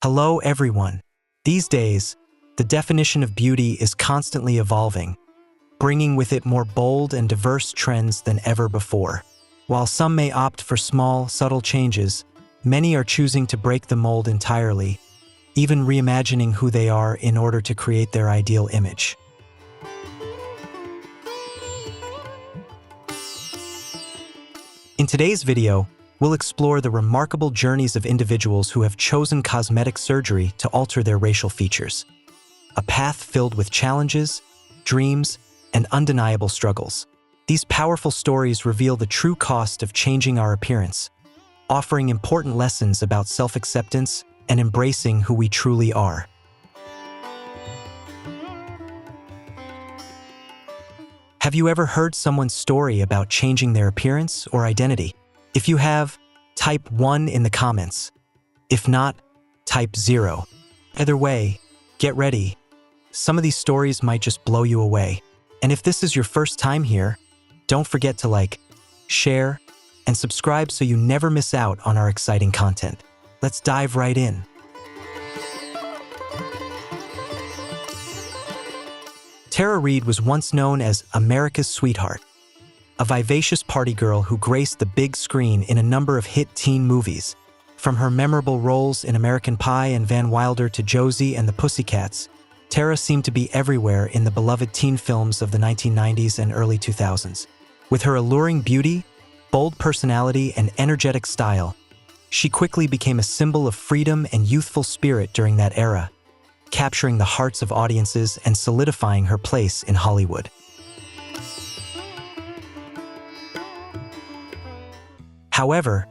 Hello everyone. These days, the definition of beauty is constantly evolving, bringing with it more bold and diverse trends than ever before. While some may opt for small, subtle changes, many are choosing to break the mold entirely, even reimagining who they are in order to create their ideal image. In today's video, we'll explore the remarkable journeys of individuals who have chosen cosmetic surgery to alter their racial features. A path filled with challenges, dreams, and undeniable struggles. These powerful stories reveal the true cost of changing our appearance, offering important lessons about self-acceptance and embracing who we truly are. Have you ever heard someone's story about changing their appearance or identity? If you have, type 1 in the comments. If not, type 0. Either way, get ready. Some of these stories might just blow you away. And if this is your first time here, don't forget to like, share, and subscribe so you never miss out on our exciting content. Let's dive right in. Tara Reid was once known as America's sweetheart, a vivacious party girl who graced the big screen in a number of hit teen movies. From her memorable roles in American Pie and Van Wilder to Josie and the Pussycats, Tara seemed to be everywhere in the beloved teen films of the 1990s and early 2000s. With her alluring beauty, bold personality, and energetic style, she quickly became a symbol of freedom and youthful spirit during that era, capturing the hearts of audiences and solidifying her place in Hollywood. However,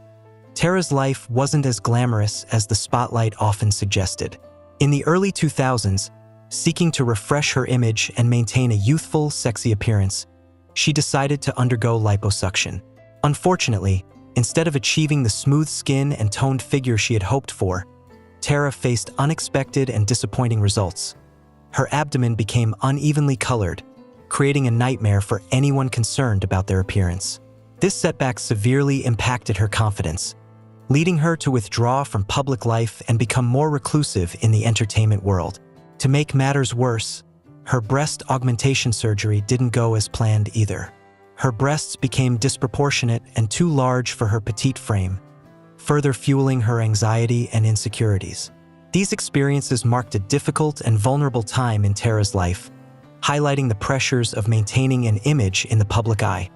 Tara's life wasn't as glamorous as the spotlight often suggested. In the early 2000s, seeking to refresh her image and maintain a youthful, sexy appearance, she decided to undergo liposuction. Unfortunately, instead of achieving the smooth skin and toned figure she had hoped for, Tara faced unexpected and disappointing results. Her abdomen became unevenly colored, creating a nightmare for anyone concerned about their appearance. This setback severely impacted her confidence, leading her to withdraw from public life and become more reclusive in the entertainment world. To make matters worse, her breast augmentation surgery didn't go as planned either. Her breasts became disproportionate and too large for her petite frame, further fueling her anxiety and insecurities. These experiences marked a difficult and vulnerable time in Tara's life, highlighting the pressures of maintaining an image in the public eye.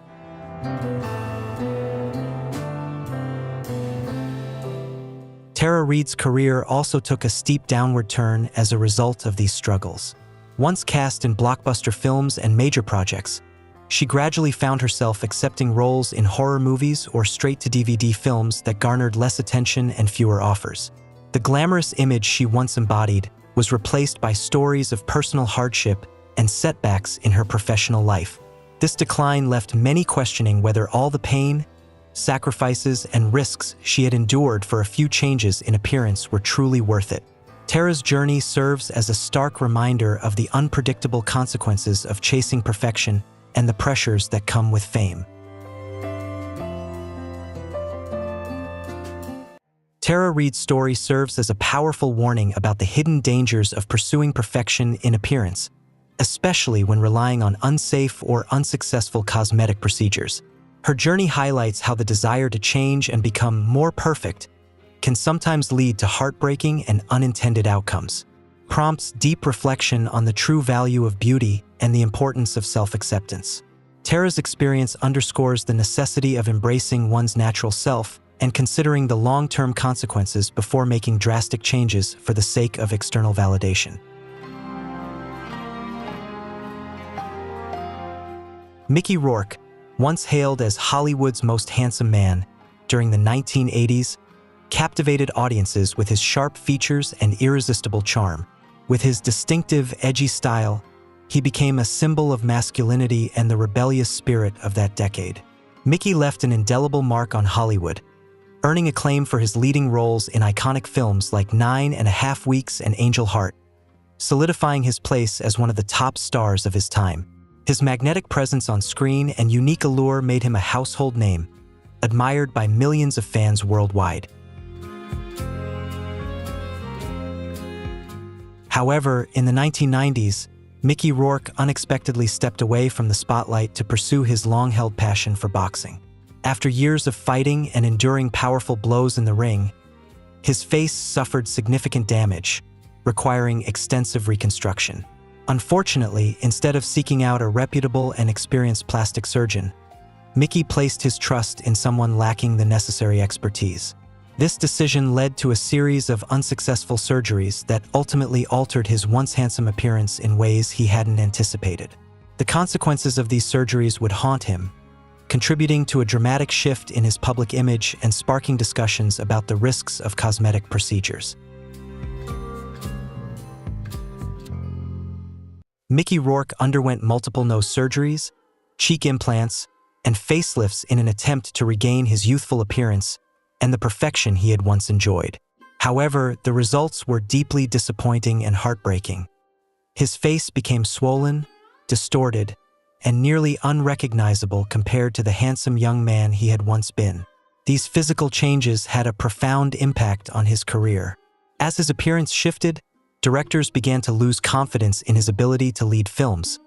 Tara Reid's career also took a steep downward turn as a result of these struggles. Once cast in blockbuster films and major projects, she gradually found herself accepting roles in horror movies or straight-to-DVD films that garnered less attention and fewer offers. The glamorous image she once embodied was replaced by stories of personal hardship and setbacks in her professional life. This decline left many questioning whether all the pain, sacrifices, and risks she had endured for a few changes in appearance were truly worth it. Tara's journey serves as a stark reminder of the unpredictable consequences of chasing perfection and the pressures that come with fame. Tara Reid's story serves as a powerful warning about the hidden dangers of pursuing perfection in appearance, especially when relying on unsafe or unsuccessful cosmetic procedures. Her journey highlights how the desire to change and become more perfect can sometimes lead to heartbreaking and unintended outcomes. Prompts deep reflection on the true value of beauty and the importance of self-acceptance. Tara's experience underscores the necessity of embracing one's natural self and considering the long-term consequences before making drastic changes for the sake of external validation. Mickey Rourke, once hailed as Hollywood's most handsome man during the 1980s, captivated audiences with his sharp features and irresistible charm. With his distinctive, edgy style, he became a symbol of masculinity and the rebellious spirit of that decade. Mickey left an indelible mark on Hollywood, earning acclaim for his leading roles in iconic films like 9½ Weeks and Angel Heart, solidifying his place as one of the top stars of his time. His magnetic presence on screen and unique allure made him a household name, admired by millions of fans worldwide. However, in the 1990s, Mickey Rourke unexpectedly stepped away from the spotlight to pursue his long-held passion for boxing. After years of fighting and enduring powerful blows in the ring, his face suffered significant damage, requiring extensive reconstruction. Unfortunately, instead of seeking out a reputable and experienced plastic surgeon, Mickey placed his trust in someone lacking the necessary expertise. This decision led to a series of unsuccessful surgeries that ultimately altered his once handsome appearance in ways he hadn't anticipated. The consequences of these surgeries would haunt him, contributing to a dramatic shift in his public image and sparking discussions about the risks of cosmetic procedures. Mickey Rourke underwent multiple nose surgeries, cheek implants, and facelifts in an attempt to regain his youthful appearance and the perfection he had once enjoyed. However, the results were deeply disappointing and heartbreaking. His face became swollen, distorted, and nearly unrecognizable compared to the handsome young man he had once been. These physical changes had a profound impact on his career. As his appearance shifted, directors began to lose confidence in his ability to lead films,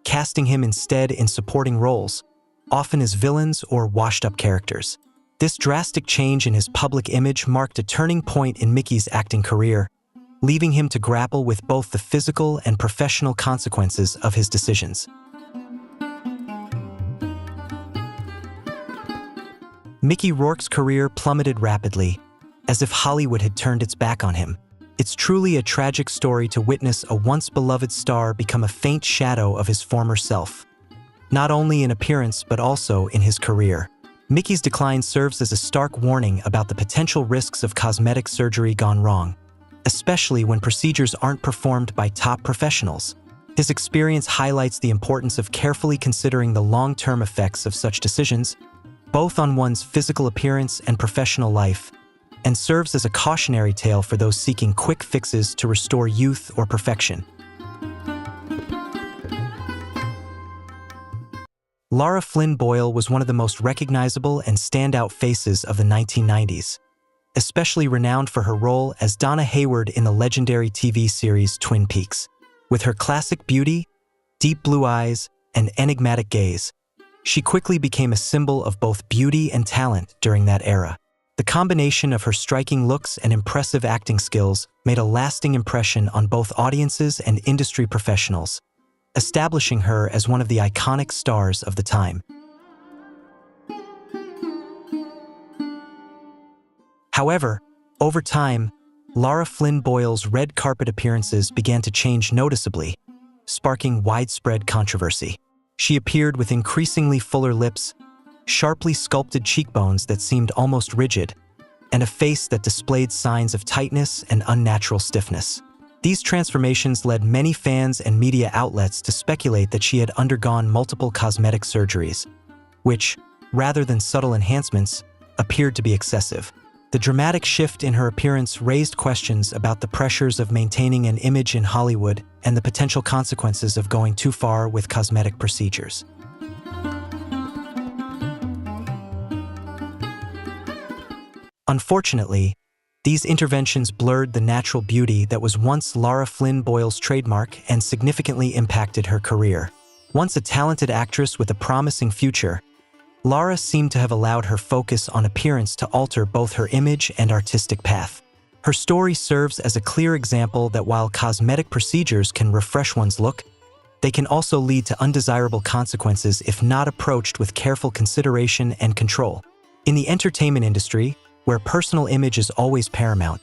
casting him instead in supporting roles, often as villains or washed-up characters. This drastic change in his public image marked a turning point in Mickey's acting career, leaving him to grapple with both the physical and professional consequences of his decisions. Mickey Rourke's career plummeted rapidly, as if Hollywood had turned its back on him. It's truly a tragic story to witness a once-beloved star become a faint shadow of his former self, not only in appearance but also in his career. Mickey's decline serves as a stark warning about the potential risks of cosmetic surgery gone wrong, especially when procedures aren't performed by top professionals. His experience highlights the importance of carefully considering the long-term effects of such decisions, both on one's physical appearance and professional life, and serves as a cautionary tale for those seeking quick fixes to restore youth or perfection. Lara Flynn Boyle was one of the most recognizable and standout faces of the 1990s, especially renowned for her role as Donna Hayward in the legendary TV series Twin Peaks. With her classic beauty, deep blue eyes, and enigmatic gaze, she quickly became a symbol of both beauty and talent during that era. The combination of her striking looks and impressive acting skills made a lasting impression on both audiences and industry professionals, establishing her as one of the iconic stars of the time. However, over time, Lara Flynn Boyle's red carpet appearances began to change noticeably, sparking widespread controversy. She appeared with increasingly fuller lips, sharply sculpted cheekbones that seemed almost rigid, and a face that displayed signs of tightness and unnatural stiffness. These transformations led many fans and media outlets to speculate that she had undergone multiple cosmetic surgeries, which, rather than subtle enhancements, appeared to be excessive. The dramatic shift in her appearance raised questions about the pressures of maintaining an image in Hollywood and the potential consequences of going too far with cosmetic procedures. Unfortunately, these interventions blurred the natural beauty that was once Lara Flynn Boyle's trademark and significantly impacted her career. Once a talented actress with a promising future, Lara seemed to have allowed her focus on appearance to alter both her image and artistic path. Her story serves as a clear example that while cosmetic procedures can refresh one's look, they can also lead to undesirable consequences if not approached with careful consideration and control. In the entertainment industry, where personal image is always paramount,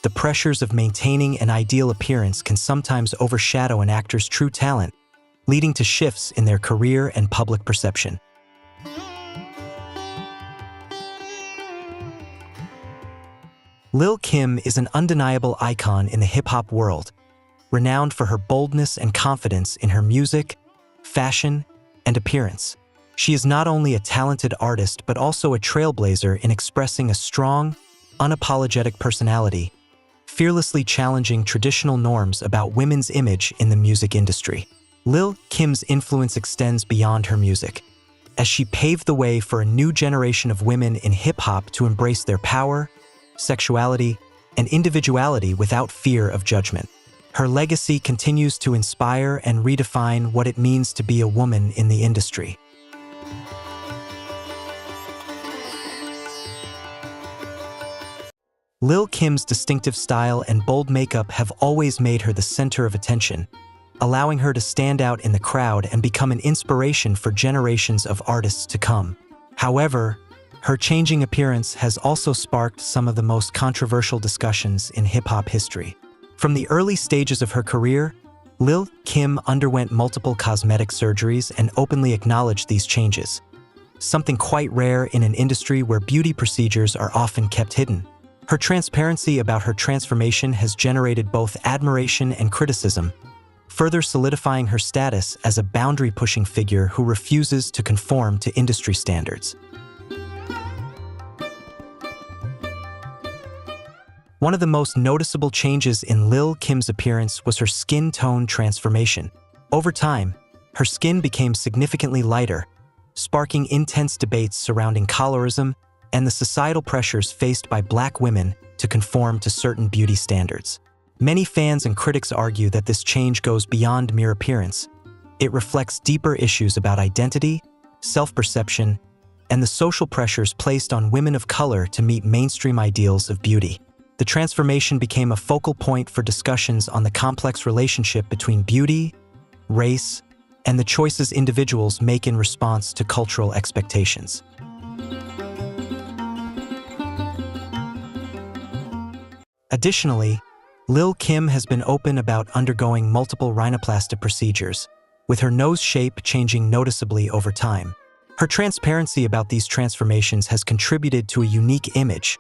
the pressures of maintaining an ideal appearance can sometimes overshadow an actor's true talent, leading to shifts in their career and public perception. Lil' Kim is an undeniable icon in the hip-hop world, renowned for her boldness and confidence in her music, fashion, and appearance. She is not only a talented artist but also a trailblazer in expressing a strong, unapologetic personality, fearlessly challenging traditional norms about women's image in the music industry. Lil' Kim's influence extends beyond her music, as she paved the way for a new generation of women in hip-hop to embrace their power, sexuality, and individuality without fear of judgment. Her legacy continues to inspire and redefine what it means to be a woman in the industry. Lil' Kim's distinctive style and bold makeup have always made her the center of attention, allowing her to stand out in the crowd and become an inspiration for generations of artists to come. However, her changing appearance has also sparked some of the most controversial discussions in hip-hop history. From the early stages of her career, Lil' Kim underwent multiple cosmetic surgeries and openly acknowledged these changes, something quite rare in an industry where beauty procedures are often kept hidden. Her transparency about her transformation has generated both admiration and criticism, further solidifying her status as a boundary-pushing figure who refuses to conform to industry standards. One of the most noticeable changes in Lil' Kim's appearance was her skin tone transformation. Over time, her skin became significantly lighter, sparking intense debates surrounding colorism and the societal pressures faced by Black women to conform to certain beauty standards. Many fans and critics argue that this change goes beyond mere appearance. It reflects deeper issues about identity, self-perception, and the social pressures placed on women of color to meet mainstream ideals of beauty. The transformation became a focal point for discussions on the complex relationship between beauty, race, and the choices individuals make in response to cultural expectations. Additionally, Lil' Kim has been open about undergoing multiple rhinoplasty procedures, with her nose shape changing noticeably over time. Her transparency about these transformations has contributed to a unique image,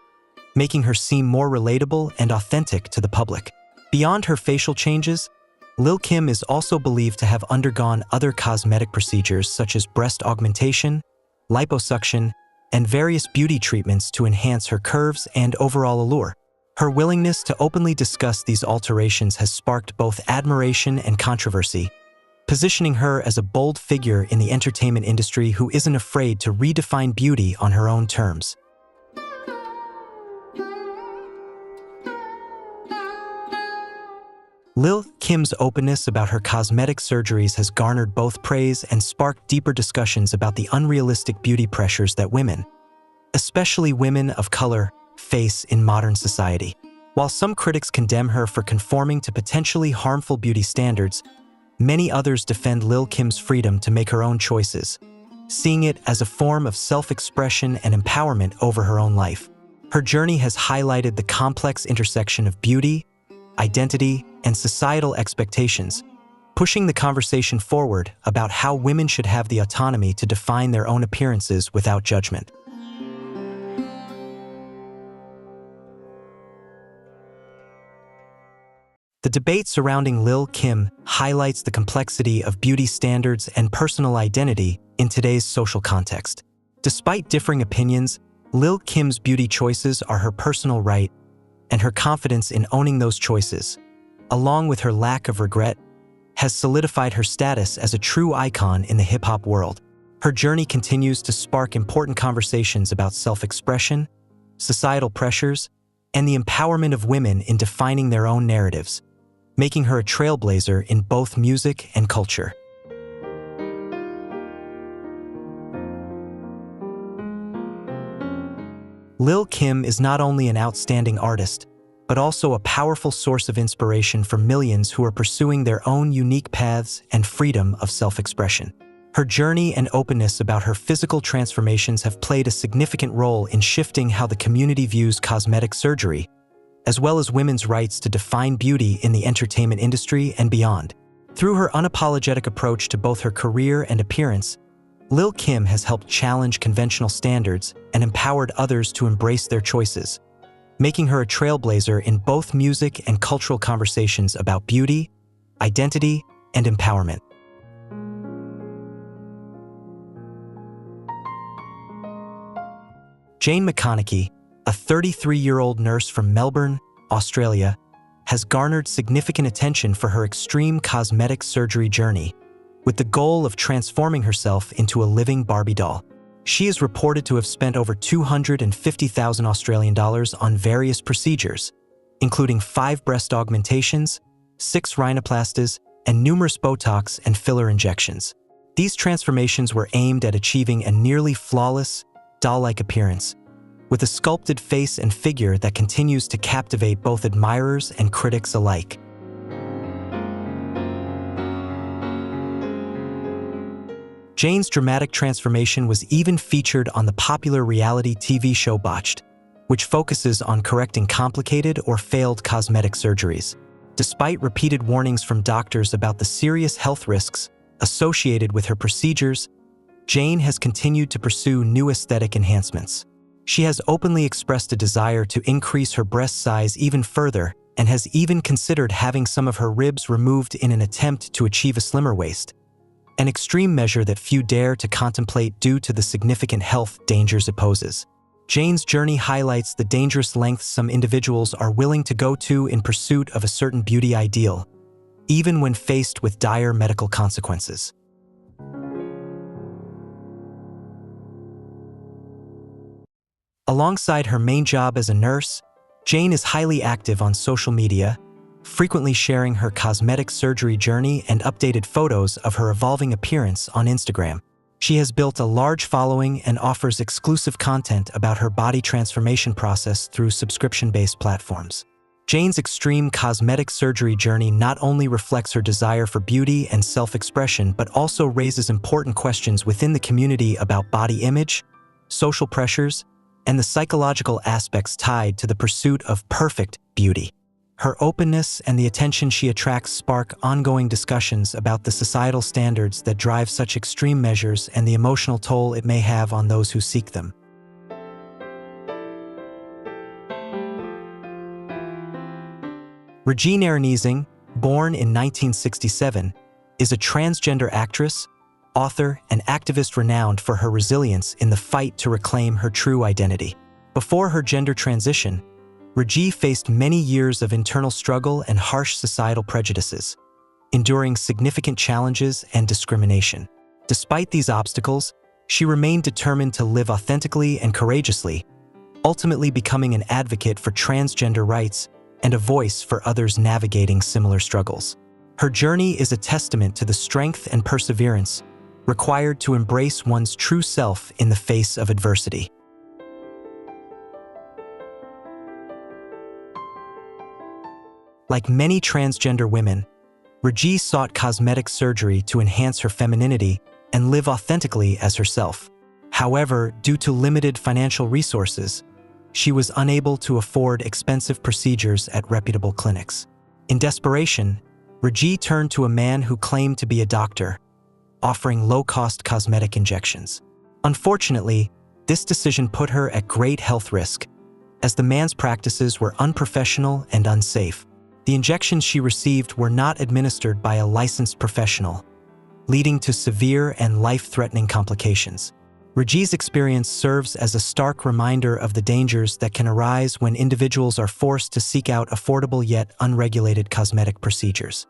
making her seem more relatable and authentic to the public. Beyond her facial changes, Lil' Kim is also believed to have undergone other cosmetic procedures such as breast augmentation, liposuction, and various beauty treatments to enhance her curves and overall allure. Her willingness to openly discuss these alterations has sparked both admiration and controversy, positioning her as a bold figure in the entertainment industry who isn't afraid to redefine beauty on her own terms. Lil' Kim's openness about her cosmetic surgeries has garnered both praise and sparked deeper discussions about the unrealistic beauty pressures that women, especially women of color, face in modern society. While some critics condemn her for conforming to potentially harmful beauty standards, many others defend Lil' Kim's freedom to make her own choices, seeing it as a form of self-expression and empowerment over her own life. Her journey has highlighted the complex intersection of beauty, identity, and societal expectations, pushing the conversation forward about how women should have the autonomy to define their own appearances without judgment. The debate surrounding Lil' Kim highlights the complexity of beauty standards and personal identity in today's social context. Despite differing opinions, Lil' Kim's beauty choices are her personal right, and her confidence in owning those choices, along with her lack of regret, has solidified her status as a true icon in the hip-hop world. Her journey continues to spark important conversations about self-expression, societal pressures, and the empowerment of women in defining their own narratives, making her a trailblazer in both music and culture. Lil' Kim is not only an outstanding artist, but also a powerful source of inspiration for millions who are pursuing their own unique paths and freedom of self-expression. Her journey and openness about her physical transformations have played a significant role in shifting how the community views cosmetic surgery, as well as women's rights to define beauty in the entertainment industry and beyond. Through her unapologetic approach to both her career and appearance, Lil' Kim has helped challenge conventional standards and empowered others to embrace their choices, making her a trailblazer in both music and cultural conversations about beauty, identity, and empowerment. Jane McConaughey, a 33-year-old nurse from Melbourne, Australia, has garnered significant attention for her extreme cosmetic surgery journey, with the goal of transforming herself into a living Barbie doll. She is reported to have spent over $250,000 Australian dollars on various procedures, including 5 breast augmentations, 6 rhinoplasties, and numerous Botox and filler injections. These transformations were aimed at achieving a nearly flawless, doll-like appearance, with a sculpted face and figure that continues to captivate both admirers and critics alike. Jane's dramatic transformation was even featured on the popular reality TV show Botched, which focuses on correcting complicated or failed cosmetic surgeries. Despite repeated warnings from doctors about the serious health risks associated with her procedures, Jane has continued to pursue new aesthetic enhancements. She has openly expressed a desire to increase her breast size even further and has even considered having some of her ribs removed in an attempt to achieve a slimmer waist, an extreme measure that few dare to contemplate due to the significant health dangers it poses. Jane's journey highlights the dangerous lengths some individuals are willing to go to in pursuit of a certain beauty ideal, even when faced with dire medical consequences. Alongside her main job as a nurse, Jane is highly active on social media, frequently sharing her cosmetic surgery journey and updated photos of her evolving appearance on Instagram. She has built a large following and offers exclusive content about her body transformation process through subscription-based platforms. Jane's extreme cosmetic surgery journey not only reflects her desire for beauty and self-expression, but also raises important questions within the community about body image, social pressures, and the psychological aspects tied to the pursuit of perfect beauty. Her openness and the attention she attracts spark ongoing discussions about the societal standards that drive such extreme measures and the emotional toll it may have on those who seek them. Regine Aronizing, born in 1967, is a transgender actress, author, and activist renowned for her resilience in the fight to reclaim her true identity. Before her gender transition, Regine faced many years of internal struggle and harsh societal prejudices, enduring significant challenges and discrimination. Despite these obstacles, she remained determined to live authentically and courageously, ultimately becoming an advocate for transgender rights and a voice for others navigating similar struggles. Her journey is a testament to the strength and perseverance required to embrace one's true self in the face of adversity. Like many transgender women, Regine sought cosmetic surgery to enhance her femininity and live authentically as herself. However, due to limited financial resources, she was unable to afford expensive procedures at reputable clinics. In desperation, Regine turned to a man who claimed to be a doctor, offering low-cost cosmetic injections. Unfortunately, this decision put her at great health risk, as the man's practices were unprofessional and unsafe. The injections she received were not administered by a licensed professional, leading to severe and life-threatening complications. Regine's experience serves as a stark reminder of the dangers that can arise when individuals are forced to seek out affordable yet unregulated cosmetic procedures.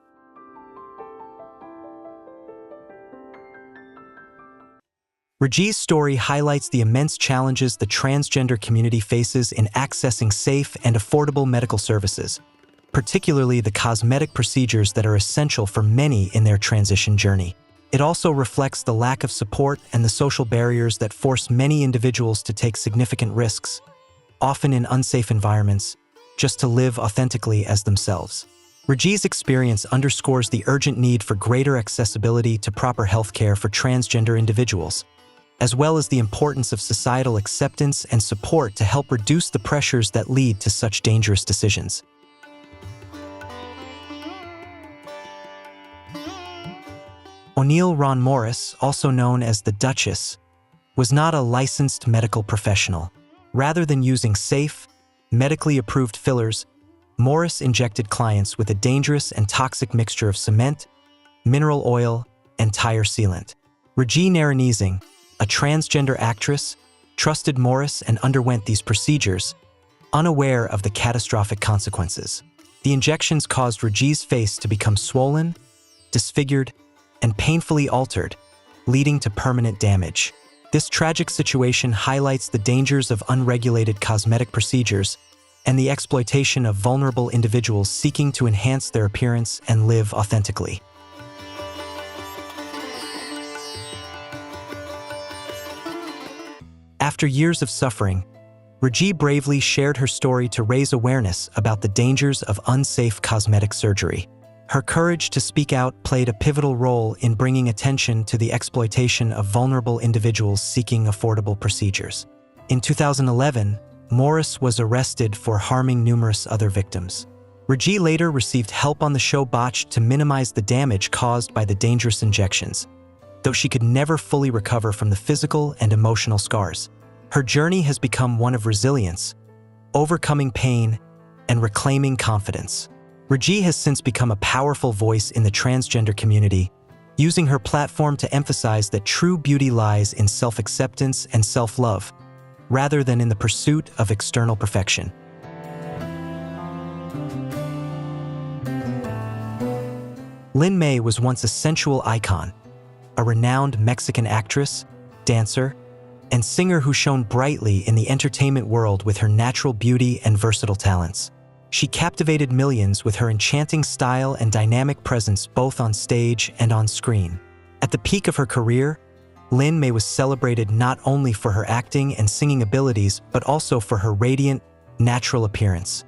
Regine's story highlights the immense challenges the transgender community faces in accessing safe and affordable medical services, particularly the cosmetic procedures that are essential for many in their transition journey. It also reflects the lack of support and the social barriers that force many individuals to take significant risks, often in unsafe environments, just to live authentically as themselves. Regine's experience underscores the urgent need for greater accessibility to proper healthcare for transgender individuals, as well as the importance of societal acceptance and support to help reduce the pressures that lead to such dangerous decisions. O'Neill Ron Morris, also known as the Duchess, was not a licensed medical professional. Rather than using safe, medically approved fillers, Morris injected clients with a dangerous and toxic mixture of cement, mineral oil, and tire sealant. Regine Aronizing, a transgender actress, trusted Morris and underwent these procedures, unaware of the catastrophic consequences. The injections caused Regine's face to become swollen, disfigured, and painfully altered, leading to permanent damage. This tragic situation highlights the dangers of unregulated cosmetic procedures and the exploitation of vulnerable individuals seeking to enhance their appearance and live authentically. After years of suffering, Raji bravely shared her story to raise awareness about the dangers of unsafe cosmetic surgery. Her courage to speak out played a pivotal role in bringing attention to the exploitation of vulnerable individuals seeking affordable procedures. In 2011, Morris was arrested for harming numerous other victims. Raji later received help on the show Botched to minimize the damage caused by the dangerous injections, though she could never fully recover from the physical and emotional scars. Her journey has become one of resilience, overcoming pain, and reclaiming confidence. Raji has since become a powerful voice in the transgender community, using her platform to emphasize that true beauty lies in self-acceptance and self-love, rather than in the pursuit of external perfection. Lin May was once a sensual icon, a renowned Mexican actress, dancer, and singer who shone brightly in the entertainment world with her natural beauty and versatile talents. She captivated millions with her enchanting style and dynamic presence both on stage and on screen. At the peak of her career, Lin May was celebrated not only for her acting and singing abilities, but also for her radiant, natural appearance,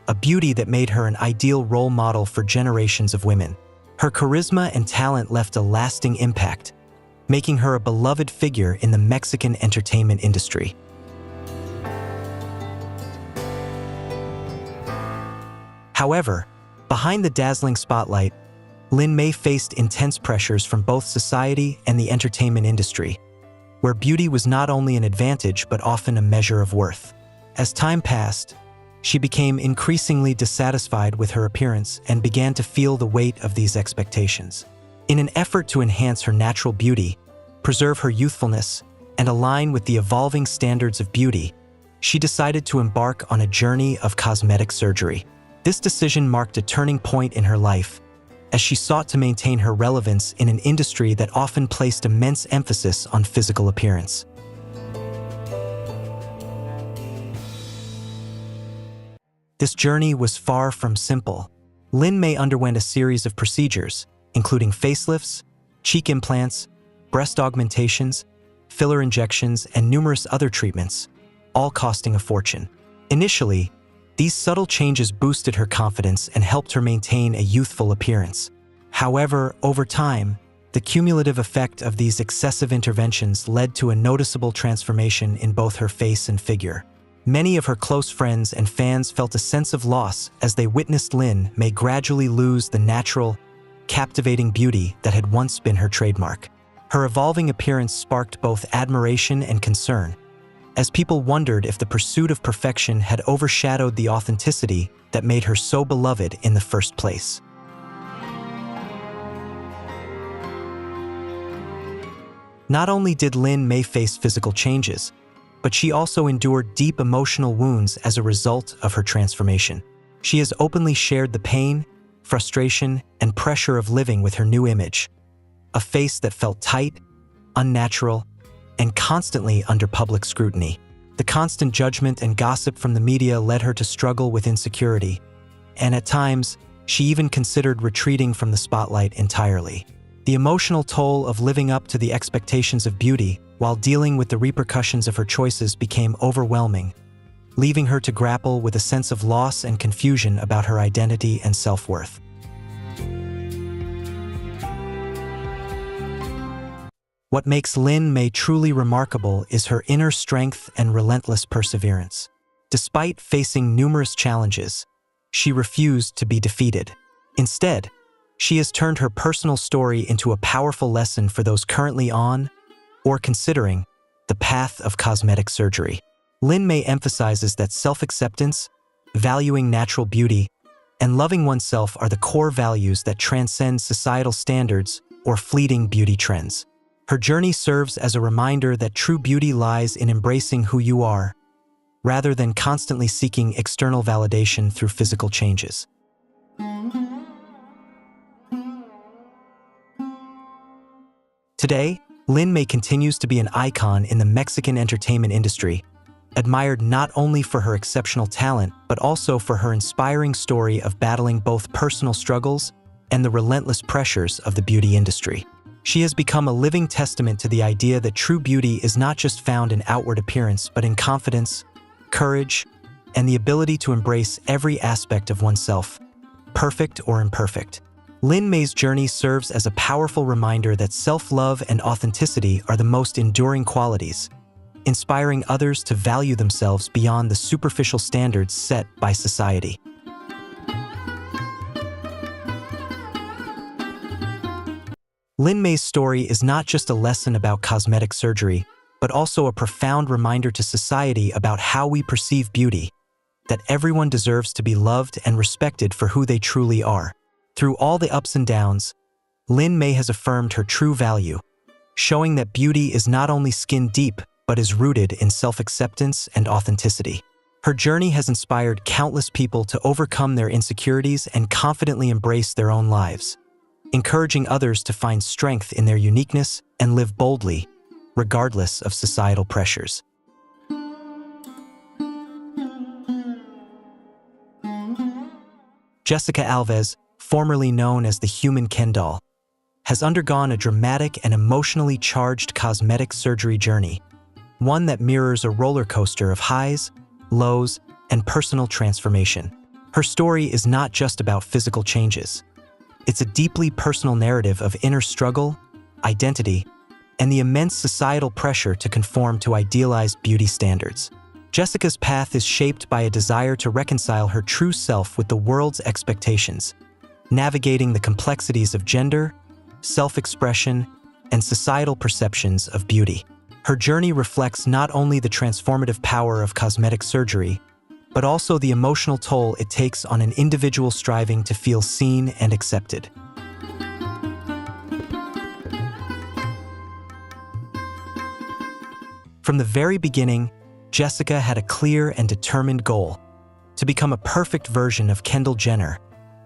a beauty that made her an ideal role model for generations of women. Her charisma and talent left a lasting impact, making her a beloved figure in the Mexican entertainment industry. However, behind the dazzling spotlight, Lin May faced intense pressures from both society and the entertainment industry, where beauty was not only an advantage but often a measure of worth. As time passed, she became increasingly dissatisfied with her appearance and began to feel the weight of these expectations. In an effort to enhance her natural beauty, preserve her youthfulness, and align with the evolving standards of beauty, she decided to embark on a journey of cosmetic surgery. This decision marked a turning point in her life, as she sought to maintain her relevance in an industry that often placed immense emphasis on physical appearance. This journey was far from simple. Lin May underwent a series of procedures, including facelifts, cheek implants, breast augmentations, filler injections, and numerous other treatments, all costing a fortune. Initially, these subtle changes boosted her confidence and helped her maintain a youthful appearance. However, over time, the cumulative effect of these excessive interventions led to a noticeable transformation in both her face and figure. Many of her close friends and fans felt a sense of loss as they witnessed Lin May gradually lose the natural, captivating beauty that had once been her trademark. Her evolving appearance sparked both admiration and concern, as people wondered if the pursuit of perfection had overshadowed the authenticity that made her so beloved in the first place. Not only did Lin May face physical changes, but she also endured deep emotional wounds as a result of her transformation. She has openly shared the pain, frustration, and pressure of living with her new image, a face that felt tight, unnatural, and constantly under public scrutiny. The constant judgment and gossip from the media led her to struggle with insecurity, and at times, she even considered retreating from the spotlight entirely. The emotional toll of living up to the expectations of beauty while dealing with the repercussions of her choices became overwhelming, leaving her to grapple with a sense of loss and confusion about her identity and self-worth. What makes Lin May truly remarkable is her inner strength and relentless perseverance. Despite facing numerous challenges, she refused to be defeated. Instead, she has turned her personal story into a powerful lesson for those currently on or considering the path of cosmetic surgery. Lin May emphasizes that self-acceptance, valuing natural beauty, and loving oneself are the core values that transcend societal standards or fleeting beauty trends. Her journey serves as a reminder that true beauty lies in embracing who you are, rather than constantly seeking external validation through physical changes. Today, Lin May continues to be an icon in the Mexican entertainment industry, admired not only for her exceptional talent, but also for her inspiring story of battling both personal struggles and the relentless pressures of the beauty industry. She has become a living testament to the idea that true beauty is not just found in outward appearance, but in confidence, courage, and the ability to embrace every aspect of oneself, perfect or imperfect. Lin Mei's journey serves as a powerful reminder that self-love and authenticity are the most enduring qualities, inspiring others to value themselves beyond the superficial standards set by society. Lin Mei's story is not just a lesson about cosmetic surgery, but also a profound reminder to society about how we perceive beauty, that everyone deserves to be loved and respected for who they truly are. Through all the ups and downs, Lin Mei has affirmed her true value, showing that beauty is not only skin deep, but is rooted in self-acceptance and authenticity. Her journey has inspired countless people to overcome their insecurities and confidently embrace their own lives, encouraging others to find strength in their uniqueness and live boldly, regardless of societal pressures. Jessica Alves, formerly known as the Human Ken doll, has undergone a dramatic and emotionally charged cosmetic surgery journey, one that mirrors a roller coaster of highs, lows, and personal transformation. Her story is not just about physical changes. It's a deeply personal narrative of inner struggle, identity, and the immense societal pressure to conform to idealized beauty standards. Jessica's path is shaped by a desire to reconcile her true self with the world's expectations, navigating the complexities of gender, self-expression, and societal perceptions of beauty. Her journey reflects not only the transformative power of cosmetic surgery, but also the emotional toll it takes on an individual striving to feel seen and accepted. From the very beginning, Jessica had a clear and determined goal: to become a perfect version of Kendall Jenner,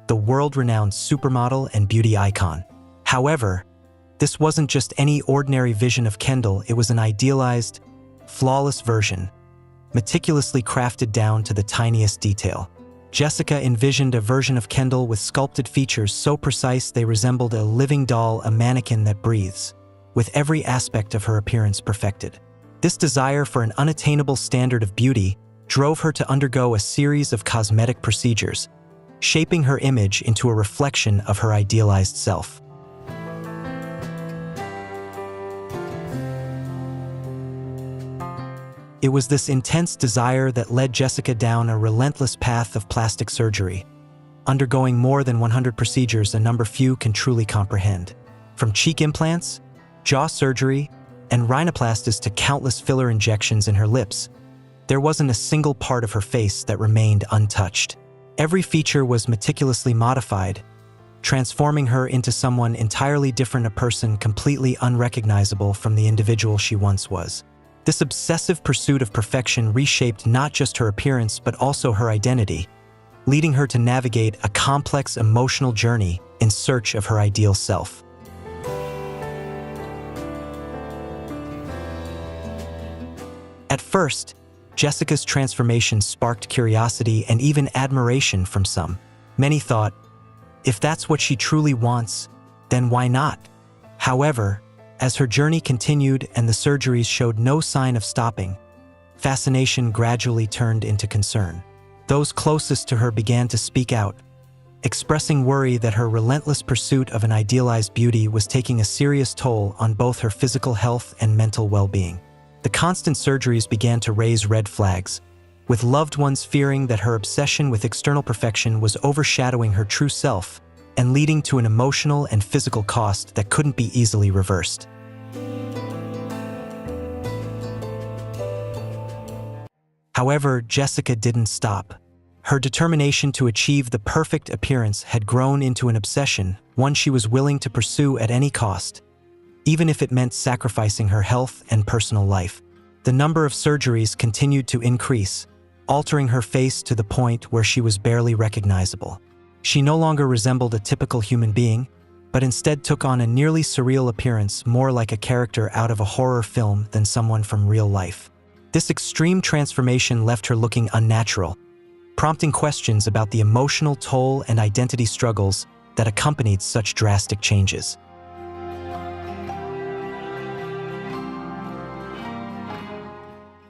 the world-renowned supermodel and beauty icon. However, this wasn't just any ordinary vision of Kendall, it was an idealized, flawless version, meticulously crafted down to the tiniest detail. Jessica envisioned a version of Kendall with sculpted features so precise they resembled a living doll, a mannequin that breathes, with every aspect of her appearance perfected. This desire for an unattainable standard of beauty drove her to undergo a series of cosmetic procedures, shaping her image into a reflection of her idealized self. It was this intense desire that led Jessica down a relentless path of plastic surgery, undergoing more than 100 procedures, a number few can truly comprehend. From cheek implants, jaw surgery, and rhinoplasties to countless filler injections in her lips, there wasn't a single part of her face that remained untouched. Every feature was meticulously modified, transforming her into someone entirely different, a person completely unrecognizable from the individual she once was. This obsessive pursuit of perfection reshaped not just her appearance but also her identity, leading her to navigate a complex emotional journey in search of her ideal self. At first, Jessica's transformation sparked curiosity and even admiration from some. Many thought, if that's what she truly wants, then why not? However, as her journey continued and the surgeries showed no sign of stopping, fascination gradually turned into concern. Those closest to her began to speak out, expressing worry that her relentless pursuit of an idealized beauty was taking a serious toll on both her physical health and mental well-being. The constant surgeries began to raise red flags, with loved ones fearing that her obsession with external perfection was overshadowing her true self and leading to an emotional and physical cost that couldn't be easily reversed. However, Jessica didn't stop. Her determination to achieve the perfect appearance had grown into an obsession, one she was willing to pursue at any cost, even if it meant sacrificing her health and personal life. The number of surgeries continued to increase, altering her face to the point where she was barely recognizable. She no longer resembled a typical human being, but instead took on a nearly surreal appearance, more like a character out of a horror film than someone from real life. This extreme transformation left her looking unnatural, prompting questions about the emotional toll and identity struggles that accompanied such drastic changes.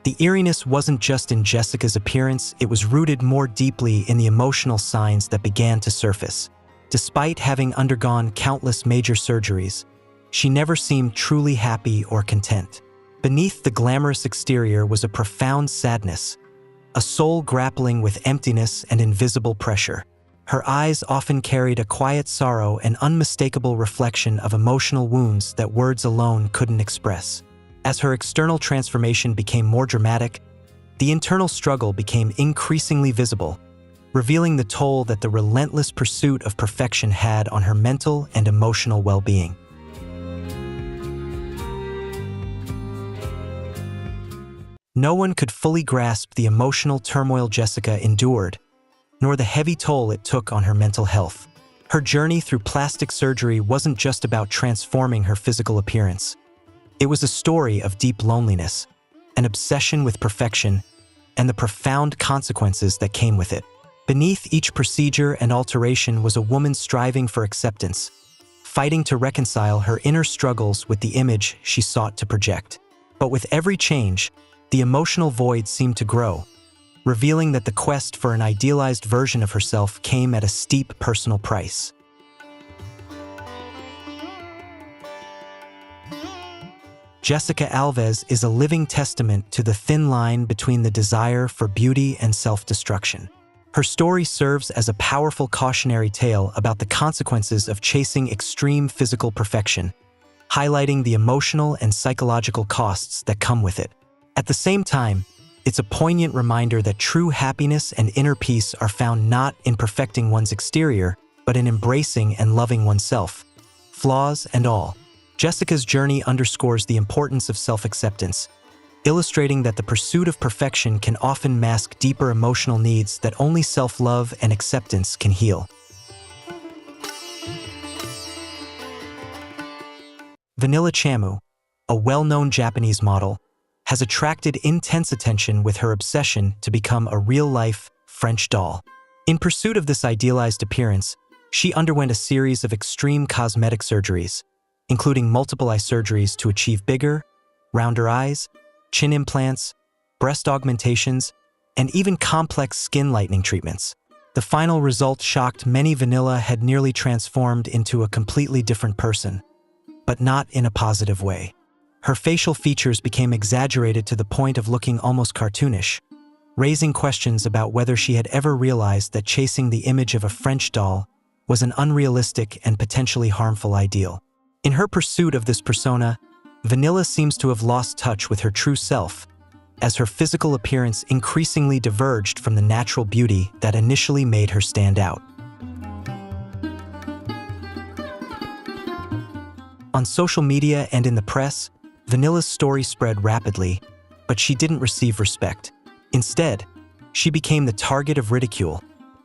The eeriness wasn't just in Jessica's appearance, it was rooted more deeply in the emotional signs that began to surface. Despite having undergone countless major surgeries, she never seemed truly happy or content. Beneath the glamorous exterior was a profound sadness, a soul grappling with emptiness and invisible pressure. Her eyes often carried a quiet sorrow, an unmistakable reflection of emotional wounds that words alone couldn't express. As her external transformation became more dramatic, the internal struggle became increasingly visible, revealing the toll that the relentless pursuit of perfection had on her mental and emotional well-being. No one could fully grasp the emotional turmoil Jessica endured, nor the heavy toll it took on her mental health. Her journey through plastic surgery wasn't just about transforming her physical appearance. It was a story of deep loneliness, an obsession with perfection, and the profound consequences that came with it. Beneath each procedure and alteration was a woman striving for acceptance, fighting to reconcile her inner struggles with the image she sought to project. But with every change, the emotional void seemed to grow, revealing that the quest for an idealized version of herself came at a steep personal price. Jessica Alves is a living testament to the thin line between the desire for beauty and self-destruction. Her story serves as a powerful cautionary tale about the consequences of chasing extreme physical perfection, highlighting the emotional and psychological costs that come with it. At the same time, it's a poignant reminder that true happiness and inner peace are found not in perfecting one's exterior, but in embracing and loving oneself, flaws and all. Jessica's journey underscores the importance of self-acceptance, illustrating that the pursuit of perfection can often mask deeper emotional needs that only self-love and acceptance can heal. Vanilla Chamu, a well-known Japanese model, has attracted intense attention with her obsession to become a real-life French doll. In pursuit of this idealized appearance, she underwent a series of extreme cosmetic surgeries, including multiple eye surgeries to achieve bigger, rounder eyes, chin implants, breast augmentations, and even complex skin lightening treatments. The final result shocked many. Vanilla had nearly transformed into a completely different person, but not in a positive way. Her facial features became exaggerated to the point of looking almost cartoonish, raising questions about whether she had ever realized that chasing the image of a French doll was an unrealistic and potentially harmful ideal. In her pursuit of this persona, Vanilla seems to have lost touch with her true self, as her physical appearance increasingly diverged from the natural beauty that initially made her stand out. On social media and in the press, Vanilla's story spread rapidly, but she didn't receive respect. Instead, she became the target of ridicule,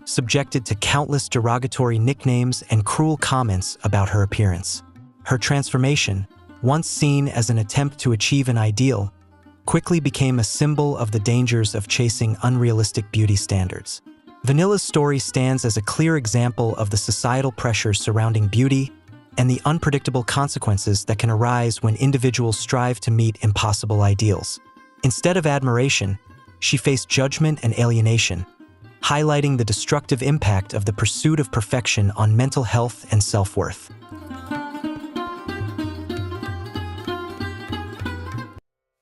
subjected to countless derogatory nicknames and cruel comments about her appearance. Her transformation, once seen as an attempt to achieve an ideal, quickly became a symbol of the dangers of chasing unrealistic beauty standards. Vanilla's story stands as a clear example of the societal pressures surrounding beauty and the unpredictable consequences that can arise when individuals strive to meet impossible ideals. Instead of admiration, she faced judgment and alienation, highlighting the destructive impact of the pursuit of perfection on mental health and self-worth.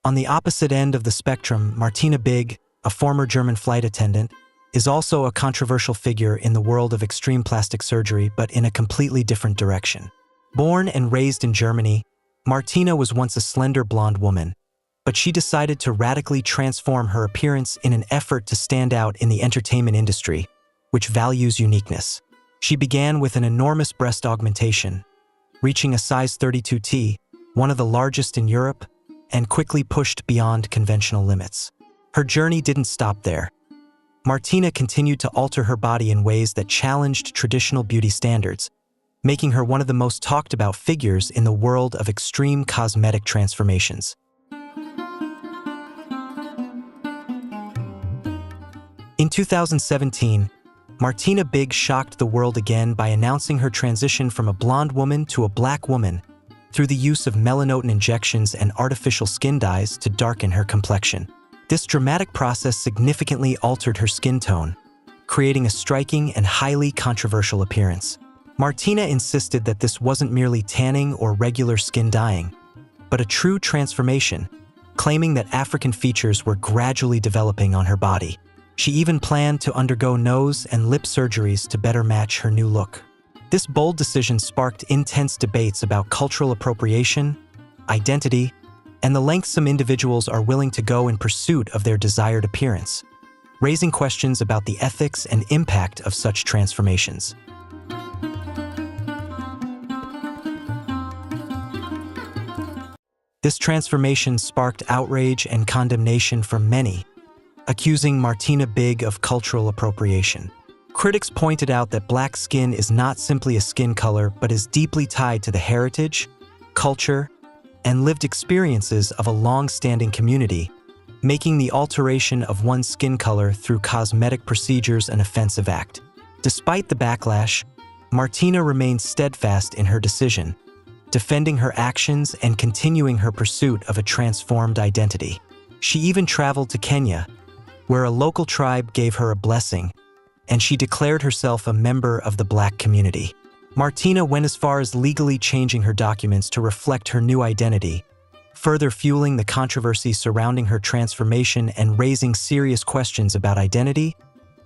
On the opposite end of the spectrum, Martina Big, a former German flight attendant, is also a controversial figure in the world of extreme plastic surgery, but in a completely different direction. Born and raised in Germany, Martina was once a slender blonde woman, but she decided to radically transform her appearance in an effort to stand out in the entertainment industry, which values uniqueness. She began with an enormous breast augmentation, reaching a size 32T, one of the largest in Europe, and quickly pushed beyond conventional limits. Her journey didn't stop there. Martina continued to alter her body in ways that challenged traditional beauty standards, making her one of the most talked about figures in the world of extreme cosmetic transformations. In 2017, Martina Big shocked the world again by announcing her transition from a blonde woman to a black woman through the use of melanotin injections and artificial skin dyes to darken her complexion. This dramatic process significantly altered her skin tone, creating a striking and highly controversial appearance. Martina insisted that this wasn't merely tanning or regular skin dyeing, but a true transformation, claiming that African features were gradually developing on her body. She even planned to undergo nose and lip surgeries to better match her new look. This bold decision sparked intense debates about cultural appropriation, identity, and the lengths some individuals are willing to go in pursuit of their desired appearance, raising questions about the ethics and impact of such transformations. This transformation sparked outrage and condemnation from many, accusing Martina Big of cultural appropriation. Critics pointed out that black skin is not simply a skin color but is deeply tied to the heritage, culture, and lived experiences of a long-standing community, making the alteration of one's skin color through cosmetic procedures an offensive act. Despite the backlash, Martina remained steadfast in her decision, defending her actions and continuing her pursuit of a transformed identity. She even traveled to Kenya, where a local tribe gave her a blessing, and she declared herself a member of the black community. Martina went as far as legally changing her documents to reflect her new identity, further fueling the controversy surrounding her transformation and raising serious questions about identity,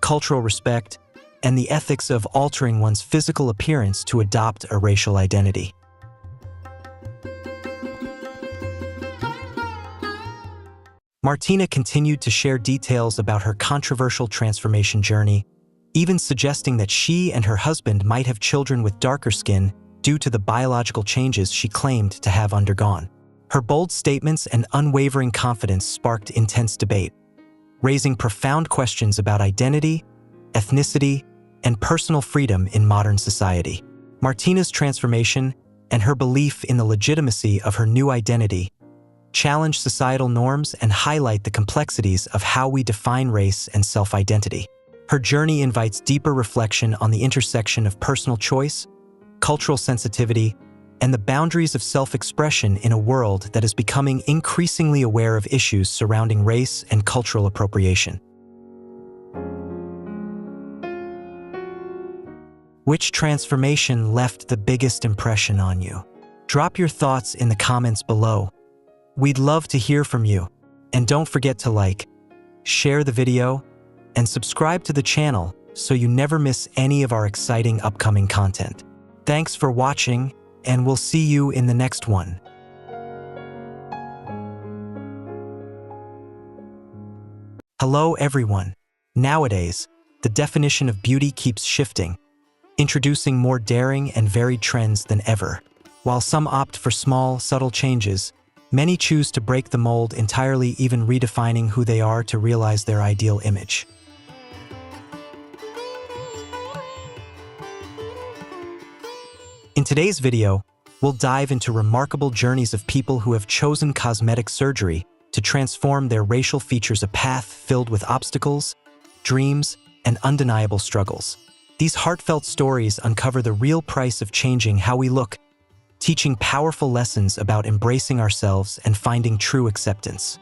cultural respect, and the ethics of altering one's physical appearance to adopt a racial identity. Martina continued to share details about her controversial transformation journey, even suggesting that she and her husband might have children with darker skin due to the biological changes she claimed to have undergone. Her bold statements and unwavering confidence sparked intense debate, raising profound questions about identity, ethnicity, and personal freedom in modern society. Martina's transformation and her belief in the legitimacy of her new identity challenge societal norms and highlight the complexities of how we define race and self-identity. Her journey invites deeper reflection on the intersection of personal choice, cultural sensitivity, and the boundaries of self-expression in a world that is becoming increasingly aware of issues surrounding race and cultural appropriation. Which transformation left the biggest impression on you? Drop your thoughts in the comments below. We'd love to hear from you. And don't forget to like, share the video, and subscribe to the channel so you never miss any of our exciting upcoming content. Thanks for watching, and we'll see you in the next one. Hello everyone. Nowadays, the definition of beauty keeps shifting, introducing more daring and varied trends than ever. While some opt for small, subtle changes, many choose to break the mold entirely, even redefining who they are to realize their ideal image. In today's video, we'll dive into remarkable journeys of people who have chosen cosmetic surgery to transform their racial features, a path filled with obstacles, dreams, and undeniable struggles. These heartfelt stories uncover the real price of changing how we look, teaching powerful lessons about embracing ourselves and finding true acceptance.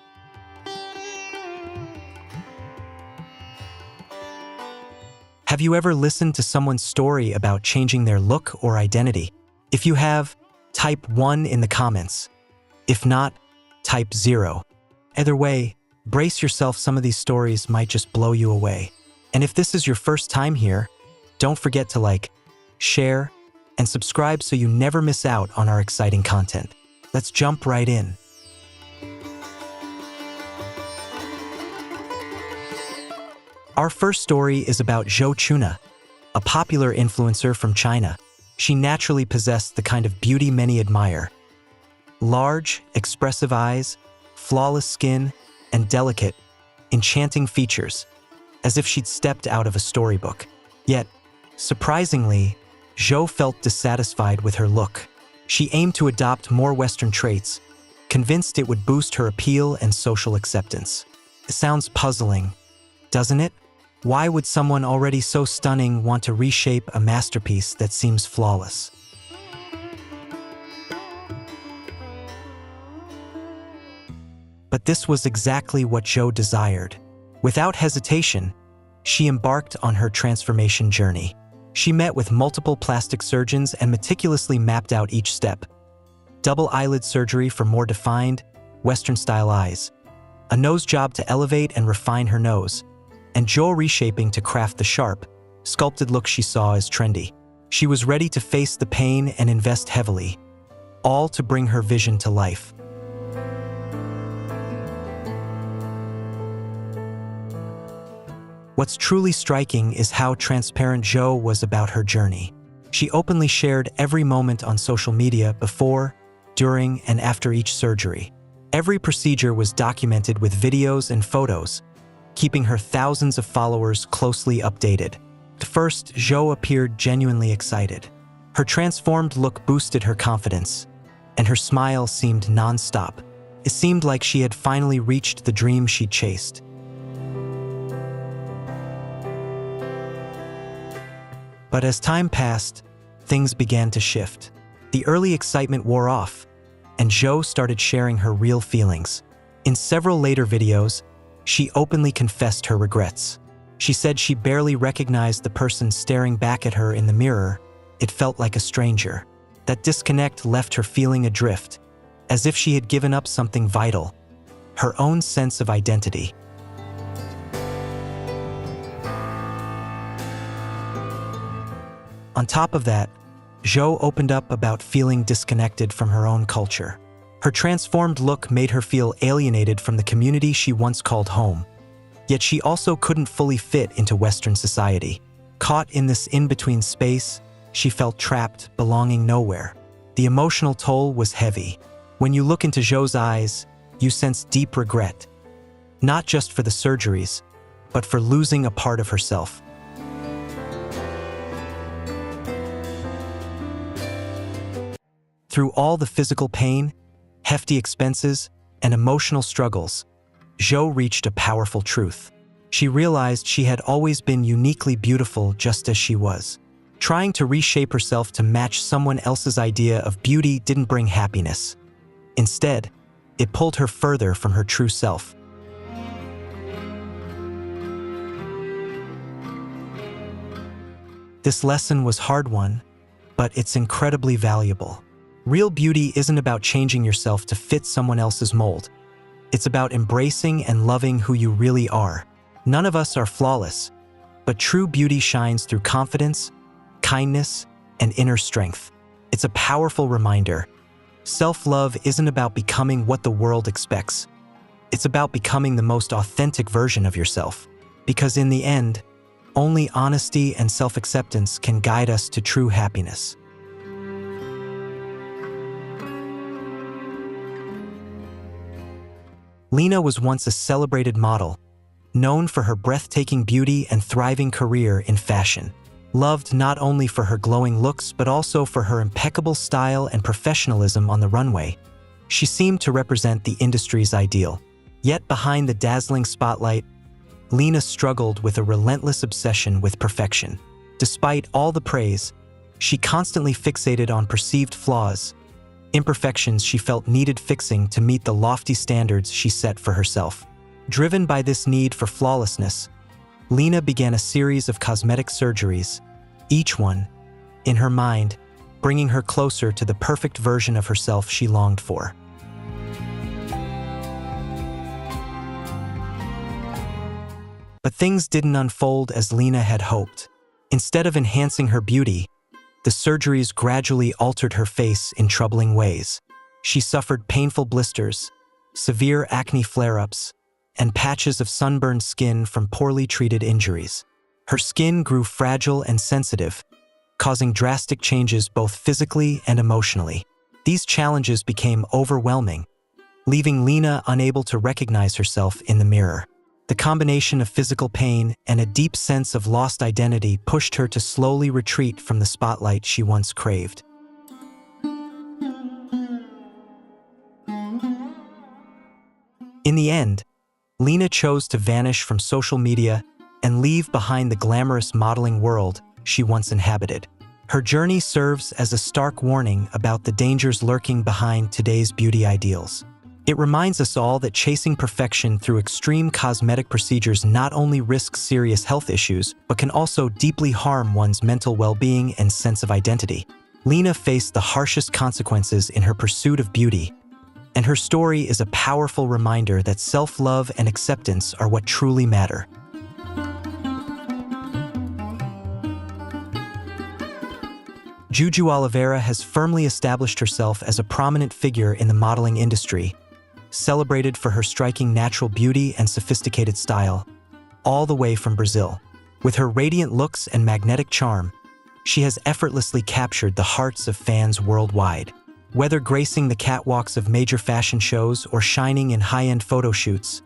Have you ever listened to someone's story about changing their look or identity? If you have, type 1 in the comments. If not, type 0. Either way, brace yourself, some of these stories might just blow you away. And if this is your first time here, don't forget to like, share, and subscribe so you never miss out on our exciting content. Let's jump right in. Our first story is about Zhou Chuna, a popular influencer from China. She naturally possessed the kind of beauty many admire. Large, expressive eyes, flawless skin, and delicate, enchanting features, as if she'd stepped out of a storybook. Yet, surprisingly, Zhou felt dissatisfied with her look. She aimed to adopt more Western traits, convinced it would boost her appeal and social acceptance. It sounds puzzling, doesn't it? Why would someone already so stunning want to reshape a masterpiece that seems flawless? But this was exactly what Jo desired. Without hesitation, she embarked on her transformation journey. She met with multiple plastic surgeons and meticulously mapped out each step. Double eyelid surgery for more defined, Western-style eyes, a nose job to elevate and refine her nose, and jaw reshaping to craft the sharp, sculpted look she saw as trendy. She was ready to face the pain and invest heavily, all to bring her vision to life. What's truly striking is how transparent Jo was about her journey. She openly shared every moment on social media before, during, and after each surgery. Every procedure was documented with videos and photos, keeping her thousands of followers closely updated. At first, Jo appeared genuinely excited. Her transformed look boosted her confidence, and her smile seemed non-stop. It seemed like she had finally reached the dream she chased. But as time passed, things began to shift. The early excitement wore off, and Jo started sharing her real feelings. In several later videos, she openly confessed her regrets. She said she barely recognized the person staring back at her in the mirror. It felt like a stranger. That disconnect left her feeling adrift, as if she had given up something vital, her own sense of identity. On top of that, Jo opened up about feeling disconnected from her own culture. Her transformed look made her feel alienated from the community she once called home. Yet she also couldn't fully fit into Western society. Caught in this in-between space, she felt trapped, belonging nowhere. The emotional toll was heavy. When you look into Jo's eyes, you sense deep regret, not just for the surgeries, but for losing a part of herself. Through all the physical pain, hefty expenses, and emotional struggles, Jo reached a powerful truth. She realized she had always been uniquely beautiful just as she was. Trying to reshape herself to match someone else's idea of beauty didn't bring happiness. Instead, it pulled her further from her true self. This lesson was hard one, but it's incredibly valuable. Real beauty isn't about changing yourself to fit someone else's mold. It's about embracing and loving who you really are. None of us are flawless, but true beauty shines through confidence, kindness, and inner strength. It's a powerful reminder. Self-love isn't about becoming what the world expects. It's about becoming the most authentic version of yourself. Because in the end, only honesty and self-acceptance can guide us to true happiness. Lena was once a celebrated model, known for her breathtaking beauty and thriving career in fashion. Loved not only for her glowing looks but also for her impeccable style and professionalism on the runway. She seemed to represent the industry's ideal. Yet behind the dazzling spotlight, Lena struggled with a relentless obsession with perfection. Despite all the praise, she constantly fixated on perceived flaws, imperfections she felt needed fixing to meet the lofty standards she set for herself. Driven by this need for flawlessness, Lena began a series of cosmetic surgeries, each one, in her mind, bringing her closer to the perfect version of herself she longed for. But things didn't unfold as Lena had hoped. Instead of enhancing her beauty, the surgeries gradually altered her face in troubling ways. She suffered painful blisters, severe acne flare-ups, and patches of sunburned skin from poorly treated injuries. Her skin grew fragile and sensitive, causing drastic changes both physically and emotionally. These challenges became overwhelming, leaving Lena unable to recognize herself in the mirror. The combination of physical pain and a deep sense of lost identity pushed her to slowly retreat from the spotlight she once craved. In the end, Lena chose to vanish from social media and leave behind the glamorous modeling world she once inhabited. Her journey serves as a stark warning about the dangers lurking behind today's beauty ideals. It reminds us all that chasing perfection through extreme cosmetic procedures not only risks serious health issues, but can also deeply harm one's mental well-being and sense of identity. Lena faced the harshest consequences in her pursuit of beauty, and her story is a powerful reminder that self-love and acceptance are what truly matter. Juju Oliveira has firmly established herself as a prominent figure in the modeling industry, celebrated for her striking natural beauty and sophisticated style, all the way from Brazil. With her radiant looks and magnetic charm, she has effortlessly captured the hearts of fans worldwide. Whether gracing the catwalks of major fashion shows or shining in high-end photo shoots,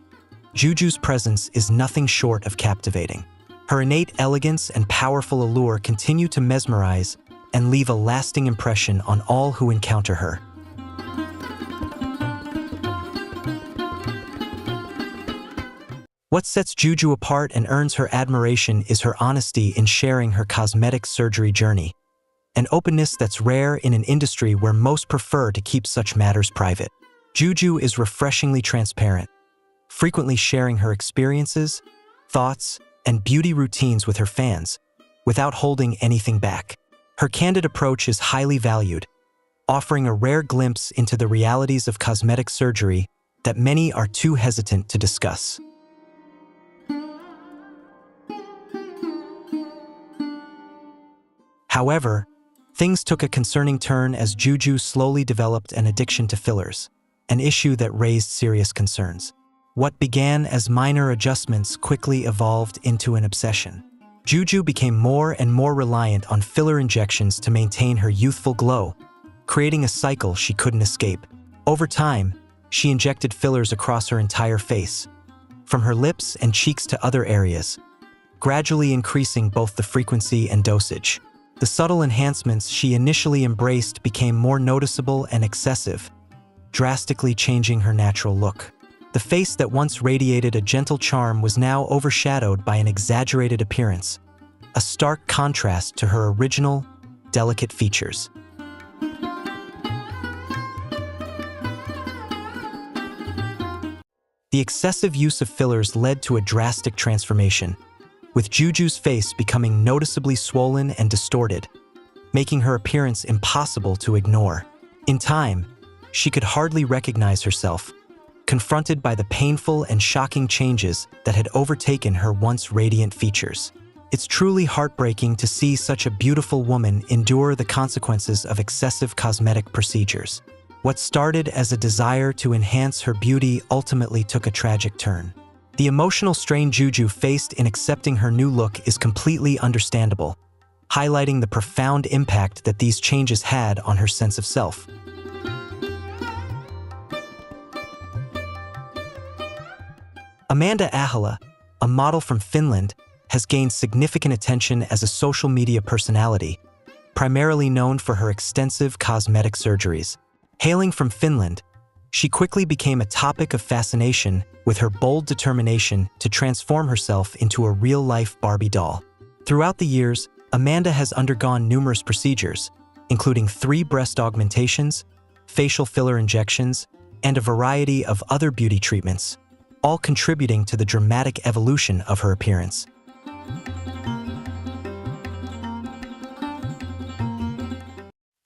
Juju's presence is nothing short of captivating. Her innate elegance and powerful allure continue to mesmerize and leave a lasting impression on all who encounter her. What sets Juju apart and earns her admiration is her honesty in sharing her cosmetic surgery journey, an openness that's rare in an industry where most prefer to keep such matters private. Juju is refreshingly transparent, frequently sharing her experiences, thoughts, and beauty routines with her fans, without holding anything back. Her candid approach is highly valued, offering a rare glimpse into the realities of cosmetic surgery that many are too hesitant to discuss. However, things took a concerning turn as Juju slowly developed an addiction to fillers, an issue that raised serious concerns. What began as minor adjustments quickly evolved into an obsession. Juju became more and more reliant on filler injections to maintain her youthful glow, creating a cycle she couldn't escape. Over time, she injected fillers across her entire face, from her lips and cheeks to other areas, gradually increasing both the frequency and dosage. The subtle enhancements she initially embraced became more noticeable and excessive, drastically changing her natural look. The face that once radiated a gentle charm was now overshadowed by an exaggerated appearance, a stark contrast to her original, delicate features. The excessive use of fillers led to a drastic transformation, with Juju's face becoming noticeably swollen and distorted, making her appearance impossible to ignore. In time, she could hardly recognize herself, confronted by the painful and shocking changes that had overtaken her once radiant features. It's truly heartbreaking to see such a beautiful woman endure the consequences of excessive cosmetic procedures. What started as a desire to enhance her beauty ultimately took a tragic turn. The emotional strain Juju faced in accepting her new look is completely understandable, highlighting the profound impact that these changes had on her sense of self. Amanda Ahala, a model from Finland, has gained significant attention as a social media personality, primarily known for her extensive cosmetic surgeries. Hailing from Finland, she quickly became a topic of fascination with her bold determination to transform herself into a real-life Barbie doll. Throughout the years, Amanda has undergone numerous procedures, including 3 breast augmentations, facial filler injections, and a variety of other beauty treatments, all contributing to the dramatic evolution of her appearance.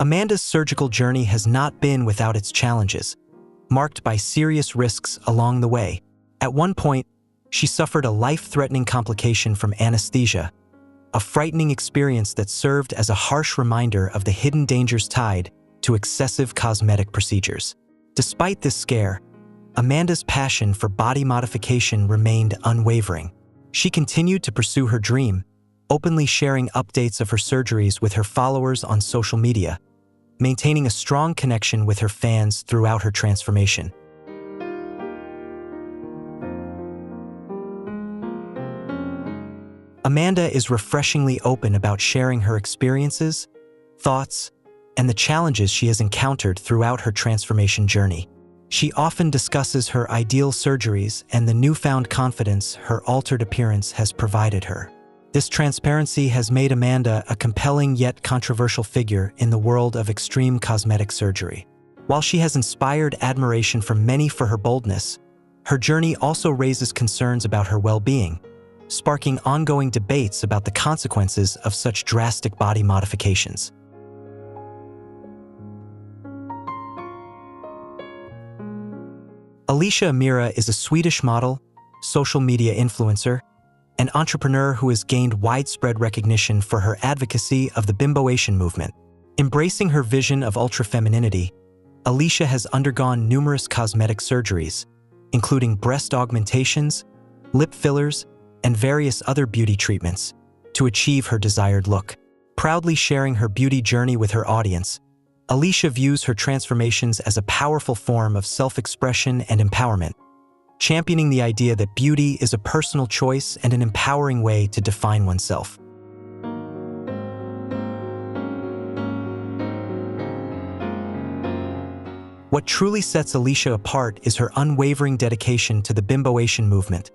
Amanda's surgical journey has not been without its challenges, marked by serious risks along the way. At one point, she suffered a life-threatening complication from anesthesia, a frightening experience that served as a harsh reminder of the hidden dangers tied to excessive cosmetic procedures. Despite this scare, Amanda's passion for body modification remained unwavering. She continued to pursue her dream, openly sharing updates of her surgeries with her followers on social media, maintaining a strong connection with her fans throughout her transformation. Amanda is refreshingly open about sharing her experiences, thoughts, and the challenges she has encountered throughout her transformation journey. She often discusses her ideal surgeries and the newfound confidence her altered appearance has provided her. This transparency has made Amanda a compelling yet controversial figure in the world of extreme cosmetic surgery. While she has inspired admiration from many for her boldness, her journey also raises concerns about her well-being, sparking ongoing debates about the consequences of such drastic body modifications. Alicia Amira is a Swedish model, social media influencer, and entrepreneur who has gained widespread recognition for her advocacy of the bimboation movement. Embracing her vision of ultra-femininity, Alicia has undergone numerous cosmetic surgeries, including breast augmentations, lip fillers, and various other beauty treatments, to achieve her desired look. Proudly sharing her beauty journey with her audience, Alicia views her transformations as a powerful form of self-expression and empowerment, championing the idea that beauty is a personal choice and an empowering way to define oneself. What truly sets Alicia apart is her unwavering dedication to the bimboation movement,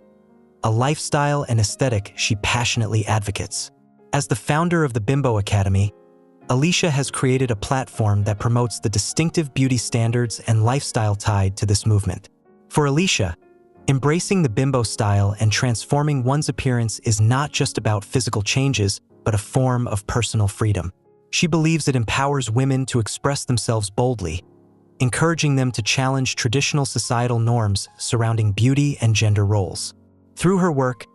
a lifestyle and aesthetic she passionately advocates. As the founder of the Bimbo Academy, Alicia has created a platform that promotes the distinctive beauty standards and lifestyle tied to this movement. For Alicia, embracing the bimbo style and transforming one's appearance is not just about physical changes, but a form of personal freedom. She believes it empowers women to express themselves boldly, encouraging them to challenge traditional societal norms surrounding beauty and gender roles. Through her work,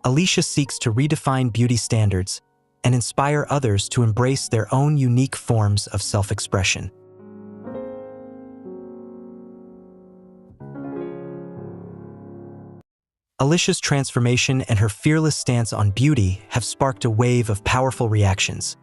Alicia seeks to redefine beauty standards and inspire others to embrace their own unique forms of self-expression. Alicia's transformation and her fearless stance on beauty have sparked a wave of powerful reactions,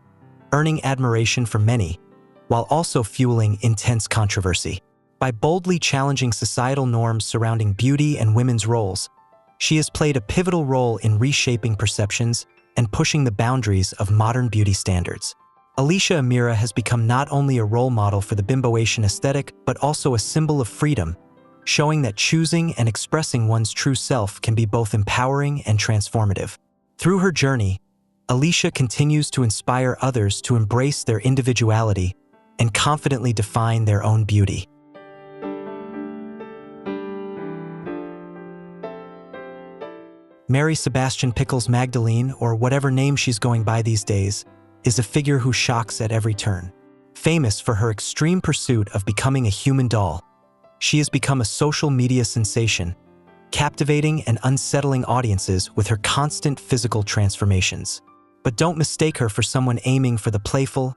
earning admiration from many, while also fueling intense controversy. By boldly challenging societal norms surrounding beauty and women's roles, she has played a pivotal role in reshaping perceptions and pushing the boundaries of modern beauty standards. Alicia Amira has become not only a role model for the bimboation aesthetic, but also a symbol of freedom, showing that choosing and expressing one's true self can be both empowering and transformative. Through her journey, Alicia continues to inspire others to embrace their individuality and confidently define their own beauty. Mary Sebastian Pickles Magdalene, or whatever name she's going by these days, is a figure who shocks at every turn. Famous for her extreme pursuit of becoming a human doll, she has become a social media sensation, captivating and unsettling audiences with her constant physical transformations. But don't mistake her for someone aiming for the playful,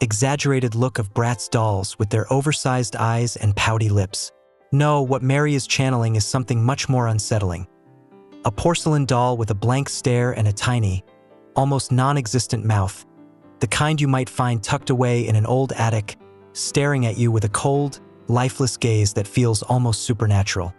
exaggerated look of Bratz dolls with their oversized eyes and pouty lips. No, what Mary is channeling is something much more unsettling. A porcelain doll with a blank stare and a tiny, almost non-existent mouth, the kind you might find tucked away in an old attic, staring at you with a cold, lifeless gaze that feels almost supernatural.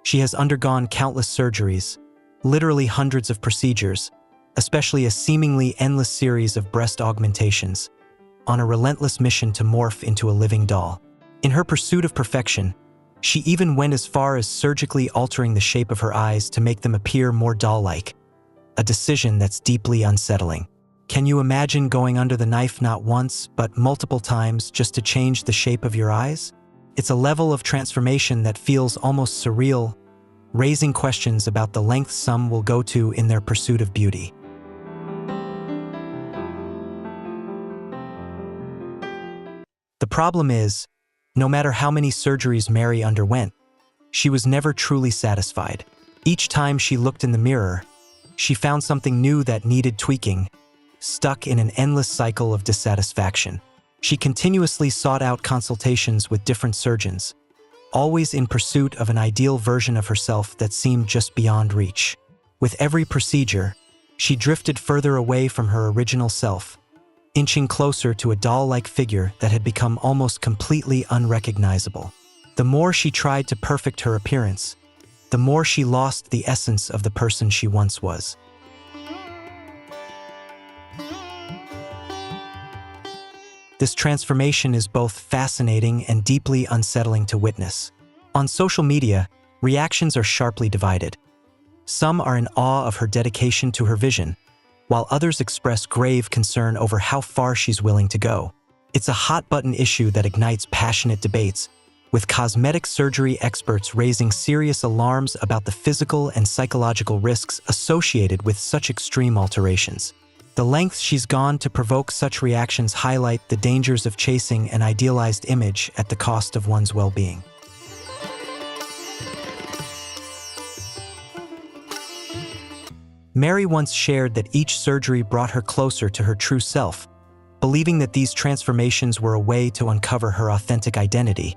She has undergone countless surgeries, literally hundreds of procedures, especially a seemingly endless series of breast augmentations, on a relentless mission to morph into a living doll. In her pursuit of perfection, she even went as far as surgically altering the shape of her eyes to make them appear more doll-like, a decision that's deeply unsettling. Can you imagine going under the knife not once, but multiple times just to change the shape of your eyes? It's a level of transformation that feels almost surreal, raising questions about the lengths some will go to in their pursuit of beauty. The problem is, no matter how many surgeries Mary underwent, she was never truly satisfied. Each time she looked in the mirror, she found something new that needed tweaking, stuck in an endless cycle of dissatisfaction. She continuously sought out consultations with different surgeons, always in pursuit of an ideal version of herself that seemed just beyond reach. With every procedure, she drifted further away from her original self, inching closer to a doll-like figure that had become almost completely unrecognizable. The more she tried to perfect her appearance, the more she lost the essence of the person she once was. This transformation is both fascinating and deeply unsettling to witness. On social media, reactions are sharply divided. Some are in awe of her dedication to her vision, while others express grave concern over how far she's willing to go. It's a hot-button issue that ignites passionate debates, with cosmetic surgery experts raising serious alarms about the physical and psychological risks associated with such extreme alterations. The lengths she's gone to provoke such reactions highlight the dangers of chasing an idealized image at the cost of one's well-being. Mary once shared that each surgery brought her closer to her true self, believing that these transformations were a way to uncover her authentic identity,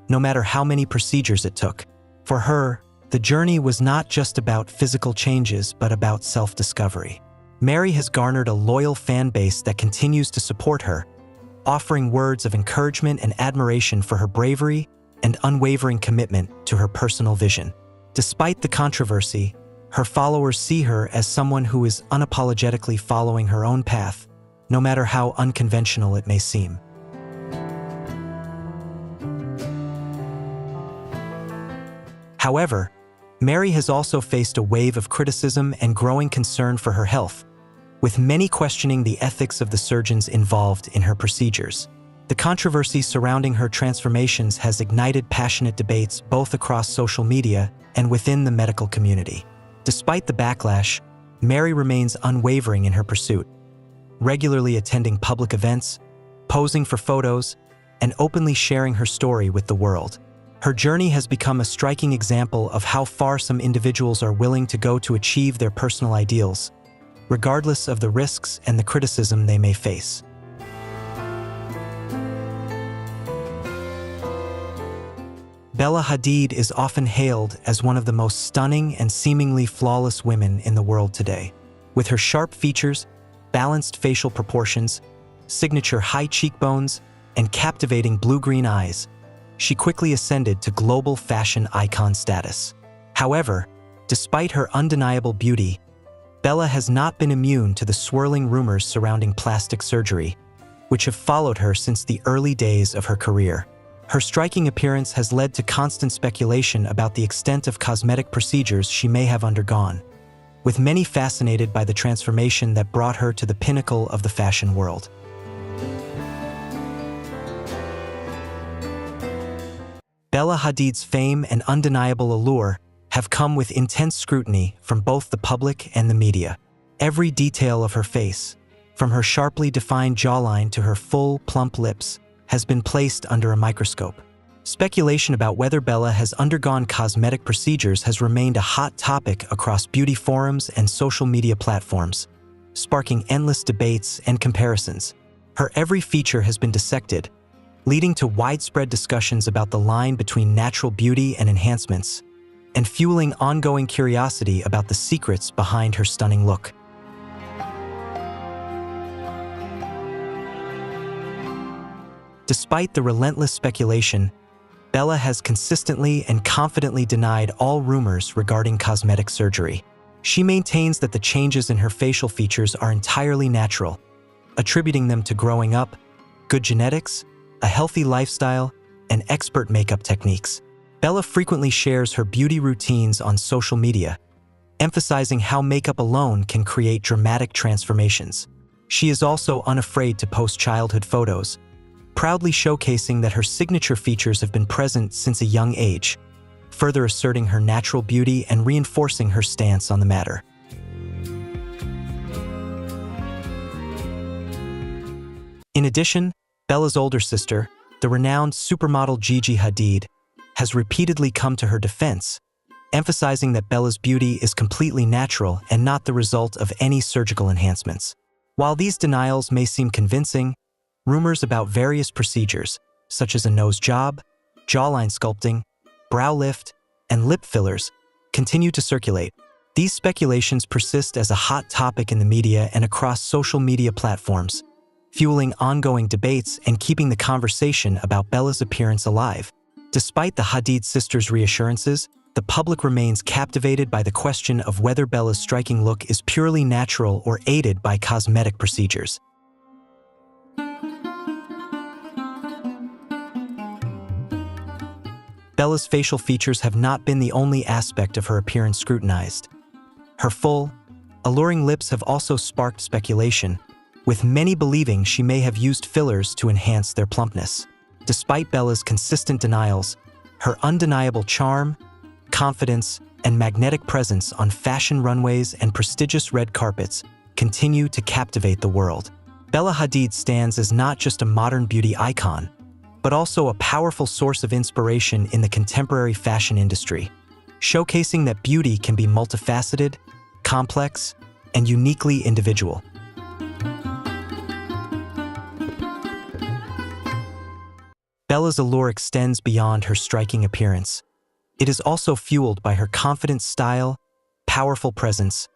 no matter how many procedures it took. For her, the journey was not just about physical changes, but about self-discovery. Mary has garnered a loyal fan base that continues to support her, offering words of encouragement and admiration for her bravery and unwavering commitment to her personal vision. Despite the controversy, her followers see her as someone who is unapologetically following her own path, no matter how unconventional it may seem. However, Mary has also faced a wave of criticism and growing concern for her health, with many questioning the ethics of the surgeons involved in her procedures. The controversy surrounding her transformations has ignited passionate debates both across social media and within the medical community. Despite the backlash, Mary remains unwavering in her pursuit, regularly attending public events, posing for photos, and openly sharing her story with the world. Her journey has become a striking example of how far some individuals are willing to go to achieve their personal ideals, regardless of the risks and the criticism they may face. Bella Hadid is often hailed as one of the most stunning and seemingly flawless women in the world today. With her sharp features, balanced facial proportions, signature high cheekbones, and captivating blue-green eyes, she quickly ascended to global fashion icon status. However, despite her undeniable beauty, Bella has not been immune to the swirling rumors surrounding plastic surgery, which have followed her since the early days of her career. Her striking appearance has led to constant speculation about the extent of cosmetic procedures she may have undergone, with many fascinated by the transformation that brought her to the pinnacle of the fashion world. Bella Hadid's fame and undeniable allure have come with intense scrutiny from both the public and the media. Every detail of her face, from her sharply defined jawline to her full, plump lips, has been placed under a microscope. Speculation about whether Bella has undergone cosmetic procedures has remained a hot topic across beauty forums and social media platforms, sparking endless debates and comparisons. Her every feature has been dissected, leading to widespread discussions about the line between natural beauty and enhancements, and fueling ongoing curiosity about the secrets behind her stunning look. Despite the relentless speculation, Bella has consistently and confidently denied all rumors regarding cosmetic surgery. She maintains that the changes in her facial features are entirely natural, attributing them to growing up, good genetics, a healthy lifestyle, and expert makeup techniques. Bella frequently shares her beauty routines on social media, emphasizing how makeup alone can create dramatic transformations. She is also unafraid to post childhood photos, proudly showcasing that her signature features have been present since a young age, further asserting her natural beauty and reinforcing her stance on the matter. In addition, Bella's older sister, the renowned supermodel Gigi Hadid, has repeatedly come to her defense, emphasizing that Bella's beauty is completely natural and not the result of any surgical enhancements. While these denials may seem convincing, rumors about various procedures, such as a nose job, jawline sculpting, brow lift, and lip fillers, continue to circulate. These speculations persist as a hot topic in the media and across social media platforms, fueling ongoing debates and keeping the conversation about Bella's appearance alive. Despite the Hadid sisters' reassurances, the public remains captivated by the question of whether Bella's striking look is purely natural or aided by cosmetic procedures. Bella's facial features have not been the only aspect of her appearance scrutinized. Her full, alluring lips have also sparked speculation, with many believing she may have used fillers to enhance their plumpness. Despite Bella's consistent denials, her undeniable charm, confidence, and magnetic presence on fashion runways and prestigious red carpets continue to captivate the world. Bella Hadid stands as not just a modern beauty icon, but also a powerful source of inspiration in the contemporary fashion industry, showcasing that beauty can be multifaceted, complex, and uniquely individual. Bella's allure extends beyond her striking appearance. It is also fueled by her confident style, powerful presence,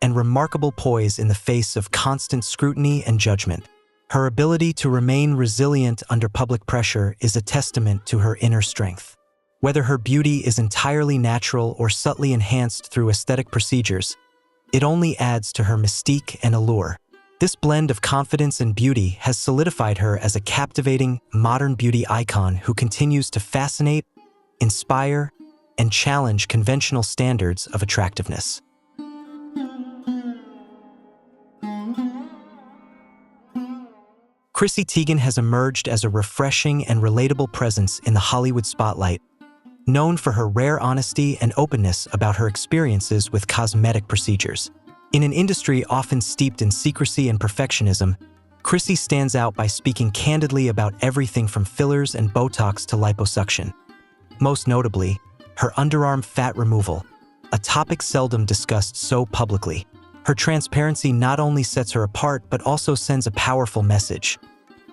and remarkable poise in the face of constant scrutiny and judgment. Her ability to remain resilient under public pressure is a testament to her inner strength. Whether her beauty is entirely natural or subtly enhanced through aesthetic procedures, it only adds to her mystique and allure. This blend of confidence and beauty has solidified her as a captivating, modern beauty icon who continues to fascinate, inspire, and challenge conventional standards of attractiveness. Chrissy Teigen has emerged as a refreshing and relatable presence in the Hollywood spotlight, known for her rare honesty and openness about her experiences with cosmetic procedures. In an industry often steeped in secrecy and perfectionism, Chrissy stands out by speaking candidly about everything from fillers and Botox to liposuction. Most notably, her underarm fat removal, a topic seldom discussed so publicly. Her transparency not only sets her apart but also sends a powerful message.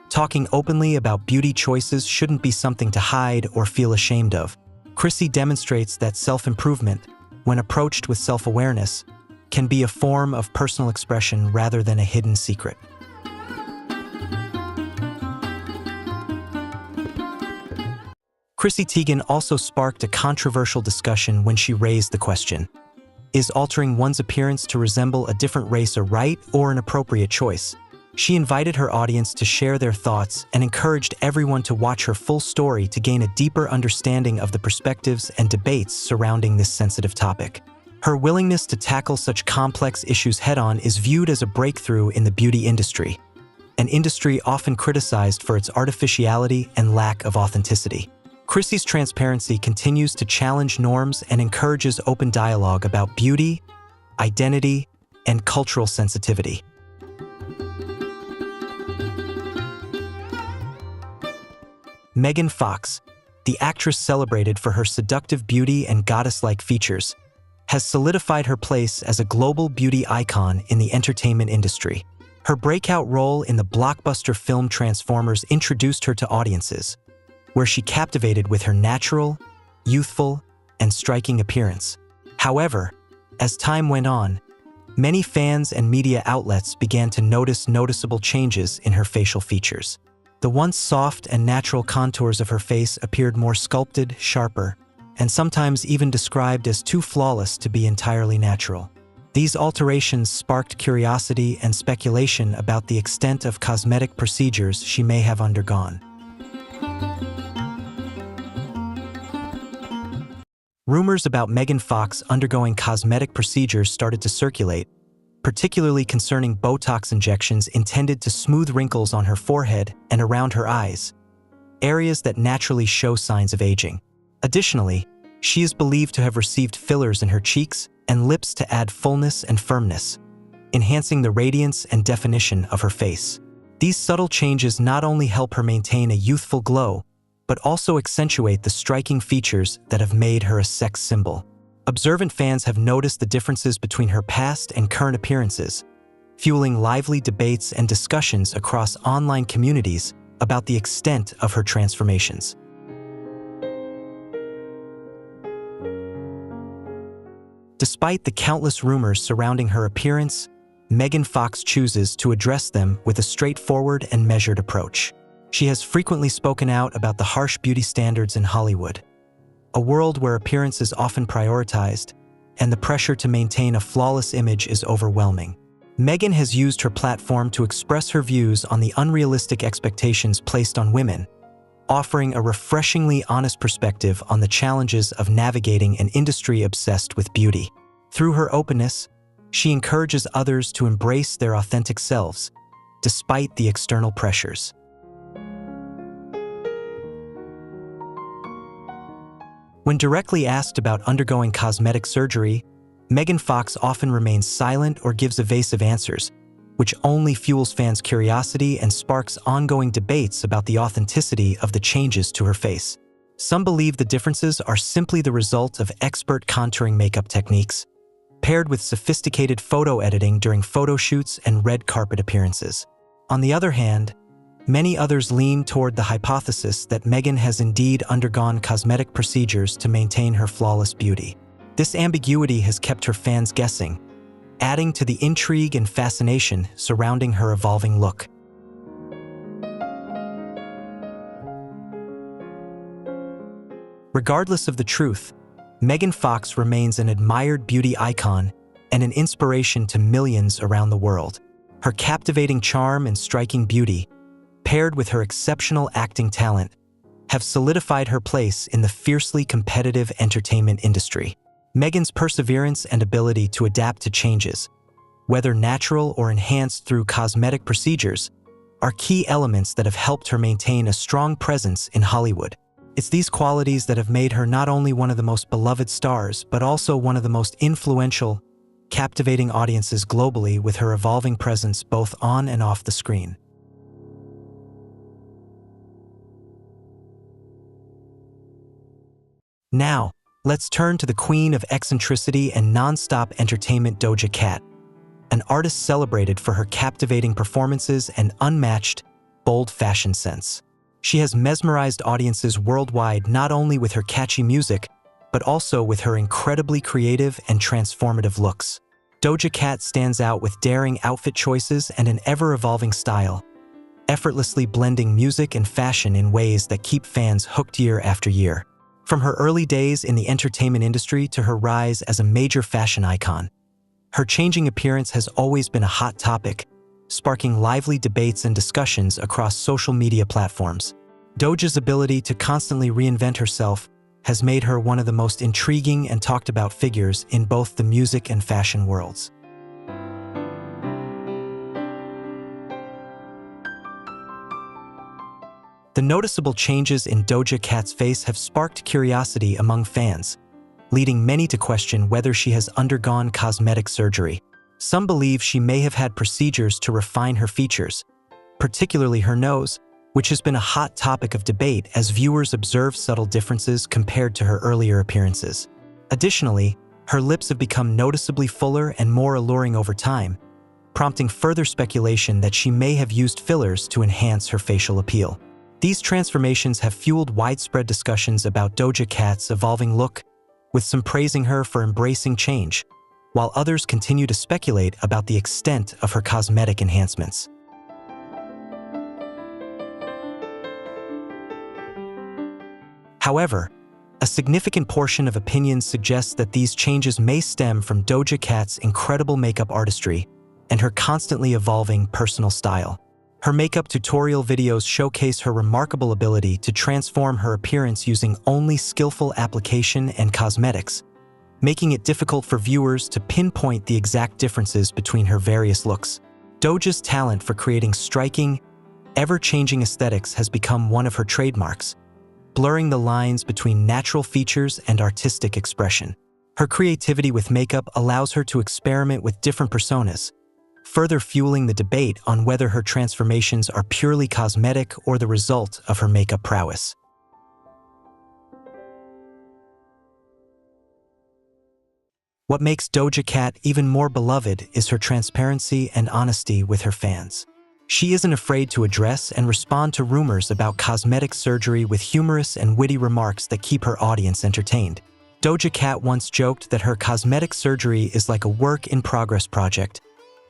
Talking openly about beauty choices shouldn't be something to hide or feel ashamed of. Chrissy demonstrates that self-improvement, when approached with self-awareness, can be a form of personal expression rather than a hidden secret. Chrissy Teigen also sparked a controversial discussion when she raised the question: is altering one's appearance to resemble a different race a right or an appropriate choice? She invited her audience to share their thoughts and encouraged everyone to watch her full story to gain a deeper understanding of the perspectives and debates surrounding this sensitive topic. Her willingness to tackle such complex issues head-on is viewed as a breakthrough in the beauty industry, an industry often criticized for its artificiality and lack of authenticity. Chrissy's transparency continues to challenge norms and encourages open dialogue about beauty, identity, and cultural sensitivity. Megan Fox, the actress celebrated for her seductive beauty and goddess-like features, has solidified her place as a global beauty icon in the entertainment industry. Her breakout role in the blockbuster film Transformers introduced her to audiences, where she captivated with her natural, youthful, and striking appearance. However, as time went on, many fans and media outlets began to notice noticeable changes in her facial features. The once soft and natural contours of her face appeared more sculpted, sharper, and sometimes even described as too flawless to be entirely natural. These alterations sparked curiosity and speculation about the extent of cosmetic procedures she may have undergone. Rumors about Megan Fox undergoing cosmetic procedures started to circulate, particularly concerning Botox injections intended to smooth wrinkles on her forehead and around her eyes, areas that naturally show signs of aging. Additionally, she is believed to have received fillers in her cheeks and lips to add fullness and firmness, enhancing the radiance and definition of her face. These subtle changes not only help her maintain a youthful glow, but also accentuate the striking features that have made her a sex symbol. Observant fans have noticed the differences between her past and current appearances, fueling lively debates and discussions across online communities about the extent of her transformations. Despite the countless rumors surrounding her appearance, Megan Fox chooses to address them with a straightforward and measured approach. She has frequently spoken out about the harsh beauty standards in Hollywood, a world where appearance is often prioritized, and the pressure to maintain a flawless image is overwhelming. Megan has used her platform to express her views on the unrealistic expectations placed on women, offering a refreshingly honest perspective on the challenges of navigating an industry obsessed with beauty. Through her openness, she encourages others to embrace their authentic selves, despite the external pressures. When directly asked about undergoing cosmetic surgery, Megan Fox often remains silent or gives evasive answers, which only fuels fans' curiosity and sparks ongoing debates about the authenticity of the changes to her face. Some believe the differences are simply the result of expert contouring makeup techniques, paired with sophisticated photo editing during photo shoots and red carpet appearances. On the other hand, many others lean toward the hypothesis that Megan has indeed undergone cosmetic procedures to maintain her flawless beauty. This ambiguity has kept her fans guessing, adding to the intrigue and fascination surrounding her evolving look. Regardless of the truth, Megan Fox remains an admired beauty icon and an inspiration to millions around the world. Her captivating charm and striking beauty, paired with her exceptional acting talent, have solidified her place in the fiercely competitive entertainment industry. Megan's perseverance and ability to adapt to changes, whether natural or enhanced through cosmetic procedures, are key elements that have helped her maintain a strong presence in Hollywood. It's these qualities that have made her not only one of the most beloved stars, but also one of the most influential, captivating audiences globally with her evolving presence both on and off the screen. Now, let's turn to the queen of eccentricity and non-stop entertainment, Doja Cat, an artist celebrated for her captivating performances and unmatched, bold fashion sense. She has mesmerized audiences worldwide not only with her catchy music, but also with her incredibly creative and transformative looks. Doja Cat stands out with daring outfit choices and an ever-evolving style, effortlessly blending music and fashion in ways that keep fans hooked year after year. From her early days in the entertainment industry to her rise as a major fashion icon, her changing appearance has always been a hot topic, sparking lively debates and discussions across social media platforms. Doja's ability to constantly reinvent herself has made her one of the most intriguing and talked about figures in both the music and fashion worlds. The noticeable changes in Doja Cat's face have sparked curiosity among fans, leading many to question whether she has undergone cosmetic surgery. Some believe she may have had procedures to refine her features, particularly her nose, which has been a hot topic of debate as viewers observe subtle differences compared to her earlier appearances. Additionally, her lips have become noticeably fuller and more alluring over time, prompting further speculation that she may have used fillers to enhance her facial appeal. These transformations have fueled widespread discussions about Doja Cat's evolving look, with some praising her for embracing change, while others continue to speculate about the extent of her cosmetic enhancements. However, a significant portion of opinions suggests that these changes may stem from Doja Cat's incredible makeup artistry and her constantly evolving personal style. Her makeup tutorial videos showcase her remarkable ability to transform her appearance using only skillful application and cosmetics, making it difficult for viewers to pinpoint the exact differences between her various looks. Doja's talent for creating striking, ever-changing aesthetics has become one of her trademarks, blurring the lines between natural features and artistic expression. Her creativity with makeup allows her to experiment with different personas, further fueling the debate on whether her transformations are purely cosmetic or the result of her makeup prowess. What makes Doja Cat even more beloved is her transparency and honesty with her fans. She isn't afraid to address and respond to rumors about cosmetic surgery with humorous and witty remarks that keep her audience entertained. Doja Cat once joked that her cosmetic surgery is like a work-in-progress project,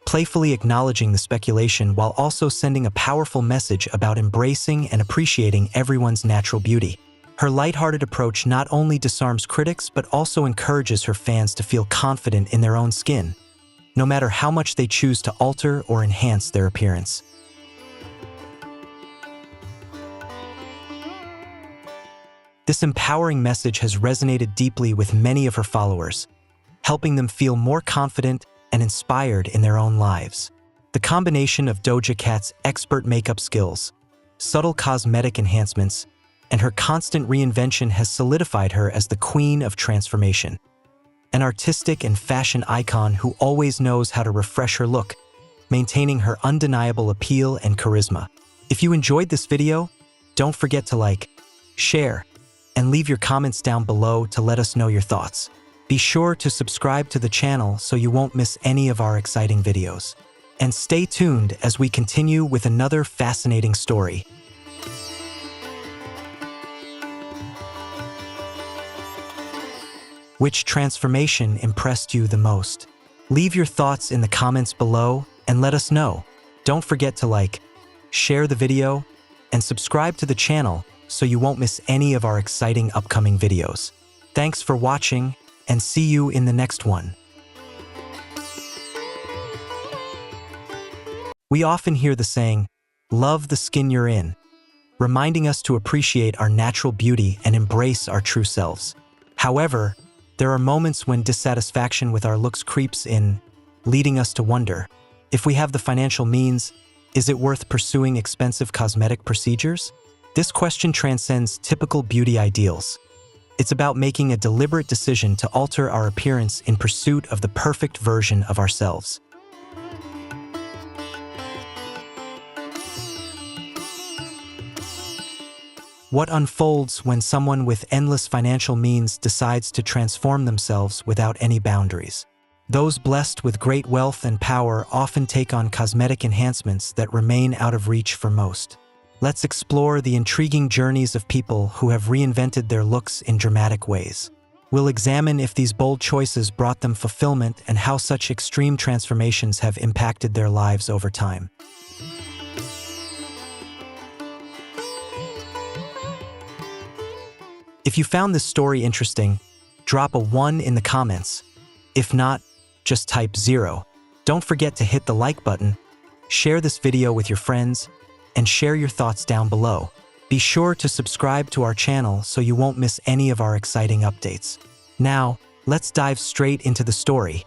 playfully acknowledging the speculation while also sending a powerful message about embracing and appreciating everyone's natural beauty. Her lighthearted approach not only disarms critics but also encourages her fans to feel confident in their own skin, no matter how much they choose to alter or enhance their appearance. This empowering message has resonated deeply with many of her followers, helping them feel more confident and inspired in their own lives. The combination of Doja Cat's expert makeup skills, subtle cosmetic enhancements, and her constant reinvention has solidified her as the queen of transformation. An artistic and fashion icon who always knows how to refresh her look, maintaining her undeniable appeal and charisma. If you enjoyed this video, don't forget to like, share, and leave your comments down below to let us know your thoughts. Be sure to subscribe to the channel so you won't miss any of our exciting videos. And stay tuned as we continue with another fascinating story. Which transformation impressed you the most? Leave your thoughts in the comments below and let us know. Don't forget to like, share the video, and subscribe to the channel so you won't miss any of our exciting upcoming videos. Thanks for watching, and see you in the next one. We often hear the saying, "Love the skin you're in," reminding us to appreciate our natural beauty and embrace our true selves. However, there are moments when dissatisfaction with our looks creeps in, leading us to wonder, if we have the financial means, is it worth pursuing expensive cosmetic procedures? This question transcends typical beauty ideals. It's about making a deliberate decision to alter our appearance in pursuit of the perfect version of ourselves. What unfolds when someone with endless financial means decides to transform themselves without any boundaries? Those blessed with great wealth and power often take on cosmetic enhancements that remain out of reach for most. Let's explore the intriguing journeys of people who have reinvented their looks in dramatic ways. We'll examine if these bold choices brought them fulfillment and how such extreme transformations have impacted their lives over time. If you found this story interesting, drop a 1 in the comments. If not, just type 0. Don't forget to hit the like button, share this video with your friends, and share your thoughts down below. Be sure to subscribe to our channel so you won't miss any of our exciting updates. Now, let's dive straight into the story.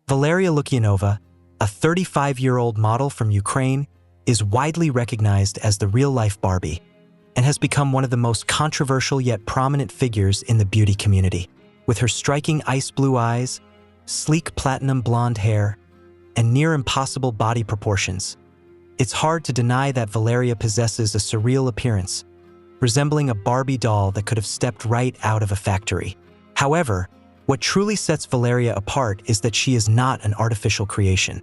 Valeria Lukyanova, a 35-year-old model from Ukraine, is widely recognized as the real-life Barbie and has become one of the most controversial yet prominent figures in the beauty community. With her striking ice blue eyes, sleek platinum blonde hair, and near-impossible body proportions, it's hard to deny that Valeria possesses a surreal appearance, resembling a Barbie doll that could have stepped right out of a factory. However, what truly sets Valeria apart is that she is not an artificial creation.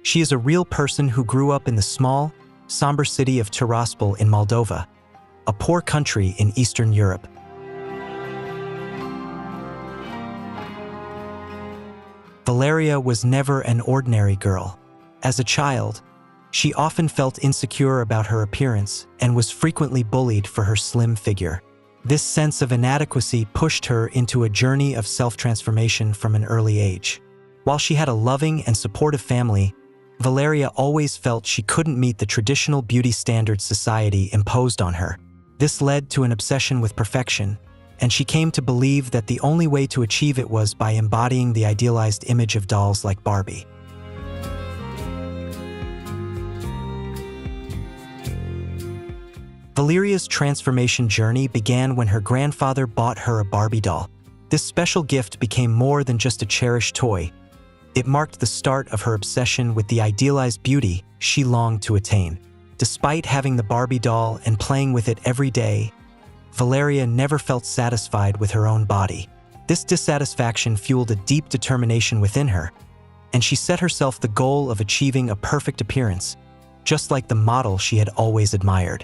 She is a real person who grew up in the small, somber city of Tiraspol in Moldova, a poor country in Eastern Europe. Valeria was never an ordinary girl. As a child, she often felt insecure about her appearance and was frequently bullied for her slim figure. This sense of inadequacy pushed her into a journey of self-transformation from an early age. While she had a loving and supportive family, Valeria always felt she couldn't meet the traditional beauty standards society imposed on her. This led to an obsession with perfection, and she came to believe that the only way to achieve it was by embodying the idealized image of dolls like Barbie. Valeria's transformation journey began when her grandfather bought her a Barbie doll. This special gift became more than just a cherished toy. It marked the start of her obsession with the idealized beauty she longed to attain. Despite having the Barbie doll and playing with it every day, Valeria never felt satisfied with her own body. This dissatisfaction fueled a deep determination within her, and she set herself the goal of achieving a perfect appearance, just like the model she had always admired.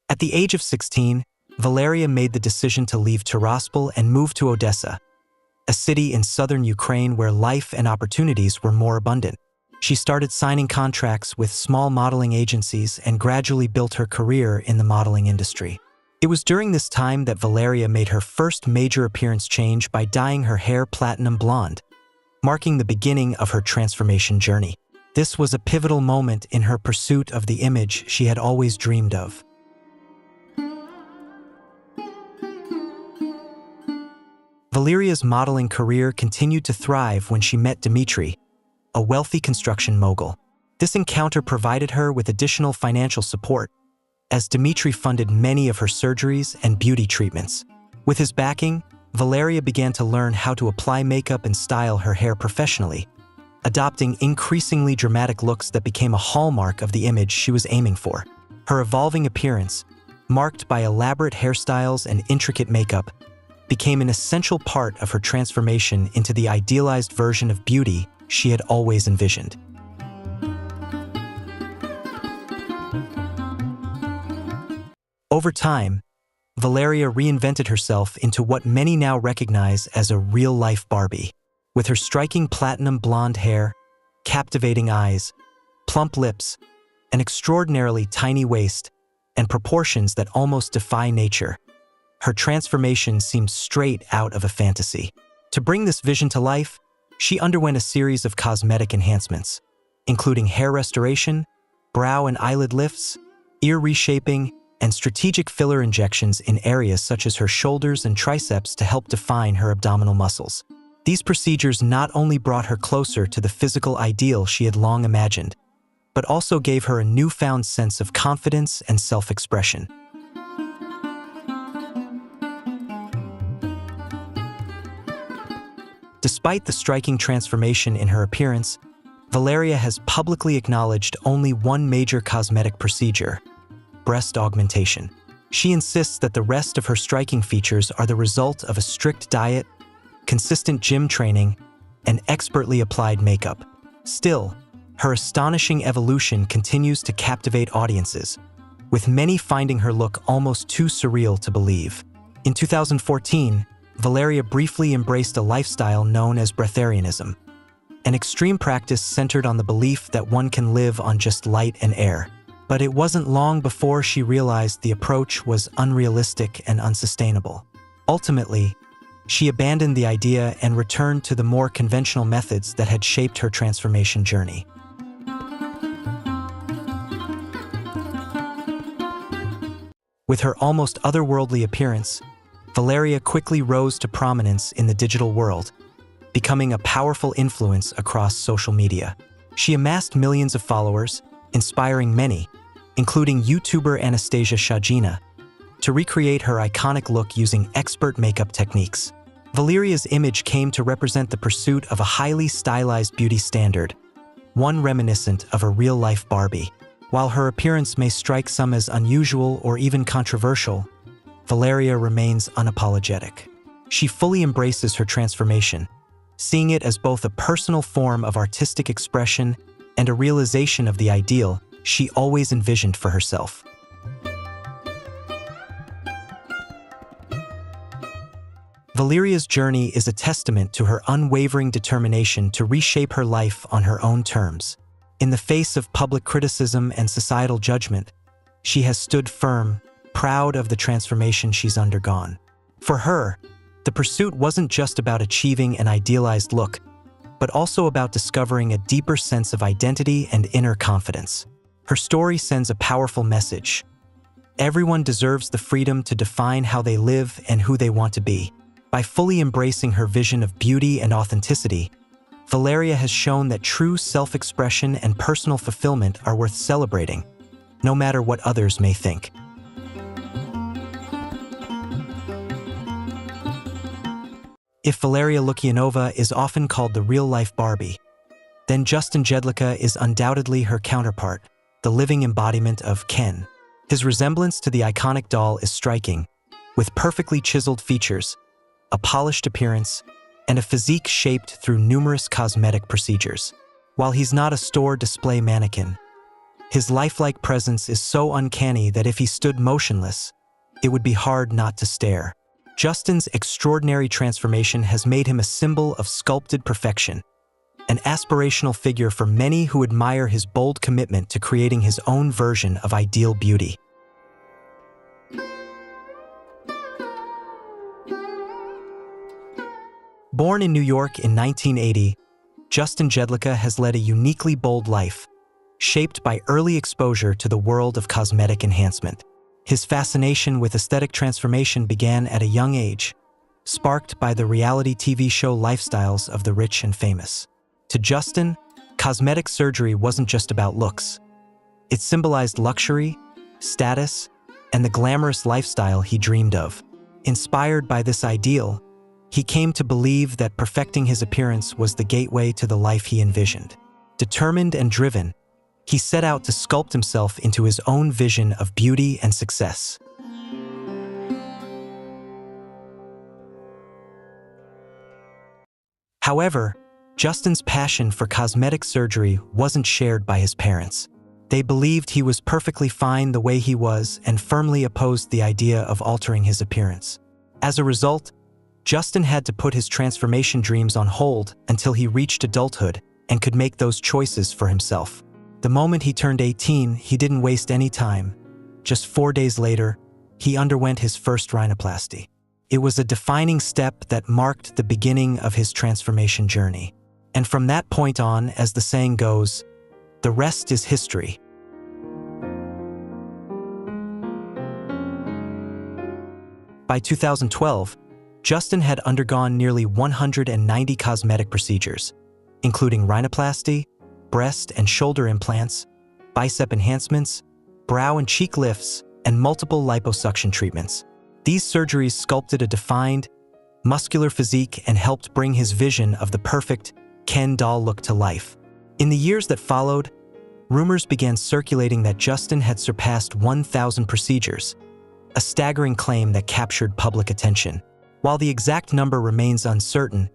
At the age of 16, Valeria made the decision to leave Tiraspol and move to Odessa, a city in southern Ukraine where life and opportunities were more abundant. She started signing contracts with small modeling agencies and gradually built her career in the modeling industry. It was during this time that Valeria made her first major appearance change by dyeing her hair platinum blonde, marking the beginning of her transformation journey. This was a pivotal moment in her pursuit of the image she had always dreamed of. Valeria's modeling career continued to thrive when she met Dmitry, a wealthy construction mogul. This encounter provided her with additional financial support, as Dmitry funded many of her surgeries and beauty treatments. With his backing, Valeria began to learn how to apply makeup and style her hair professionally, adopting increasingly dramatic looks that became a hallmark of the image she was aiming for. Her evolving appearance, marked by elaborate hairstyles and intricate makeup, became an essential part of her transformation into the idealized version of beauty she had always envisioned. Over time, Valeria reinvented herself into what many now recognize as a real-life Barbie. With her striking platinum blonde hair, captivating eyes, plump lips, an extraordinarily tiny waist, and proportions that almost defy nature, her transformation seemed straight out of a fantasy. To bring this vision to life, she underwent a series of cosmetic enhancements, including hair restoration, brow and eyelid lifts, ear reshaping, and strategic filler injections in areas such as her shoulders and triceps to help define her abdominal muscles. These procedures not only brought her closer to the physical ideal she had long imagined, but also gave her a newfound sense of confidence and self-expression. Despite the striking transformation in her appearance, Valeria has publicly acknowledged only one major cosmetic procedure: breast augmentation. She insists that the rest of her striking features are the result of a strict diet, consistent gym training, and expertly applied makeup. Still, her astonishing evolution continues to captivate audiences, with many finding her look almost too surreal to believe. In 2014, Valeria briefly embraced a lifestyle known as breatharianism, an extreme practice centered on the belief that one can live on just light and air. But it wasn't long before she realized the approach was unrealistic and unsustainable. Ultimately, she abandoned the idea and returned to the more conventional methods that had shaped her transformation journey. With her almost otherworldly appearance, Valeria quickly rose to prominence in the digital world, becoming a powerful influence across social media. She amassed millions of followers, inspiring many, including YouTuber Anastasia Shagina, to recreate her iconic look using expert makeup techniques. Valeria's image came to represent the pursuit of a highly stylized beauty standard, one reminiscent of a real-life Barbie. While her appearance may strike some as unusual or even controversial, Valeria remains unapologetic. She fully embraces her transformation, seeing it as both a personal form of artistic expression and a realization of the ideal she always envisioned for herself. Valeria's journey is a testament to her unwavering determination to reshape her life on her own terms. In the face of public criticism and societal judgment, she has stood firm, proud of the transformation she's undergone. For her, the pursuit wasn't just about achieving an idealized look, but also about discovering a deeper sense of identity and inner confidence. Her story sends a powerful message. Everyone deserves the freedom to define how they live and who they want to be. By fully embracing her vision of beauty and authenticity, Valeria has shown that true self-expression and personal fulfillment are worth celebrating, no matter what others may think. If Valeria Lukianova is often called the real-life Barbie, then Justin Jedlicka is undoubtedly her counterpart, the living embodiment of Ken. His resemblance to the iconic doll is striking, with perfectly chiseled features, a polished appearance, and a physique shaped through numerous cosmetic procedures. While he's not a store display mannequin, his lifelike presence is so uncanny that if he stood motionless, it would be hard not to stare. Justin's extraordinary transformation has made him a symbol of sculpted perfection, an aspirational figure for many who admire his bold commitment to creating his own version of ideal beauty. Born in New York in 1980, Justin Jedlicka has led a uniquely bold life, shaped by early exposure to the world of cosmetic enhancement. His fascination with aesthetic transformation began at a young age, sparked by the reality TV show lifestyles of the rich and famous. To Justin, cosmetic surgery wasn't just about looks. It symbolized luxury, status, and the glamorous lifestyle he dreamed of. Inspired by this ideal, he came to believe that perfecting his appearance was the gateway to the life he envisioned. Determined and driven, he set out to sculpt himself into his own vision of beauty and success. However, Justin's passion for cosmetic surgery wasn't shared by his parents. They believed he was perfectly fine the way he was and firmly opposed the idea of altering his appearance. As a result, Justin had to put his transformation dreams on hold until he reached adulthood and could make those choices for himself. The moment he turned 18, he didn't waste any time. Just 4 days later, he underwent his first rhinoplasty. It was a defining step that marked the beginning of his transformation journey. And from that point on, as the saying goes, the rest is history. By 2012, Justin had undergone nearly 190 cosmetic procedures, including rhinoplasty, breast and shoulder implants, bicep enhancements, brow and cheek lifts, and multiple liposuction treatments. These surgeries sculpted a defined, muscular physique and helped bring his vision of the perfect Ken doll look to life. In the years that followed, rumors began circulating that Justin had surpassed 1,000 procedures, a staggering claim that captured public attention. While the exact number remains uncertain,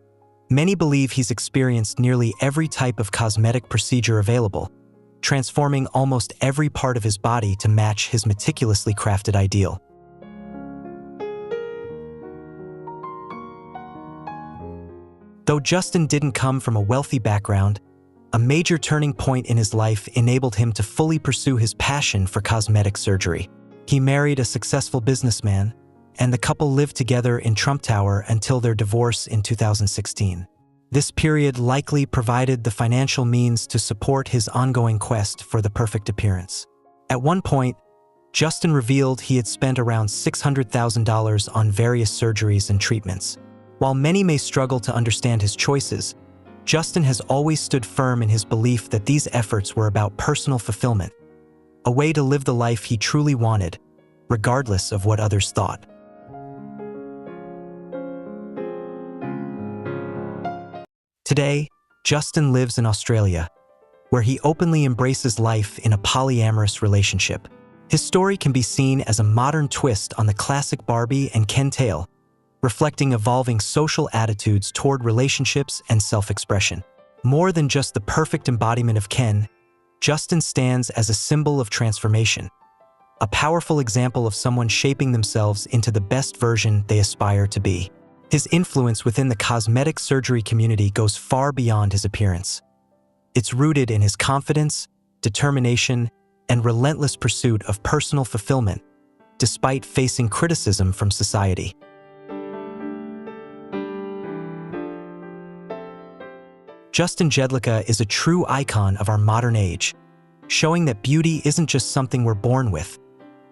many believe he's experienced nearly every type of cosmetic procedure available, transforming almost every part of his body to match his meticulously crafted ideal. Though Justin didn't come from a wealthy background, a major turning point in his life enabled him to fully pursue his passion for cosmetic surgery. He married a successful businessman, and the couple lived together in Trump Tower until their divorce in 2016. This period likely provided the financial means to support his ongoing quest for the perfect appearance. At one point, Justin revealed he had spent around $600,000 on various surgeries and treatments. While many may struggle to understand his choices, Justin has always stood firm in his belief that these efforts were about personal fulfillment, a way to live the life he truly wanted, regardless of what others thought. Today, Justin lives in Australia, where he openly embraces life in a polyamorous relationship. His story can be seen as a modern twist on the classic Barbie and Ken tale, reflecting evolving social attitudes toward relationships and self-expression. More than just the perfect embodiment of Ken, Justin stands as a symbol of transformation, a powerful example of someone shaping themselves into the best version they aspire to be. His influence within the cosmetic surgery community goes far beyond his appearance. It's rooted in his confidence, determination, and relentless pursuit of personal fulfillment, despite facing criticism from society. Justin Jedlicka is a true icon of our modern age, showing that beauty isn't just something we're born with,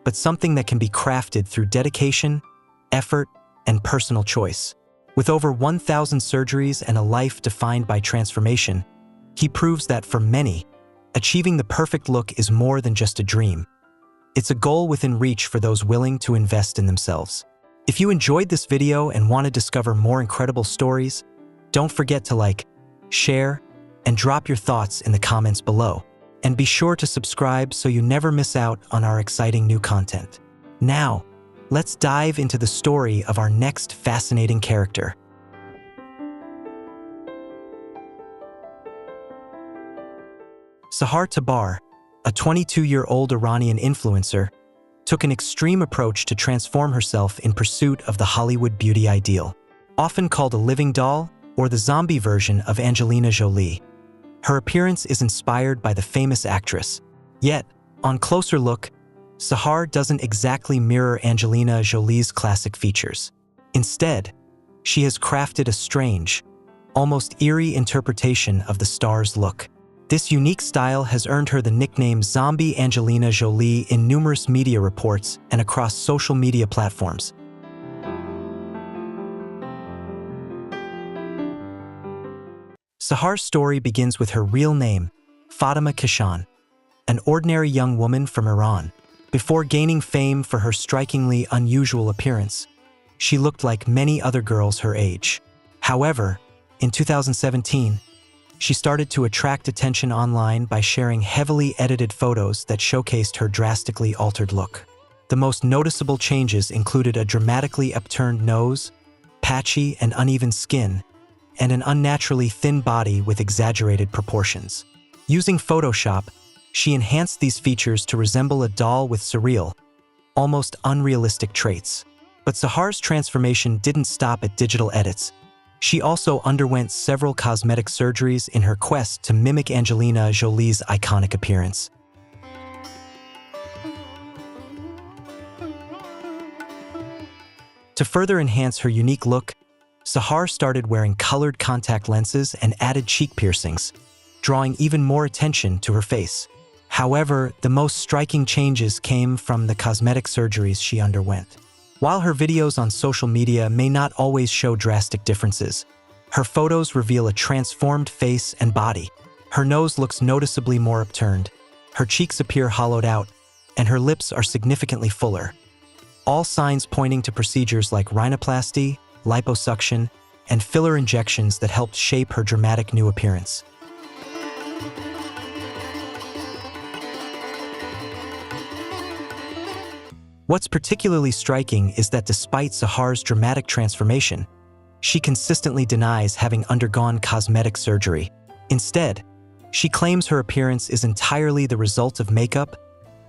but something that can be crafted through dedication, effort, and personal choice. With over 1,000 surgeries and a life defined by transformation, he proves that for many, achieving the perfect look is more than just a dream. It's a goal within reach for those willing to invest in themselves. If you enjoyed this video and want to discover more incredible stories, don't forget to like, share, and drop your thoughts in the comments below. And be sure to subscribe so you never miss out on our exciting new content. Now, let's dive into the story of our next fascinating character. Sahar Tabar, a 22-year-old Iranian influencer, took an extreme approach to transform herself in pursuit of the Hollywood beauty ideal. Often called a living doll, or the zombie version of Angelina Jolie, her appearance is inspired by the famous actress. Yet, on closer look, Sahar doesn't exactly mirror Angelina Jolie's classic features. Instead, she has crafted a strange, almost eerie interpretation of the star's look. This unique style has earned her the nickname Zombie Angelina Jolie in numerous media reports and across social media platforms. Sahar's story begins with her real name, Fatima Kashan, an ordinary young woman from Iran. Before gaining fame for her strikingly unusual appearance, she looked like many other girls her age. However, in 2017, she started to attract attention online by sharing heavily edited photos that showcased her drastically altered look. The most noticeable changes included a dramatically upturned nose, patchy and uneven skin, and an unnaturally thin body with exaggerated proportions. Using Photoshop, she enhanced these features to resemble a doll with surreal, almost unrealistic traits. But Sahar's transformation didn't stop at digital edits. She also underwent several cosmetic surgeries in her quest to mimic Angelina Jolie's iconic appearance. To further enhance her unique look, Sahar started wearing colored contact lenses and added cheek piercings, drawing even more attention to her face. However, the most striking changes came from the cosmetic surgeries she underwent. While her videos on social media may not always show drastic differences, her photos reveal a transformed face and body. Her nose looks noticeably more upturned, her cheeks appear hollowed out, and her lips are significantly fuller. All signs pointing to procedures like rhinoplasty, liposuction, and filler injections that helped shape her dramatic new appearance. What's particularly striking is that despite Sahar's dramatic transformation, she consistently denies having undergone cosmetic surgery. Instead, she claims her appearance is entirely the result of makeup,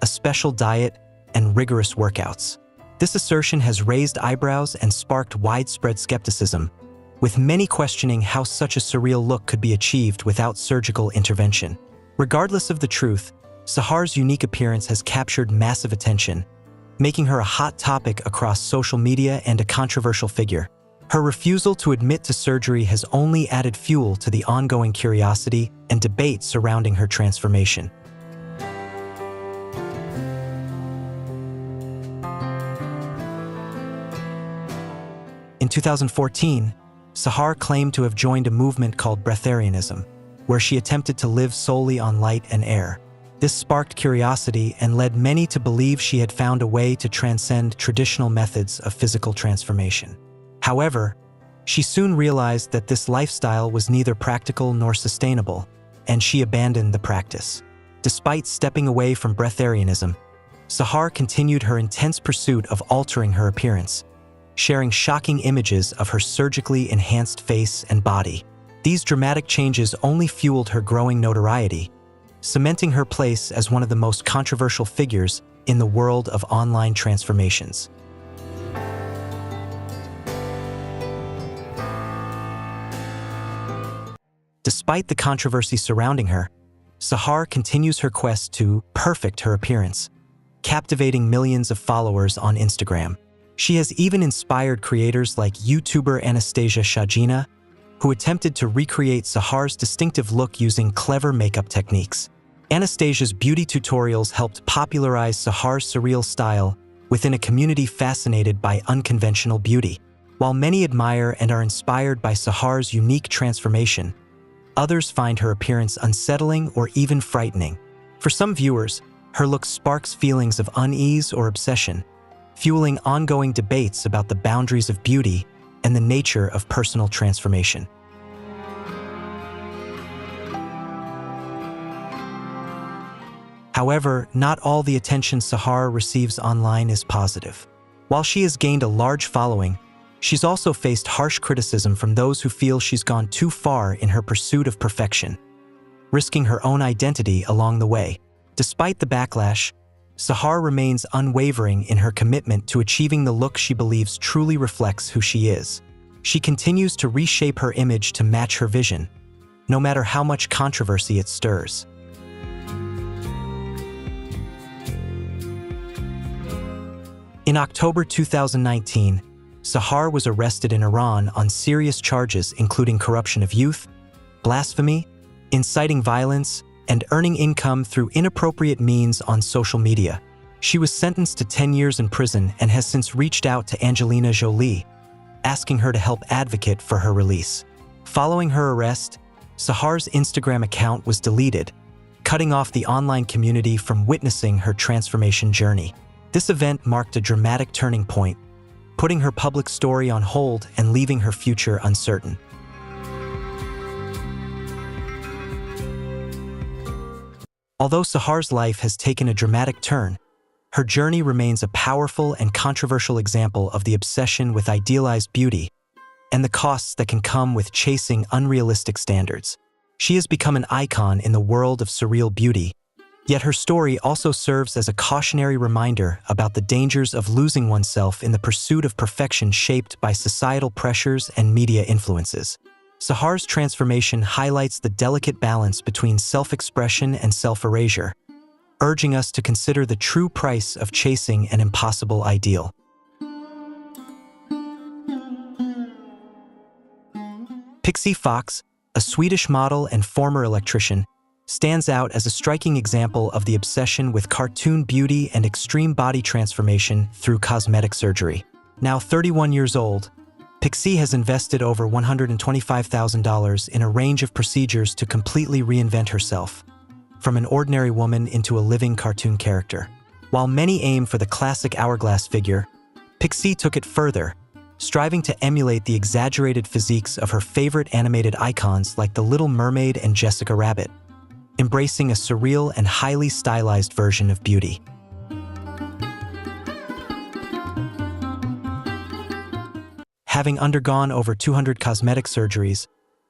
a special diet, and rigorous workouts. This assertion has raised eyebrows and sparked widespread skepticism, with many questioning how such a surreal look could be achieved without surgical intervention. Regardless of the truth, Sahar's unique appearance has captured massive attention, making her a hot topic across social media and a controversial figure. Her refusal to admit to surgery has only added fuel to the ongoing curiosity and debate surrounding her transformation. In 2014, Sahar claimed to have joined a movement called breatharianism, where she attempted to live solely on light and air. This sparked curiosity and led many to believe she had found a way to transcend traditional methods of physical transformation. However, she soon realized that this lifestyle was neither practical nor sustainable, and she abandoned the practice. Despite stepping away from breatharianism, Sahar continued her intense pursuit of altering her appearance, sharing shocking images of her surgically enhanced face and body. These dramatic changes only fueled her growing notoriety, cementing her place as one of the most controversial figures in the world of online transformations. Despite the controversy surrounding her, Sahar continues her quest to perfect her appearance, captivating millions of followers on Instagram. She has even inspired creators like YouTuber Anastasia Shajina, who attempted to recreate Sahar's distinctive look using clever makeup techniques. Anastasia's beauty tutorials helped popularize Sahar's surreal style within a community fascinated by unconventional beauty. While many admire and are inspired by Sahar's unique transformation, others find her appearance unsettling or even frightening. For some viewers, her look sparks feelings of unease or obsession, fueling ongoing debates about the boundaries of beauty and the nature of personal transformation. However, not all the attention Sahar receives online is positive. While she has gained a large following, she's also faced harsh criticism from those who feel she's gone too far in her pursuit of perfection, risking her own identity along the way. Despite the backlash, Sahar remains unwavering in her commitment to achieving the look she believes truly reflects who she is. She continues to reshape her image to match her vision, no matter how much controversy it stirs. In October 2019, Sahar was arrested in Iran on serious charges including corruption of youth, blasphemy, inciting violence, and earning income through inappropriate means on social media. She was sentenced to 10 years in prison and has since reached out to Angelina Jolie, asking her to help advocate for her release. Following her arrest, Sahar's Instagram account was deleted, cutting off the online community from witnessing her transformation journey. This event marked a dramatic turning point, putting her public story on hold and leaving her future uncertain. Although Sahar's life has taken a dramatic turn, her journey remains a powerful and controversial example of the obsession with idealized beauty and the costs that can come with chasing unrealistic standards. She has become an icon in the world of surreal beauty, yet her story also serves as a cautionary reminder about the dangers of losing oneself in the pursuit of perfection shaped by societal pressures and media influences. Sahar's transformation highlights the delicate balance between self-expression and self-erasure, urging us to consider the true price of chasing an impossible ideal. Pixie Fox, a Swedish model and former electrician, stands out as a striking example of the obsession with cartoon beauty and extreme body transformation through cosmetic surgery. Now 31 years old, Pixie has invested over $125,000 in a range of procedures to completely reinvent herself, from an ordinary woman into a living cartoon character. While many aim for the classic hourglass figure, Pixie took it further, striving to emulate the exaggerated physiques of her favorite animated icons like The Little Mermaid and Jessica Rabbit, embracing a surreal and highly stylized version of beauty. Having undergone over 200 cosmetic surgeries,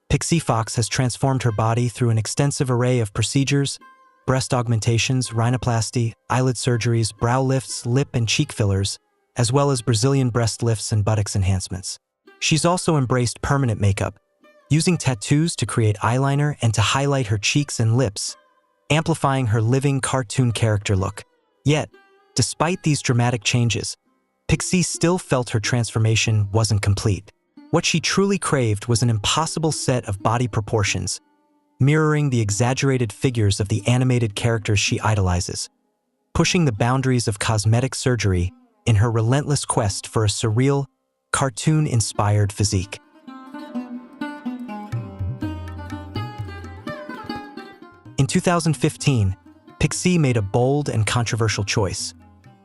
Pixie Fox has transformed her body through an extensive array of procedures: breast augmentations, rhinoplasty, eyelid surgeries, brow lifts, lip and cheek fillers, as well as Brazilian breast lifts and buttocks enhancements. She's also embraced permanent makeup, using tattoos to create eyeliner and to highlight her cheeks and lips, amplifying her living cartoon character look. Yet, despite these dramatic changes, Pixie still felt her transformation wasn't complete. What she truly craved was an impossible set of body proportions, mirroring the exaggerated figures of the animated characters she idolizes, pushing the boundaries of cosmetic surgery in her relentless quest for a surreal, cartoon-inspired physique. In 2015, Pixie made a bold and controversial choice.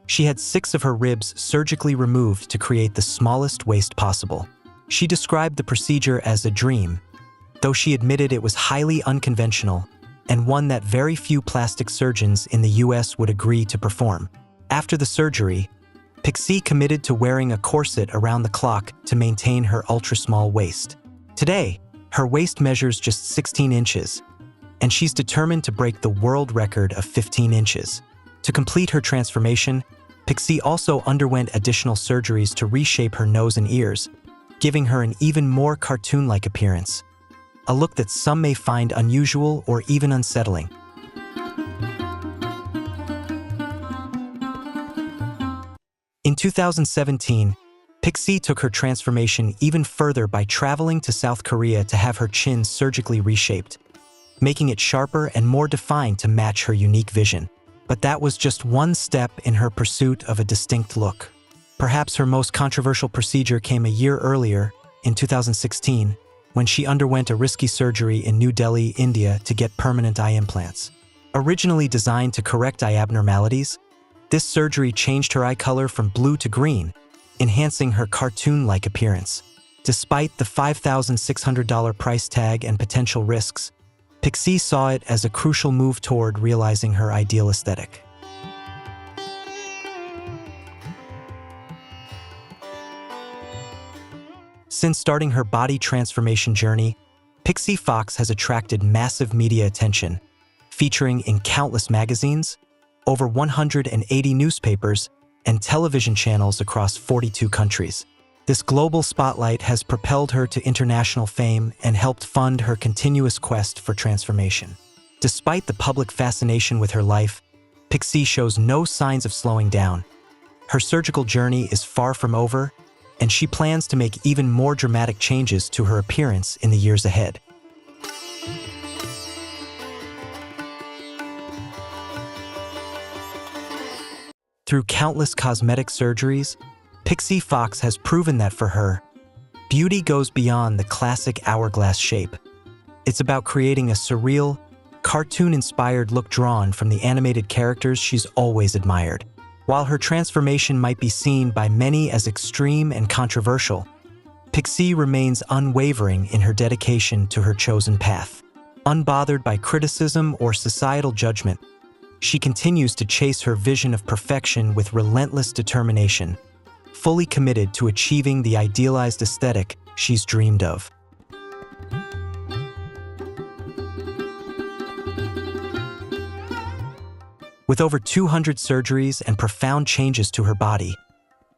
She had 6 of her ribs surgically removed to create the smallest waist possible. She described the procedure as a dream, though she admitted it was highly unconventional and one that very few plastic surgeons in the US would agree to perform. After the surgery, Pixie committed to wearing a corset around the clock to maintain her ultra-small waist. Today, her waist measures just 16 inches, and she's determined to break the world record of 15 inches. To complete her transformation, Pixie also underwent additional surgeries to reshape her nose and ears, giving her an even more cartoon-like appearance, a look that some may find unusual or even unsettling. In 2017, Pixie took her transformation even further by traveling to South Korea to have her chin surgically reshaped, making it sharper and more defined to match her unique vision. But that was just one step in her pursuit of a distinct look. Perhaps her most controversial procedure came a year earlier, in 2016, when she underwent a risky surgery in New Delhi, India, to get permanent eye implants. Originally designed to correct eye abnormalities, this surgery changed her eye color from blue to green, enhancing her cartoon-like appearance. Despite the $5,600 price tag and potential risks, Pixie saw it as a crucial move toward realizing her ideal aesthetic. Since starting her body transformation journey, Pixie Fox has attracted massive media attention, featuring in countless magazines, over 180 newspapers, and television channels across 42 countries. This global spotlight has propelled her to international fame and helped fund her continuous quest for transformation. Despite the public fascination with her life, Pixie shows no signs of slowing down. Her surgical journey is far from over, and she plans to make even more dramatic changes to her appearance in the years ahead. Through countless cosmetic surgeries, Pixie Fox has proven that for her, beauty goes beyond the classic hourglass shape. It's about creating a surreal, cartoon-inspired look drawn from the animated characters she's always admired. While her transformation might be seen by many as extreme and controversial, Pixie remains unwavering in her dedication to her chosen path. Unbothered by criticism or societal judgment, she continues to chase her vision of perfection with relentless determination, fully committed to achieving the idealized aesthetic she's dreamed of. With over 200 surgeries and profound changes to her body,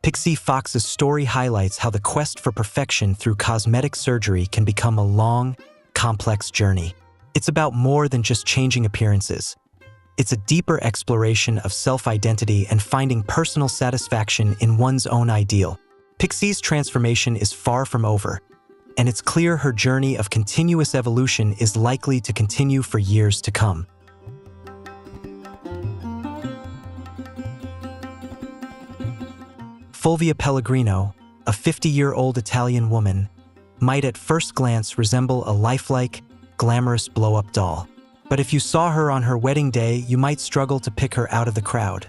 Pixie Fox's story highlights how the quest for perfection through cosmetic surgery can become a long, complex journey. It's about more than just changing appearances. It's a deeper exploration of self-identity and finding personal satisfaction in one's own ideal. Pixie's transformation is far from over, and it's clear her journey of continuous evolution is likely to continue for years to come. Fulvia Pellegrino, a 50-year-old Italian woman, might at first glance resemble a lifelike, glamorous blow-up doll. But if you saw her on her wedding day, you might struggle to pick her out of the crowd,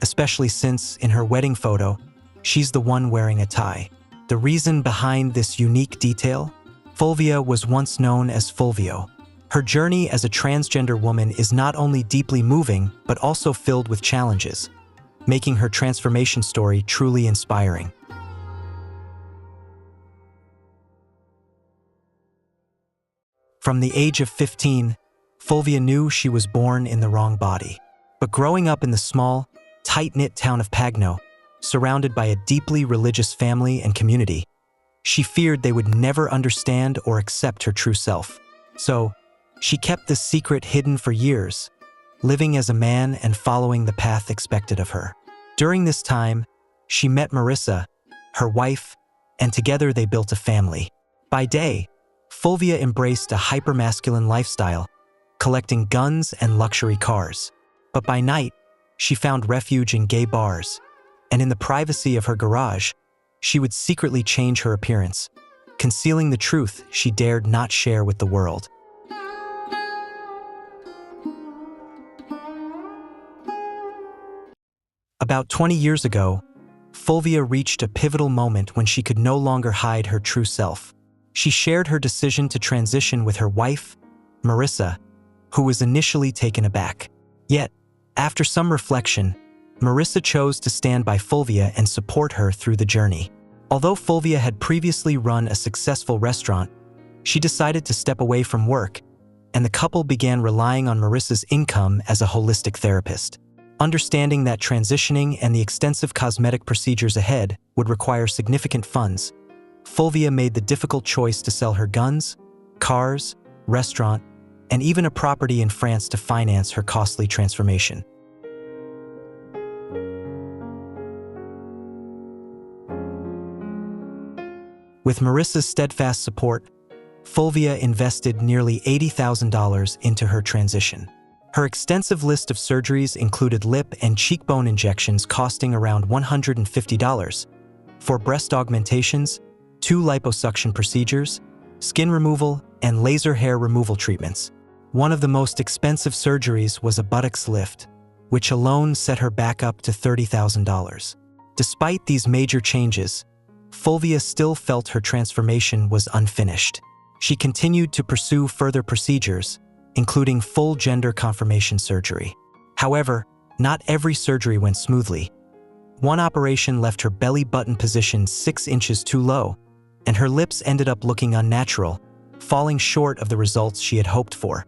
especially since, in her wedding photo, she's the one wearing a tie. The reason behind this unique detail? Fulvia was once known as Fulvio. Her journey as a transgender woman is not only deeply moving, but also filled with challenges, making her transformation story truly inspiring. From the age of 15, Fulvia knew she was born in the wrong body. But growing up in the small, tight-knit town of Pagno, surrounded by a deeply religious family and community, she feared they would never understand or accept her true self. So, she kept this secret hidden for years, living as a man and following the path expected of her. During this time, she met Marissa, her wife, and together they built a family. By day, Fulvia embraced a hypermasculine lifestyle, collecting guns and luxury cars. But by night, she found refuge in gay bars, and in the privacy of her garage, she would secretly change her appearance, concealing the truth she dared not share with the world. About 20 years ago, Fulvia reached a pivotal moment when she could no longer hide her true self. She shared her decision to transition with her wife, Marissa, who was initially taken aback. Yet, after some reflection, Marissa chose to stand by Fulvia and support her through the journey. Although Fulvia had previously run a successful restaurant, she decided to step away from work, and the couple began relying on Marissa's income as a holistic therapist. Understanding that transitioning and the extensive cosmetic procedures ahead would require significant funds, Fulvia made the difficult choice to sell her guns, cars, restaurant, and even a property in France to finance her costly transformation. With Marissa's steadfast support, Fulvia invested nearly $80,000 into her transition. Her extensive list of surgeries included lip and cheekbone injections costing around $150, for breast augmentations, 2 liposuction procedures, skin removal, and laser hair removal treatments. One of the most expensive surgeries was a buttocks lift, which alone set her back up to $30,000. Despite these major changes, Fulvia still felt her transformation was unfinished. She continued to pursue further procedures, including full gender confirmation surgery. However, not every surgery went smoothly. One operation left her belly button positioned 6 inches too low, and her lips ended up looking unnatural, falling short of the results she had hoped for.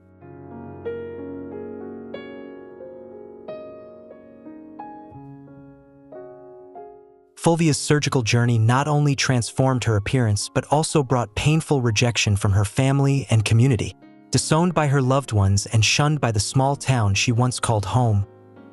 Fulvia's surgical journey not only transformed her appearance but also brought painful rejection from her family and community. Disowned by her loved ones and shunned by the small town she once called home,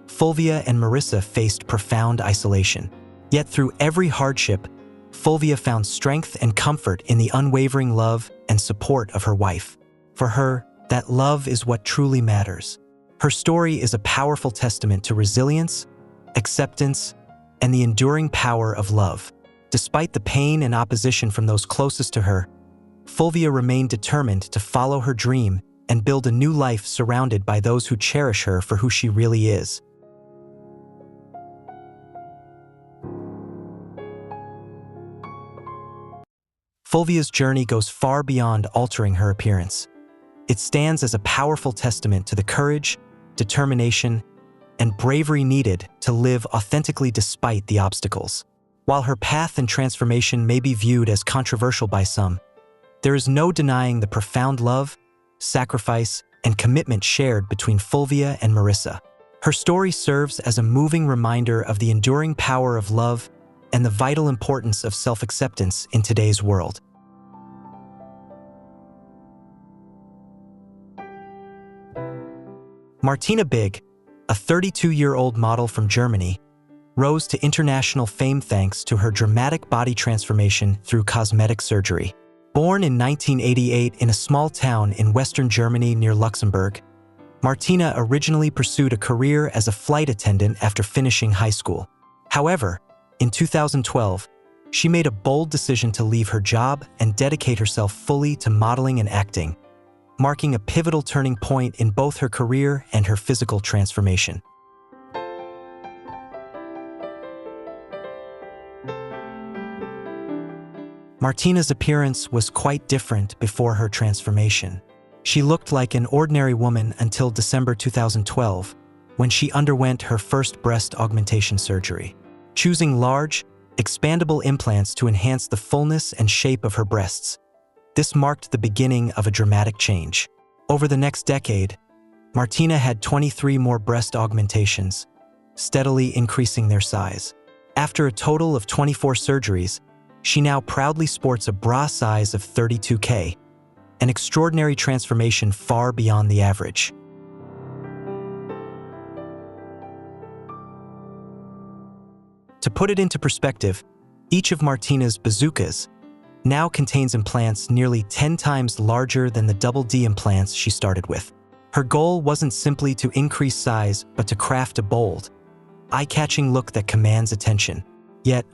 Fulvia and Marissa faced profound isolation. Yet through every hardship, Fulvia found strength and comfort in the unwavering love and support of her wife. For her, that love is what truly matters. Her story is a powerful testament to resilience, acceptance, and the enduring power of love. Despite the pain and opposition from those closest to her, Fulvia remained determined to follow her dream and build a new life surrounded by those who cherish her for who she really is. Fulvia's journey goes far beyond altering her appearance. It stands as a powerful testament to the courage, determination, and bravery needed to live authentically despite the obstacles. While her path and transformation may be viewed as controversial by some, there is no denying the profound love, sacrifice, and commitment shared between Fulvia and Marissa. Her story serves as a moving reminder of the enduring power of love and the vital importance of self-acceptance in today's world. Martina Big, a 32-year-old model from Germany, rose to international fame thanks to her dramatic body transformation through cosmetic surgery. Born in 1988 in a small town in western Germany near Luxembourg, Martina originally pursued a career as a flight attendant after finishing high school. However, in 2012, she made a bold decision to leave her job and dedicate herself fully to modeling and acting, marking a pivotal turning point in both her career and her physical transformation. Martina's appearance was quite different before her transformation. She looked like an ordinary woman until December 2012, when she underwent her first breast augmentation surgery. Choosing large, expandable implants to enhance the fullness and shape of her breasts, this marked the beginning of a dramatic change. Over the next decade, Martina had 23 more breast augmentations, steadily increasing their size. After a total of 24 surgeries, she now proudly sports a bra size of 32K, an extraordinary transformation far beyond the average. To put it into perspective, each of Martina's bazookas now contains implants nearly 10 times larger than the double D implants she started with. Her goal wasn't simply to increase size, but to craft a bold, eye-catching look that commands attention. Yet,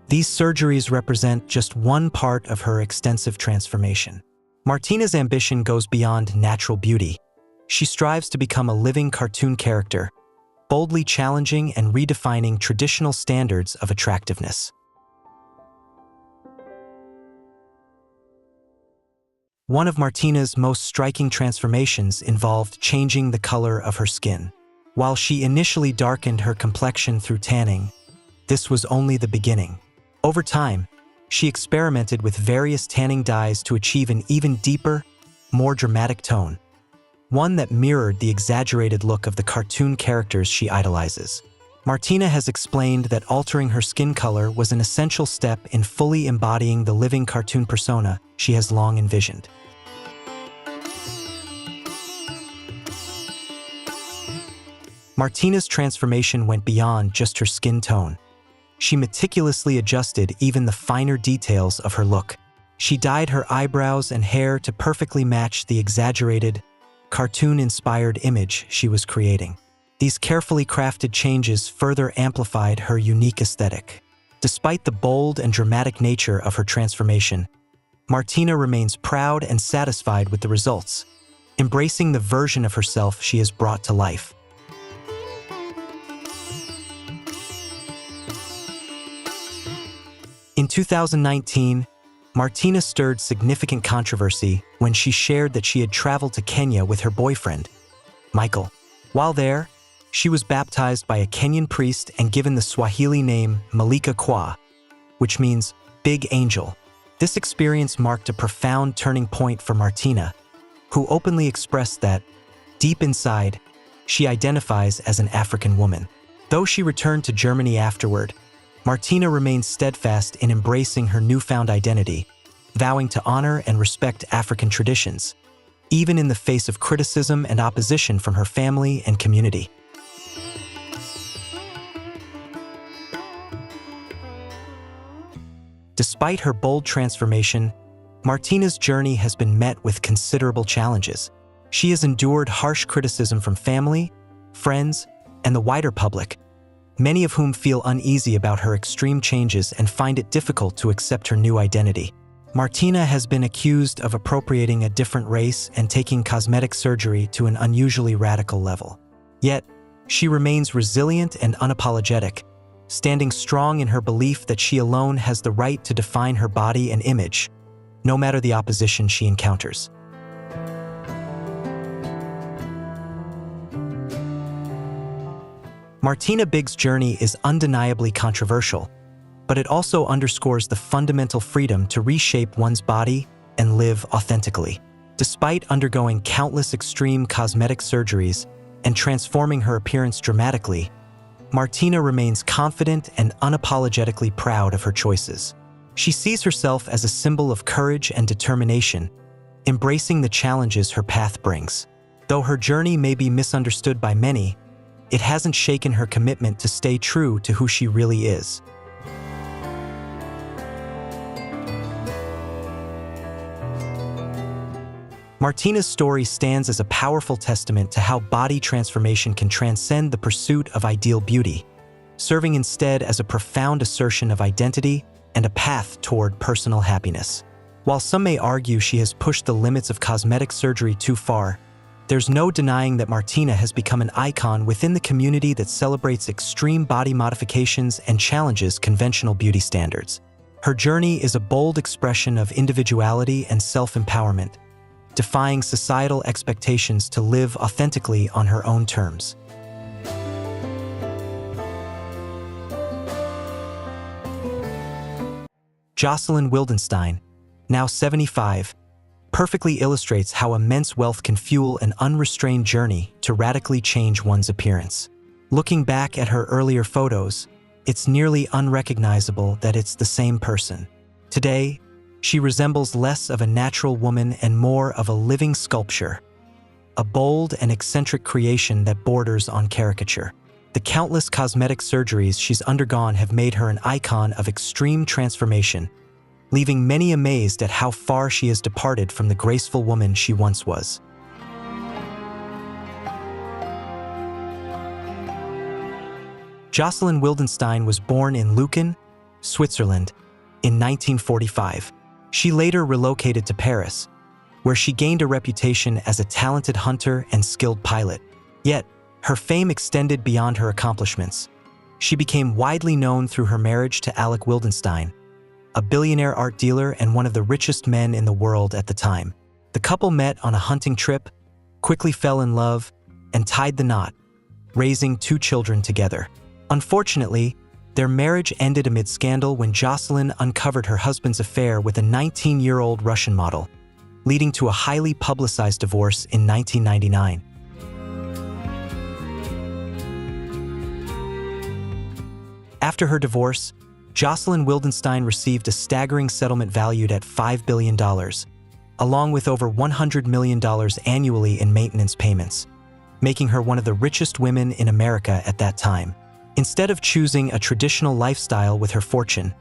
these surgeries represent just one part of her extensive transformation. Martina's ambition goes beyond natural beauty. She strives to become a living cartoon character, boldly challenging and redefining traditional standards of attractiveness. One of Martina's most striking transformations involved changing the color of her skin. While she initially darkened her complexion through tanning, this was only the beginning. Over time, she experimented with various tanning dyes to achieve an even deeper, more dramatic tone, one that mirrored the exaggerated look of the cartoon characters she idolizes. Martina has explained that altering her skin color was an essential step in fully embodying the living cartoon persona she has long envisioned. Martina's transformation went beyond just her skin tone. She meticulously adjusted even the finer details of her look. She dyed her eyebrows and hair to perfectly match the exaggerated, cartoon-inspired image she was creating. These carefully crafted changes further amplified her unique aesthetic. Despite the bold and dramatic nature of her transformation, Martina remains proud and satisfied with the results, embracing the version of herself she has brought to life. In 2019, Martina stirred significant controversy when she shared that she had traveled to Kenya with her boyfriend, Michael. While there, she was baptized by a Kenyan priest and given the Swahili name Malika Kwa, which means big angel. This experience marked a profound turning point for Martina, who openly expressed that, deep inside, she identifies as an African woman. Though she returned to Germany afterward, Martina remains steadfast in embracing her newfound identity, vowing to honor and respect African traditions, even in the face of criticism and opposition from her family and community. Despite her bold transformation, Martina's journey has been met with considerable challenges. She has endured harsh criticism from family, friends, and the wider public, many of whom feel uneasy about her extreme changes and find it difficult to accept her new identity. Martina has been accused of appropriating a different race and taking cosmetic surgery to an unusually radical level. Yet, she remains resilient and unapologetic, standing strong in her belief that she alone has the right to define her body and image, no matter the opposition she encounters. Martina Biggs' journey is undeniably controversial, but it also underscores the fundamental freedom to reshape one's body and live authentically. Despite undergoing countless extreme cosmetic surgeries and transforming her appearance dramatically, Martina remains confident and unapologetically proud of her choices. She sees herself as a symbol of courage and determination, embracing the challenges her path brings. Though her journey may be misunderstood by many, it hasn't shaken her commitment to stay true to who she really is. Martina's story stands as a powerful testament to how body transformation can transcend the pursuit of ideal beauty, serving instead as a profound assertion of identity and a path toward personal happiness. While some may argue she has pushed the limits of cosmetic surgery too far, there's no denying that Martina has become an icon within the community that celebrates extreme body modifications and challenges conventional beauty standards. Her journey is a bold expression of individuality and self-empowerment, defying societal expectations to live authentically on her own terms. Jocelyn Wildenstein, now 75, perfectly illustrates how immense wealth can fuel an unrestrained journey to radically change one's appearance. Looking back at her earlier photos, it's nearly unrecognizable that it's the same person. Today, she resembles less of a natural woman and more of a living sculpture, a bold and eccentric creation that borders on caricature. The countless cosmetic surgeries she's undergone have made her an icon of extreme transformation, leaving many amazed at how far she has departed from the graceful woman she once was. Jocelyn Wildenstein was born in Lucan, Switzerland, in 1945. She later relocated to Paris, where she gained a reputation as a talented hunter and skilled pilot. Yet, her fame extended beyond her accomplishments. She became widely known through her marriage to Alec Wildenstein, a billionaire art dealer and one of the richest men in the world at the time. The couple met on a hunting trip, quickly fell in love, and tied the knot, raising 2 children together. Unfortunately, their marriage ended amid scandal when Jocelyn uncovered her husband's affair with a 19-year-old Russian model, leading to a highly publicized divorce in 1999. After her divorce, Jocelyn Wildenstein received a staggering settlement valued at $5 billion, along with over $100 million annually in maintenance payments, making her one of the richest women in America at that time. Instead of choosing a traditional lifestyle with her fortune,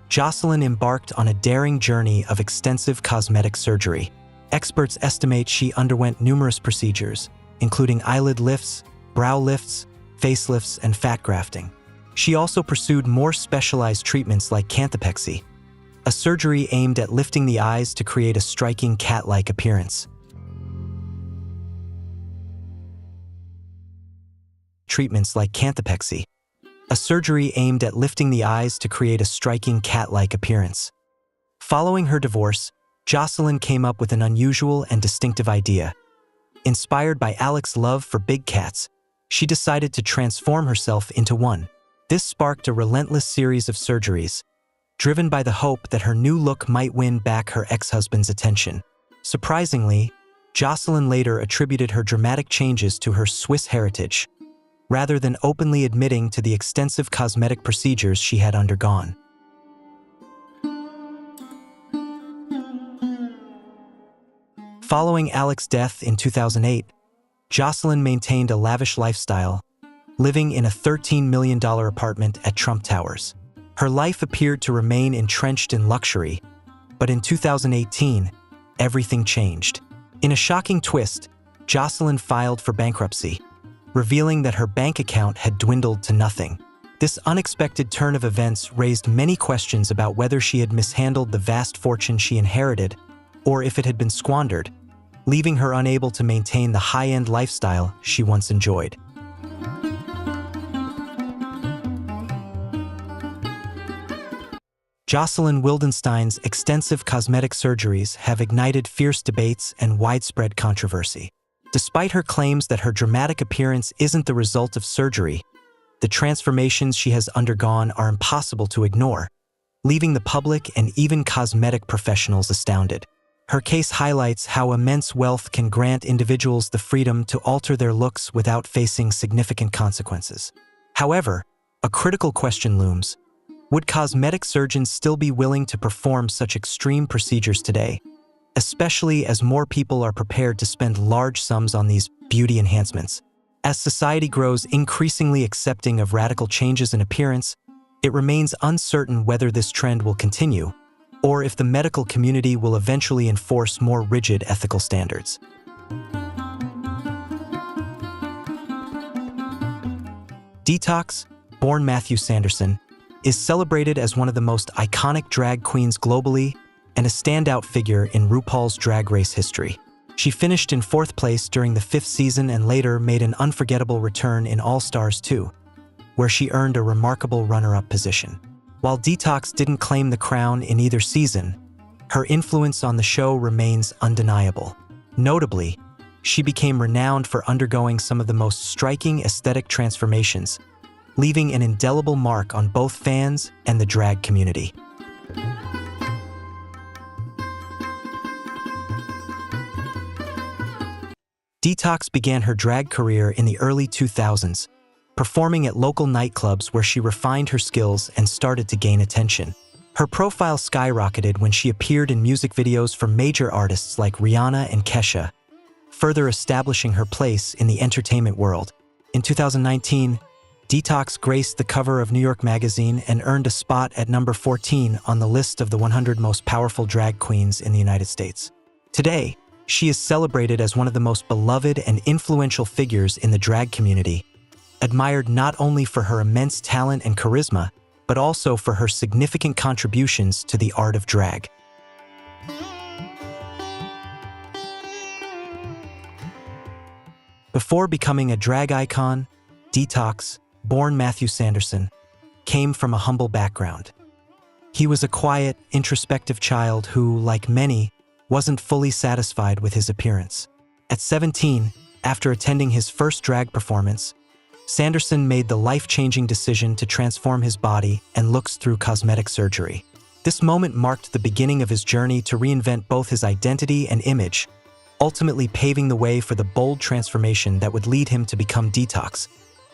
Jocelyn embarked on a daring journey of extensive cosmetic surgery. Experts estimate she underwent numerous procedures, including eyelid lifts, brow lifts, facelifts, and fat grafting. She also pursued more specialized treatments like canthopexy, a surgery aimed at lifting the eyes to create a striking cat-like appearance. Treatments like canthopexy, a surgery aimed at lifting the eyes to create a striking cat-like appearance. Following her divorce, Jocelyn came up with an unusual and distinctive idea. Inspired by Alec's love for big cats, she decided to transform herself into one. This sparked a relentless series of surgeries, driven by the hope that her new look might win back her ex-husband's attention. Surprisingly, Jocelyn later attributed her dramatic changes to her Swiss heritage, rather than openly admitting to the extensive cosmetic procedures she had undergone. Following Alec's death in 2008, Jocelyn maintained a lavish lifestyle, living in a $13 million apartment at Trump Towers. Her life appeared to remain entrenched in luxury, but in 2018, everything changed. In a shocking twist, Jocelyn filed for bankruptcy, revealing that her bank account had dwindled to nothing. This unexpected turn of events raised many questions about whether she had mishandled the vast fortune she inherited, or if it had been squandered, leaving her unable to maintain the high-end lifestyle she once enjoyed. Jocelyn Wildenstein's extensive cosmetic surgeries have ignited fierce debates and widespread controversy. Despite her claims that her dramatic appearance isn't the result of surgery, the transformations she has undergone are impossible to ignore, leaving the public and even cosmetic professionals astounded. Her case highlights how immense wealth can grant individuals the freedom to alter their looks without facing significant consequences. However, a critical question looms. Would cosmetic surgeons still be willing to perform such extreme procedures today, especially as more people are prepared to spend large sums on these beauty enhancements? As society grows increasingly accepting of radical changes in appearance, it remains uncertain whether this trend will continue, or if the medical community will eventually enforce more rigid ethical standards. Detox, born Matthew Sanderson, is celebrated as one of the most iconic drag queens globally and a standout figure in RuPaul's Drag Race history. She finished in 4th place during the 5th season and later made an unforgettable return in All Stars 2, where she earned a remarkable runner-up position. While Detox didn't claim the crown in either season, her influence on the show remains undeniable. Notably, she became renowned for undergoing some of the most striking aesthetic transformations, leaving an indelible mark on both fans and the drag community. Detox began her drag career in the early 2000s, performing at local nightclubs where she refined her skills and started to gain attention. Her profile skyrocketed when she appeared in music videos for major artists like Rihanna and Kesha, further establishing her place in the entertainment world. In 2019, Detox graced the cover of New York Magazine and earned a spot at number 14 on the list of the 100 most powerful drag queens in the United States. Today, she is celebrated as one of the most beloved and influential figures in the drag community, admired not only for her immense talent and charisma, but also for her significant contributions to the art of drag. Before becoming a drag icon, Detox, born Matthew Sanderson, came from a humble background. He was a quiet, introspective child who, like many, wasn't fully satisfied with his appearance. At 17, after attending his first drag performance, Sanderson made the life-changing decision to transform his body and looks through cosmetic surgery. This moment marked the beginning of his journey to reinvent both his identity and image, ultimately paving the way for the bold transformation that would lead him to become Detox,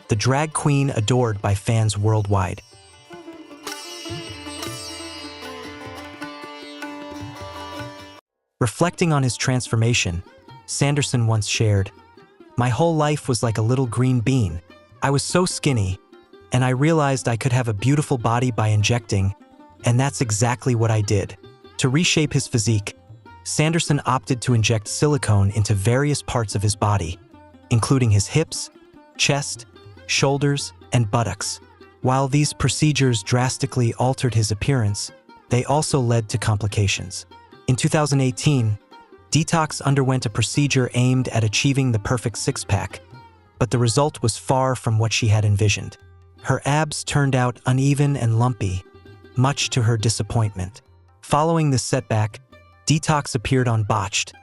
the drag queen adored by fans worldwide. Reflecting on his transformation, Sanderson once shared, "My whole life was like a little green bean. I was so skinny, and I realized I could have a beautiful body by injecting, and that's exactly what I did." To reshape his physique, Sanderson opted to inject silicone into various parts of his body, including his hips, chest, shoulders, and buttocks. While these procedures drastically altered his appearance, they also led to complications. In 2018, Detox underwent a procedure aimed at achieving the perfect six-pack, but the result was far from what she had envisioned. Her abs turned out uneven and lumpy, much to her disappointment. Following this setback, Detox appeared on Botched,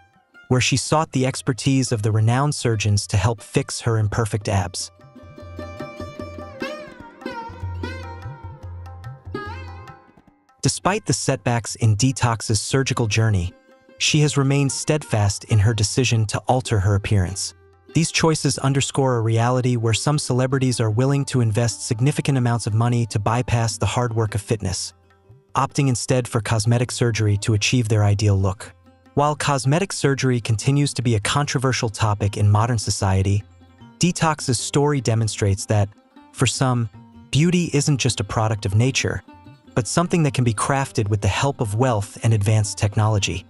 where she sought the expertise of the renowned surgeons to help fix her imperfect abs. Despite the setbacks in Detox's surgical journey, she has remained steadfast in her decision to alter her appearance. These choices underscore a reality where some celebrities are willing to invest significant amounts of money to bypass the hard work of fitness, opting instead for cosmetic surgery to achieve their ideal look. While cosmetic surgery continues to be a controversial topic in modern society, Detox's story demonstrates that, for some, beauty isn't just a product of nature, but something that can be crafted with the help of wealth and advanced technology.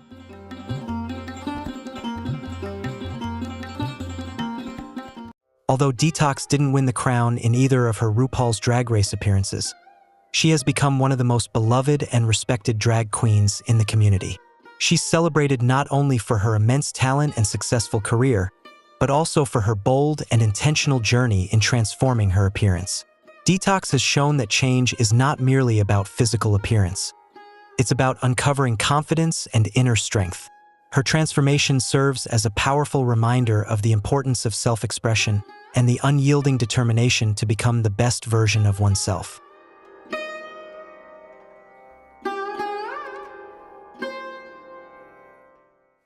Although Detox didn't win the crown in either of her RuPaul's Drag Race appearances, she has become one of the most beloved and respected drag queens in the community. She's celebrated not only for her immense talent and successful career, but also for her bold and intentional journey in transforming her appearance. Detox has shown that change is not merely about physical appearance. It's about uncovering confidence and inner strength. Her transformation serves as a powerful reminder of the importance of self-expression and the unyielding determination to become the best version of oneself.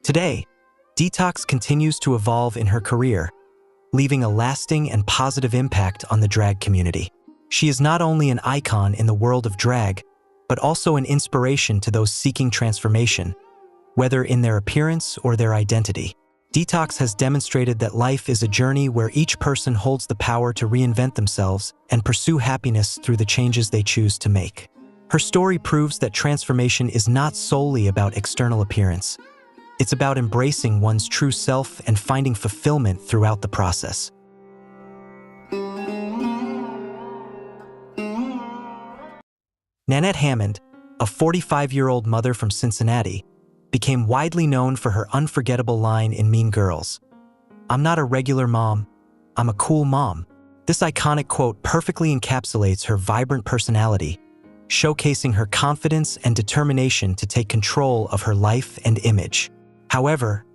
Today, Detox continues to evolve in her career, leaving a lasting and positive impact on the drag community. She is not only an icon in the world of drag, but also an inspiration to those seeking transformation, whether in their appearance or their identity. Detox has demonstrated that life is a journey where each person holds the power to reinvent themselves and pursue happiness through the changes they choose to make. Her story proves that transformation is not solely about external appearance. It's about embracing one's true self and finding fulfillment throughout the process. Nanette Hammond, a 45-year-old mother from Cincinnati, became widely known for her unforgettable line in Mean Girls, "I'm not a regular mom, I'm a cool mom." This iconic quote perfectly encapsulates her vibrant personality, showcasing her confidence and determination to take control of her life and image. However,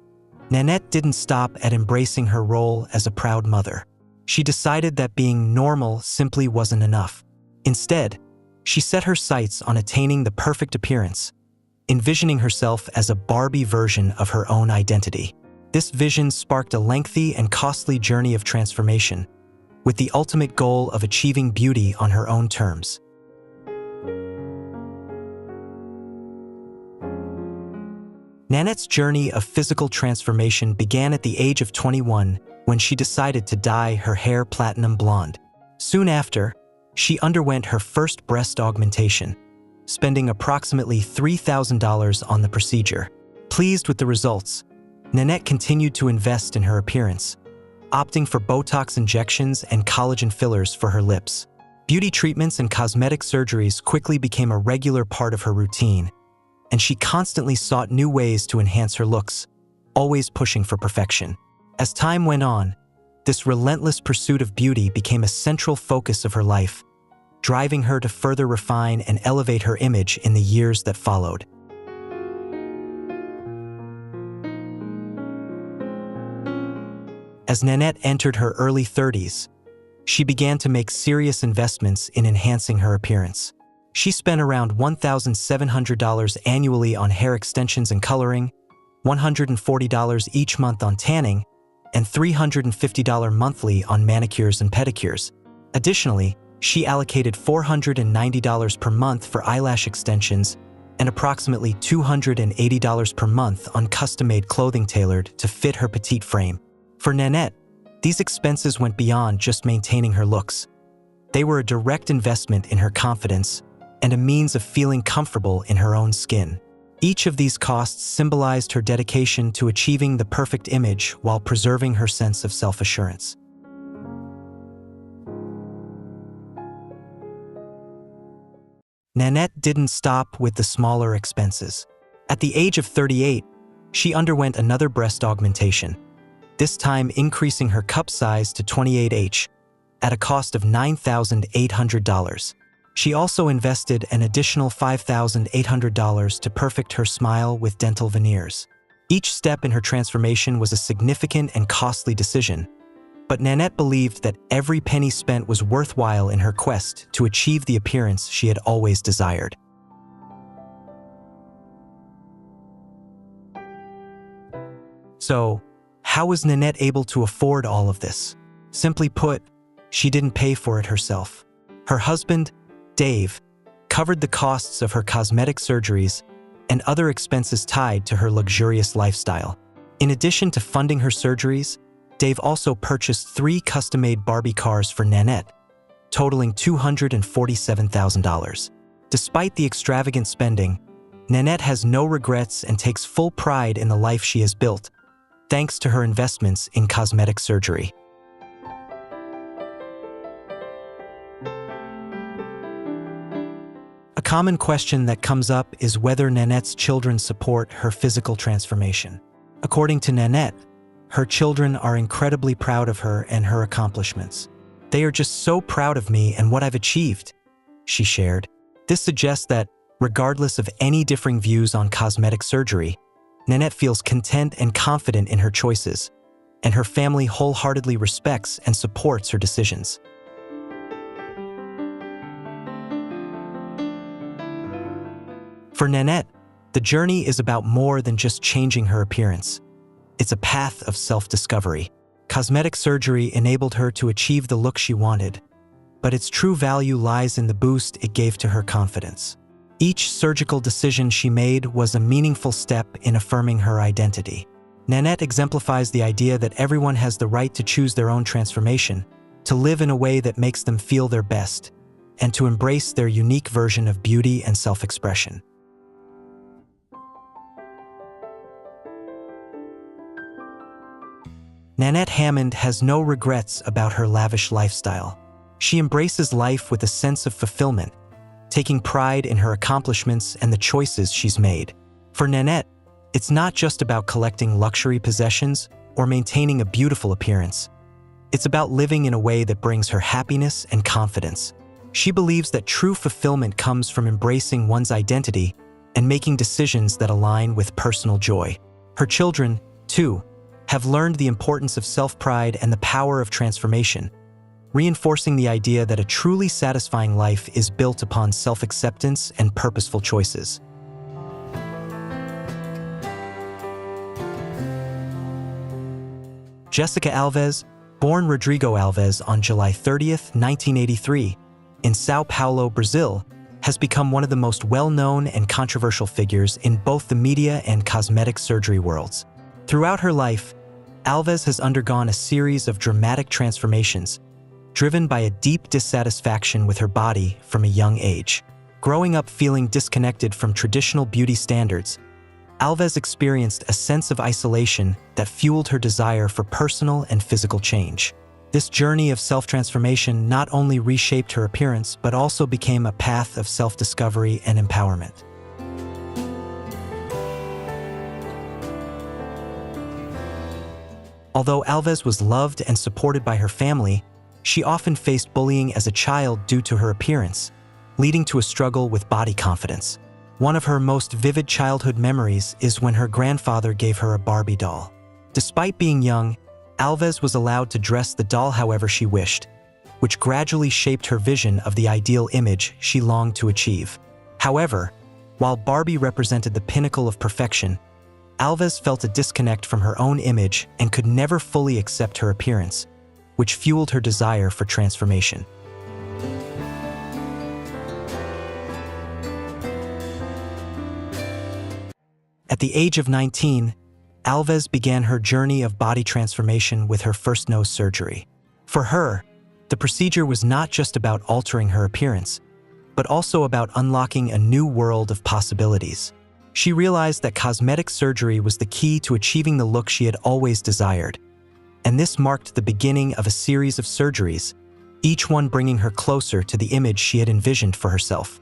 Nanette didn't stop at embracing her role as a proud mother. She decided that being normal simply wasn't enough. Instead, she set her sights on attaining the perfect appearance, envisioning herself as a Barbie version of her own identity. This vision sparked a lengthy and costly journey of transformation, with the ultimate goal of achieving beauty on her own terms. Nanette's journey of physical transformation began at the age of 21 when she decided to dye her hair platinum blonde. Soon after, she underwent her first breast augmentation, spending approximately $3,000 on the procedure. Pleased with the results, Nanette continued to invest in her appearance, opting for Botox injections and collagen fillers for her lips. Beauty treatments and cosmetic surgeries quickly became a regular part of her routine, and she constantly sought new ways to enhance her looks, always pushing for perfection. As time went on, this relentless pursuit of beauty became a central focus of her life, driving her to further refine and elevate her image in the years that followed. As Nanette entered her early 30s, she began to make serious investments in enhancing her appearance. She spent around $1,700 annually on hair extensions and coloring, $140 each month on tanning, and $350 monthly on manicures and pedicures. Additionally, she allocated $490 per month for eyelash extensions and approximately $280 per month on custom-made clothing tailored to fit her petite frame. For Nanette, these expenses went beyond just maintaining her looks. They were a direct investment in her confidence and a means of feeling comfortable in her own skin. Each of these costs symbolized her dedication to achieving the perfect image while preserving her sense of self-assurance. Nanette didn't stop with the smaller expenses. At the age of 38, she underwent another breast augmentation, this time increasing her cup size to 28H at a cost of $9,800. She also invested an additional $5,800 to perfect her smile with dental veneers. Each step in her transformation was a significant and costly decision, but Nanette believed that every penny spent was worthwhile in her quest to achieve the appearance she had always desired. So, how was Nanette able to afford all of this? Simply put, she didn't pay for it herself. Her husband, Dave, covered the costs of her cosmetic surgeries and other expenses tied to her luxurious lifestyle. In addition to funding her surgeries, Dave also purchased 3 custom-made Barbie cars for Nanette, totaling $247,000. Despite the extravagant spending, Nanette has no regrets and takes full pride in the life she has built, thanks to her investments in cosmetic surgery. A common question that comes up is whether Nanette's children support her physical transformation. According to Nanette, her children are incredibly proud of her and her accomplishments. "They are just so proud of me and what I've achieved," she shared. This suggests that, regardless of any differing views on cosmetic surgery, Nanette feels content and confident in her choices, and her family wholeheartedly respects and supports her decisions. For Nanette, the journey is about more than just changing her appearance. It's a path of self-discovery. Cosmetic surgery enabled her to achieve the look she wanted, but its true value lies in the boost it gave to her confidence. Each surgical decision she made was a meaningful step in affirming her identity. Nanette exemplifies the idea that everyone has the right to choose their own transformation, to live in a way that makes them feel their best, and to embrace their unique version of beauty and self-expression. Nanette Hammond has no regrets about her lavish lifestyle. She embraces life with a sense of fulfillment, taking pride in her accomplishments and the choices she's made. For Nanette, it's not just about collecting luxury possessions or maintaining a beautiful appearance. It's about living in a way that brings her happiness and confidence. She believes that true fulfillment comes from embracing one's identity and making decisions that align with personal joy. Her children, too, have learned the importance of self-pride and the power of transformation, reinforcing the idea that a truly satisfying life is built upon self-acceptance and purposeful choices. Jessica Alves, born Rodrigo Alves on July 30th, 1983, in São Paulo, Brazil, has become one of the most well-known and controversial figures in both the media and cosmetic surgery worlds. Throughout her life, Alves has undergone a series of dramatic transformations, driven by a deep dissatisfaction with her body from a young age. Growing up feeling disconnected from traditional beauty standards, Alves experienced a sense of isolation that fueled her desire for personal and physical change. This journey of self-transformation not only reshaped her appearance, but also became a path of self-discovery and empowerment. Although Alves was loved and supported by her family, she often faced bullying as a child due to her appearance, leading to a struggle with body confidence. One of her most vivid childhood memories is when her grandfather gave her a Barbie doll. Despite being young, Alves was allowed to dress the doll however she wished, which gradually shaped her vision of the ideal image she longed to achieve. However, while Barbie represented the pinnacle of perfection, Alves felt a disconnect from her own image and could never fully accept her appearance, which fueled her desire for transformation. At the age of 19, Alves began her journey of body transformation with her first nose surgery. For her, the procedure was not just about altering her appearance, but also about unlocking a new world of possibilities. She realized that cosmetic surgery was the key to achieving the look she had always desired, and this marked the beginning of a series of surgeries, each one bringing her closer to the image she had envisioned for herself.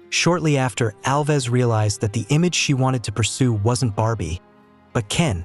Shortly after, Alves realized that the image she wanted to pursue wasn't Barbie, but Ken,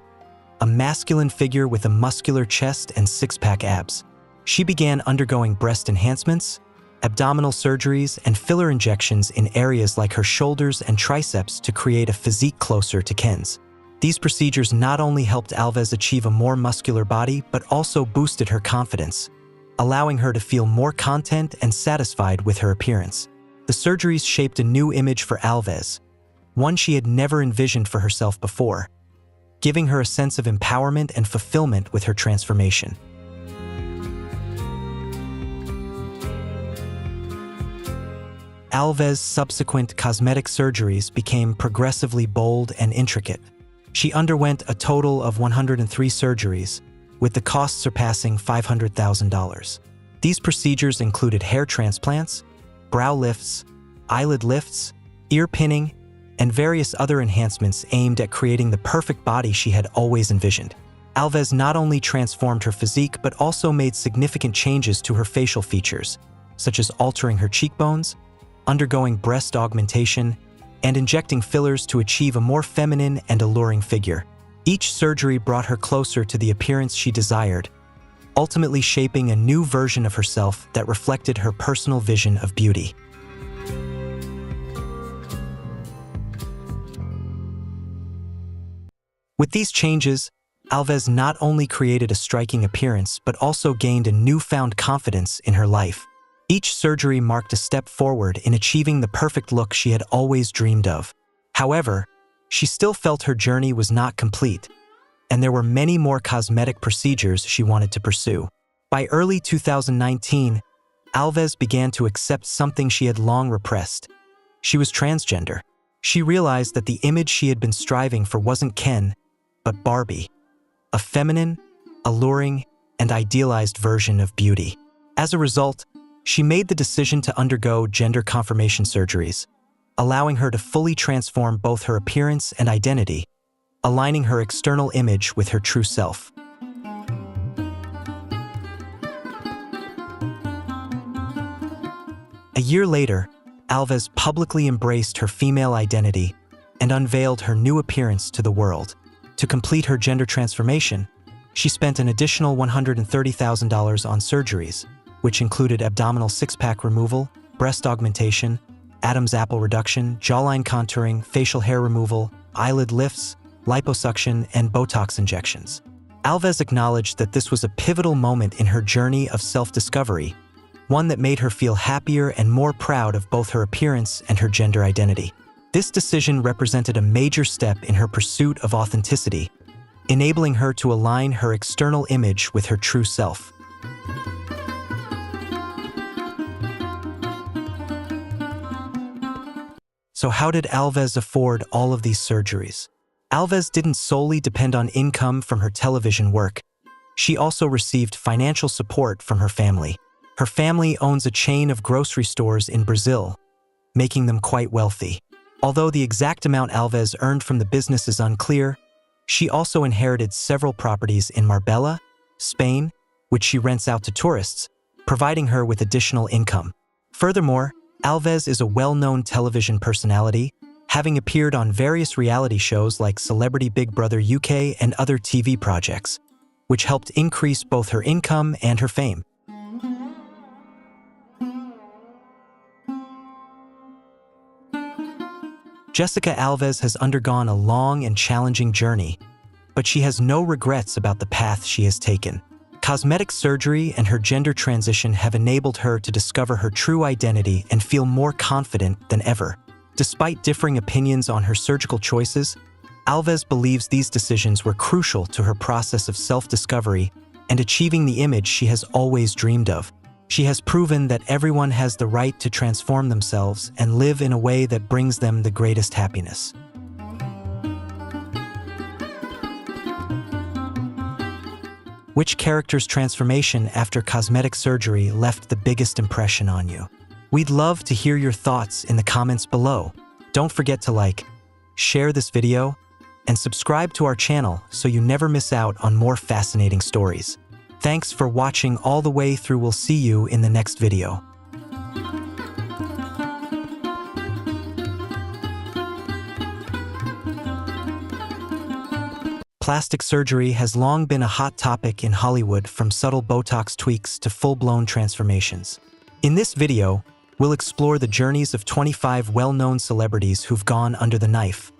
a masculine figure with a muscular chest and six-pack abs. She began undergoing breast enhancements, abdominal surgeries, and filler injections in areas like her shoulders and triceps to create a physique closer to Ken's. These procedures not only helped Alves achieve a more muscular body, but also boosted her confidence, allowing her to feel more content and satisfied with her appearance. The surgeries shaped a new image for Alves, one she had never envisioned for herself before, giving her a sense of empowerment and fulfillment with her transformation. Alves' subsequent cosmetic surgeries became progressively bold and intricate. She underwent a total of 103 surgeries, with the cost surpassing $500,000. These procedures included hair transplants, brow lifts, eyelid lifts, ear pinning, and various other enhancements aimed at creating the perfect body she had always envisioned. Alves not only transformed her physique but also made significant changes to her facial features, such as altering her cheekbones, undergoing breast augmentation, and injecting fillers to achieve a more feminine and alluring figure. Each surgery brought her closer to the appearance she desired, ultimately shaping a new version of herself that reflected her personal vision of beauty. With these changes, Alves not only created a striking appearance but also gained a newfound confidence in her life. Each surgery marked a step forward in achieving the perfect look she had always dreamed of. However, she still felt her journey was not complete, and there were many more cosmetic procedures she wanted to pursue. By early 2019, Alves began to accept something she had long repressed. She was transgender. She realized that the image she had been striving for wasn't Ken, but Barbie, a feminine, alluring, and idealized version of beauty. As a result, she made the decision to undergo gender confirmation surgeries, allowing her to fully transform both her appearance and identity, aligning her external image with her true self. A year later, Alves publicly embraced her female identity and unveiled her new appearance to the world. To complete her gender transformation, she spent an additional $130,000 on surgeries, which included abdominal six-pack removal, breast augmentation, Adam's apple reduction, jawline contouring, facial hair removal, eyelid lifts, liposuction, and Botox injections. Alves acknowledged that this was a pivotal moment in her journey of self-discovery, one that made her feel happier and more proud of both her appearance and her gender identity. This decision represented a major step in her pursuit of authenticity, enabling her to align her external image with her true self. So how did Alves afford all of these surgeries? Alves didn't solely depend on income from her television work. She also received financial support from her family. Her family owns a chain of grocery stores in Brazil, making them quite wealthy. Although the exact amount Alves earned from the business is unclear, she also inherited several properties in Marbella, Spain, which she rents out to tourists, providing her with additional income. Furthermore, Alves is a well-known television personality, having appeared on various reality shows like Celebrity Big Brother UK and other TV projects, which helped increase both her income and her fame. Jessica Alves has undergone a long and challenging journey, but she has no regrets about the path she has taken. Cosmetic surgery and her gender transition have enabled her to discover her true identity and feel more confident than ever. Despite differing opinions on her surgical choices, Alves believes these decisions were crucial to her process of self-discovery and achieving the image she has always dreamed of. She has proven that everyone has the right to transform themselves and live in a way that brings them the greatest happiness. Which character's transformation after cosmetic surgery left the biggest impression on you? We'd love to hear your thoughts in the comments below. Don't forget to like, share this video, and subscribe to our channel so you never miss out on more fascinating stories. Thanks for watching all the way through. We'll see you in the next video. Plastic surgery has long been a hot topic in Hollywood, from subtle Botox tweaks to full-blown transformations. In this video, we'll explore the journeys of 25 well-known celebrities who've gone under the knife,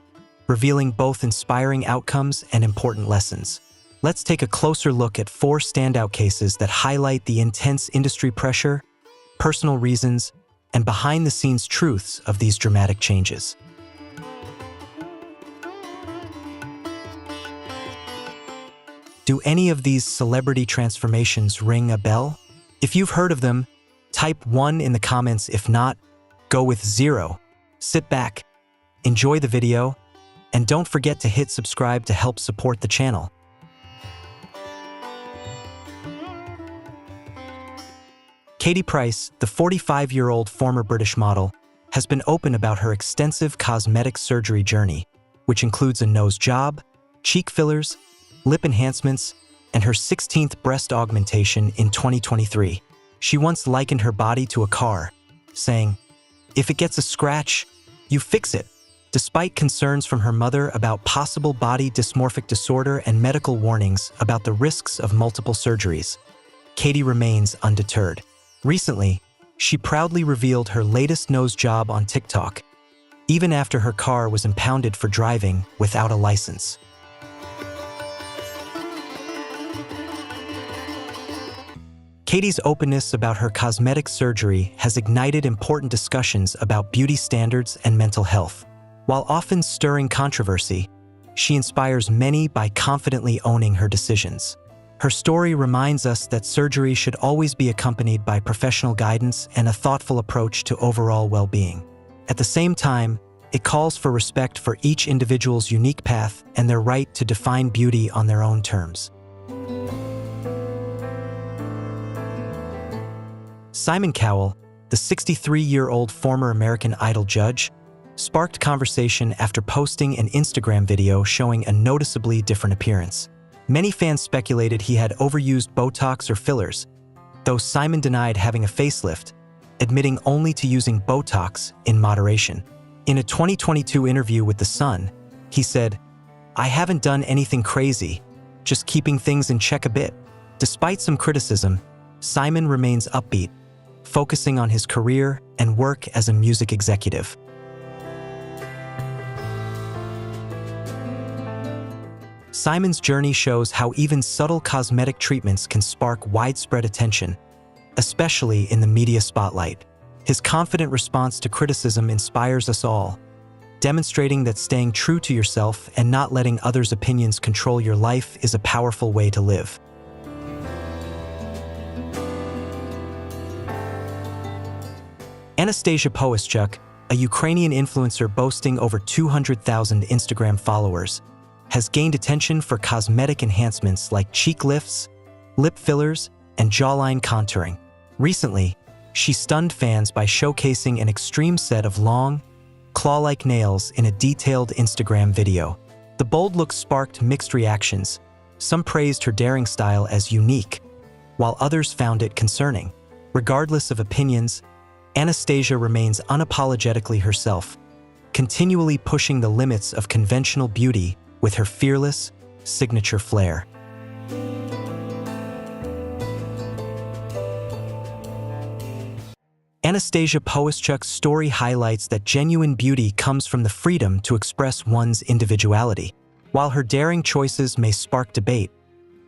revealing both inspiring outcomes and important lessons. Let's take a closer look at 4 standout cases that highlight the intense industry pressure, personal reasons, and behind-the-scenes truths of these dramatic changes. Do any of these celebrity transformations ring a bell? If you've heard of them, type 1 in the comments. If not, go with 0. Sit back, enjoy the video, and don't forget to hit subscribe to help support the channel. Katie Price, the 45-year-old former British model, has been open about her extensive cosmetic surgery journey, which includes a nose job, cheek fillers, lip enhancements, and her 16th breast augmentation in 2023. She once likened her body to a car, saying, "If it gets a scratch, you fix it." Despite concerns from her mother about possible body dysmorphic disorder and medical warnings about the risks of multiple surgeries, Katie remains undeterred. Recently, she proudly revealed her latest nose job on TikTok, even after her car was impounded for driving without a license. Katie's openness about her cosmetic surgery has ignited important discussions about beauty standards and mental health. While often stirring controversy, she inspires many by confidently owning her decisions. Her story reminds us that surgery should always be accompanied by professional guidance and a thoughtful approach to overall well-being. At the same time, it calls for respect for each individual's unique path and their right to define beauty on their own terms. Simon Cowell, the 63-year-old former American Idol judge, sparked conversation after posting an Instagram video showing a noticeably different appearance. Many fans speculated he had overused Botox or fillers, though Simon denied having a facelift, admitting only to using Botox in moderation. In a 2022 interview with The Sun, he said, "I haven't done anything crazy, just keeping things in check a bit." Despite some criticism, Simon remains upbeat, focusing on his career and work as a music executive. Simon's journey shows how even subtle cosmetic treatments can spark widespread attention, especially in the media spotlight. His confident response to criticism inspires us all, demonstrating that staying true to yourself and not letting others' opinions control your life is a powerful way to live. Anastasia Poeschuk, a Ukrainian influencer boasting over 200,000 Instagram followers, has gained attention for cosmetic enhancements like cheek lifts, lip fillers, and jawline contouring. Recently, she stunned fans by showcasing an extreme set of long, claw-like nails in a detailed Instagram video. The bold look sparked mixed reactions. Some praised her daring style as unique, while others found it concerning. Regardless of opinions, Anastasia remains unapologetically herself, continually pushing the limits of conventional beauty with her fearless, signature flair. Anastasia Poeschuk's story highlights that genuine beauty comes from the freedom to express one's individuality. While her daring choices may spark debate,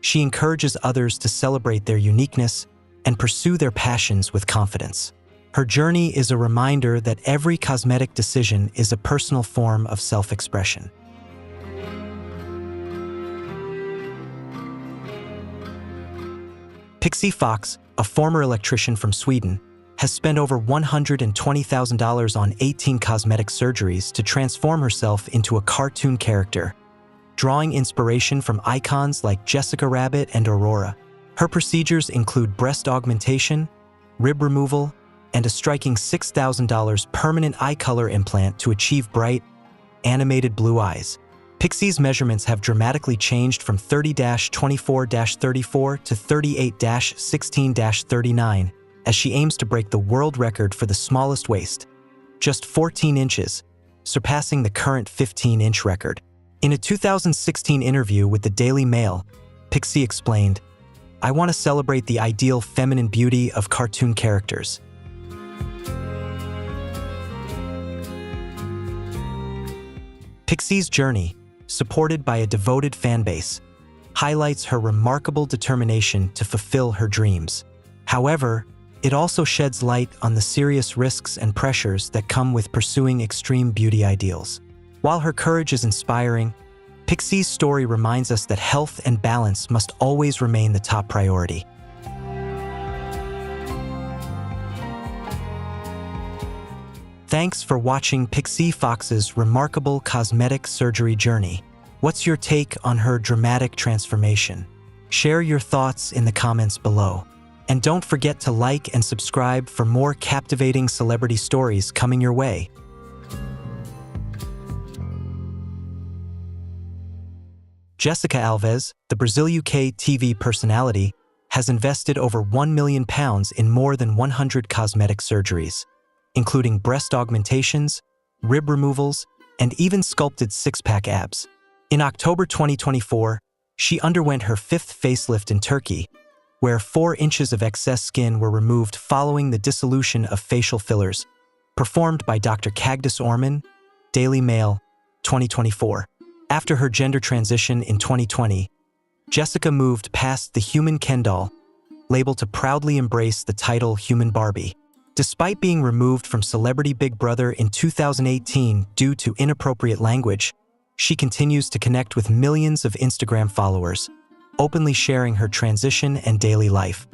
she encourages others to celebrate their uniqueness and pursue their passions with confidence. Her journey is a reminder that every cosmetic decision is a personal form of self-expression. Pixie Fox, a former electrician from Sweden, has spent over $120,000 on 18 cosmetic surgeries to transform herself into a cartoon character, drawing inspiration from icons like Jessica Rabbit and Aurora. Her procedures include breast augmentation, rib removal, and a striking $6,000 permanent eye color implant to achieve bright, animated blue eyes. Pixie's measurements have dramatically changed from 30-24-34 to 38-16-39, as she aims to break the world record for the smallest waist, just 14 inches, surpassing the current 15-inch record. In a 2016 interview with the Daily Mail, Pixie explained, "I want to celebrate the ideal feminine beauty of cartoon characters." Pixie's journey, supported by a devoted fan base, highlights her remarkable determination to fulfill her dreams. However, it also sheds light on the serious risks and pressures that come with pursuing extreme beauty ideals. While her courage is inspiring, Pixie's story reminds us that health and balance must always remain the top priority. Thanks for watching Pixie Fox's remarkable cosmetic surgery journey. What's your take on her dramatic transformation? Share your thoughts in the comments below. And don't forget to like and subscribe for more captivating celebrity stories coming your way. Jessica Alves, the Brazil-UK TV personality, has invested over £1 million in more than 100 cosmetic surgeries, including breast augmentations, rib removals, and even sculpted six-pack abs. In October 2024, she underwent her fifth facelift in Turkey, where 4 inches of excess skin were removed following the dissolution of facial fillers, performed by Dr. Cagdis Orman, Daily Mail, 2024. After her gender transition in 2020, Jessica moved past the human Ken doll, label to proudly embrace the title Human Barbie. Despite being removed from Celebrity Big Brother in 2018 due to inappropriate language, she continues to connect with millions of Instagram followers, openly sharing her transition and daily life.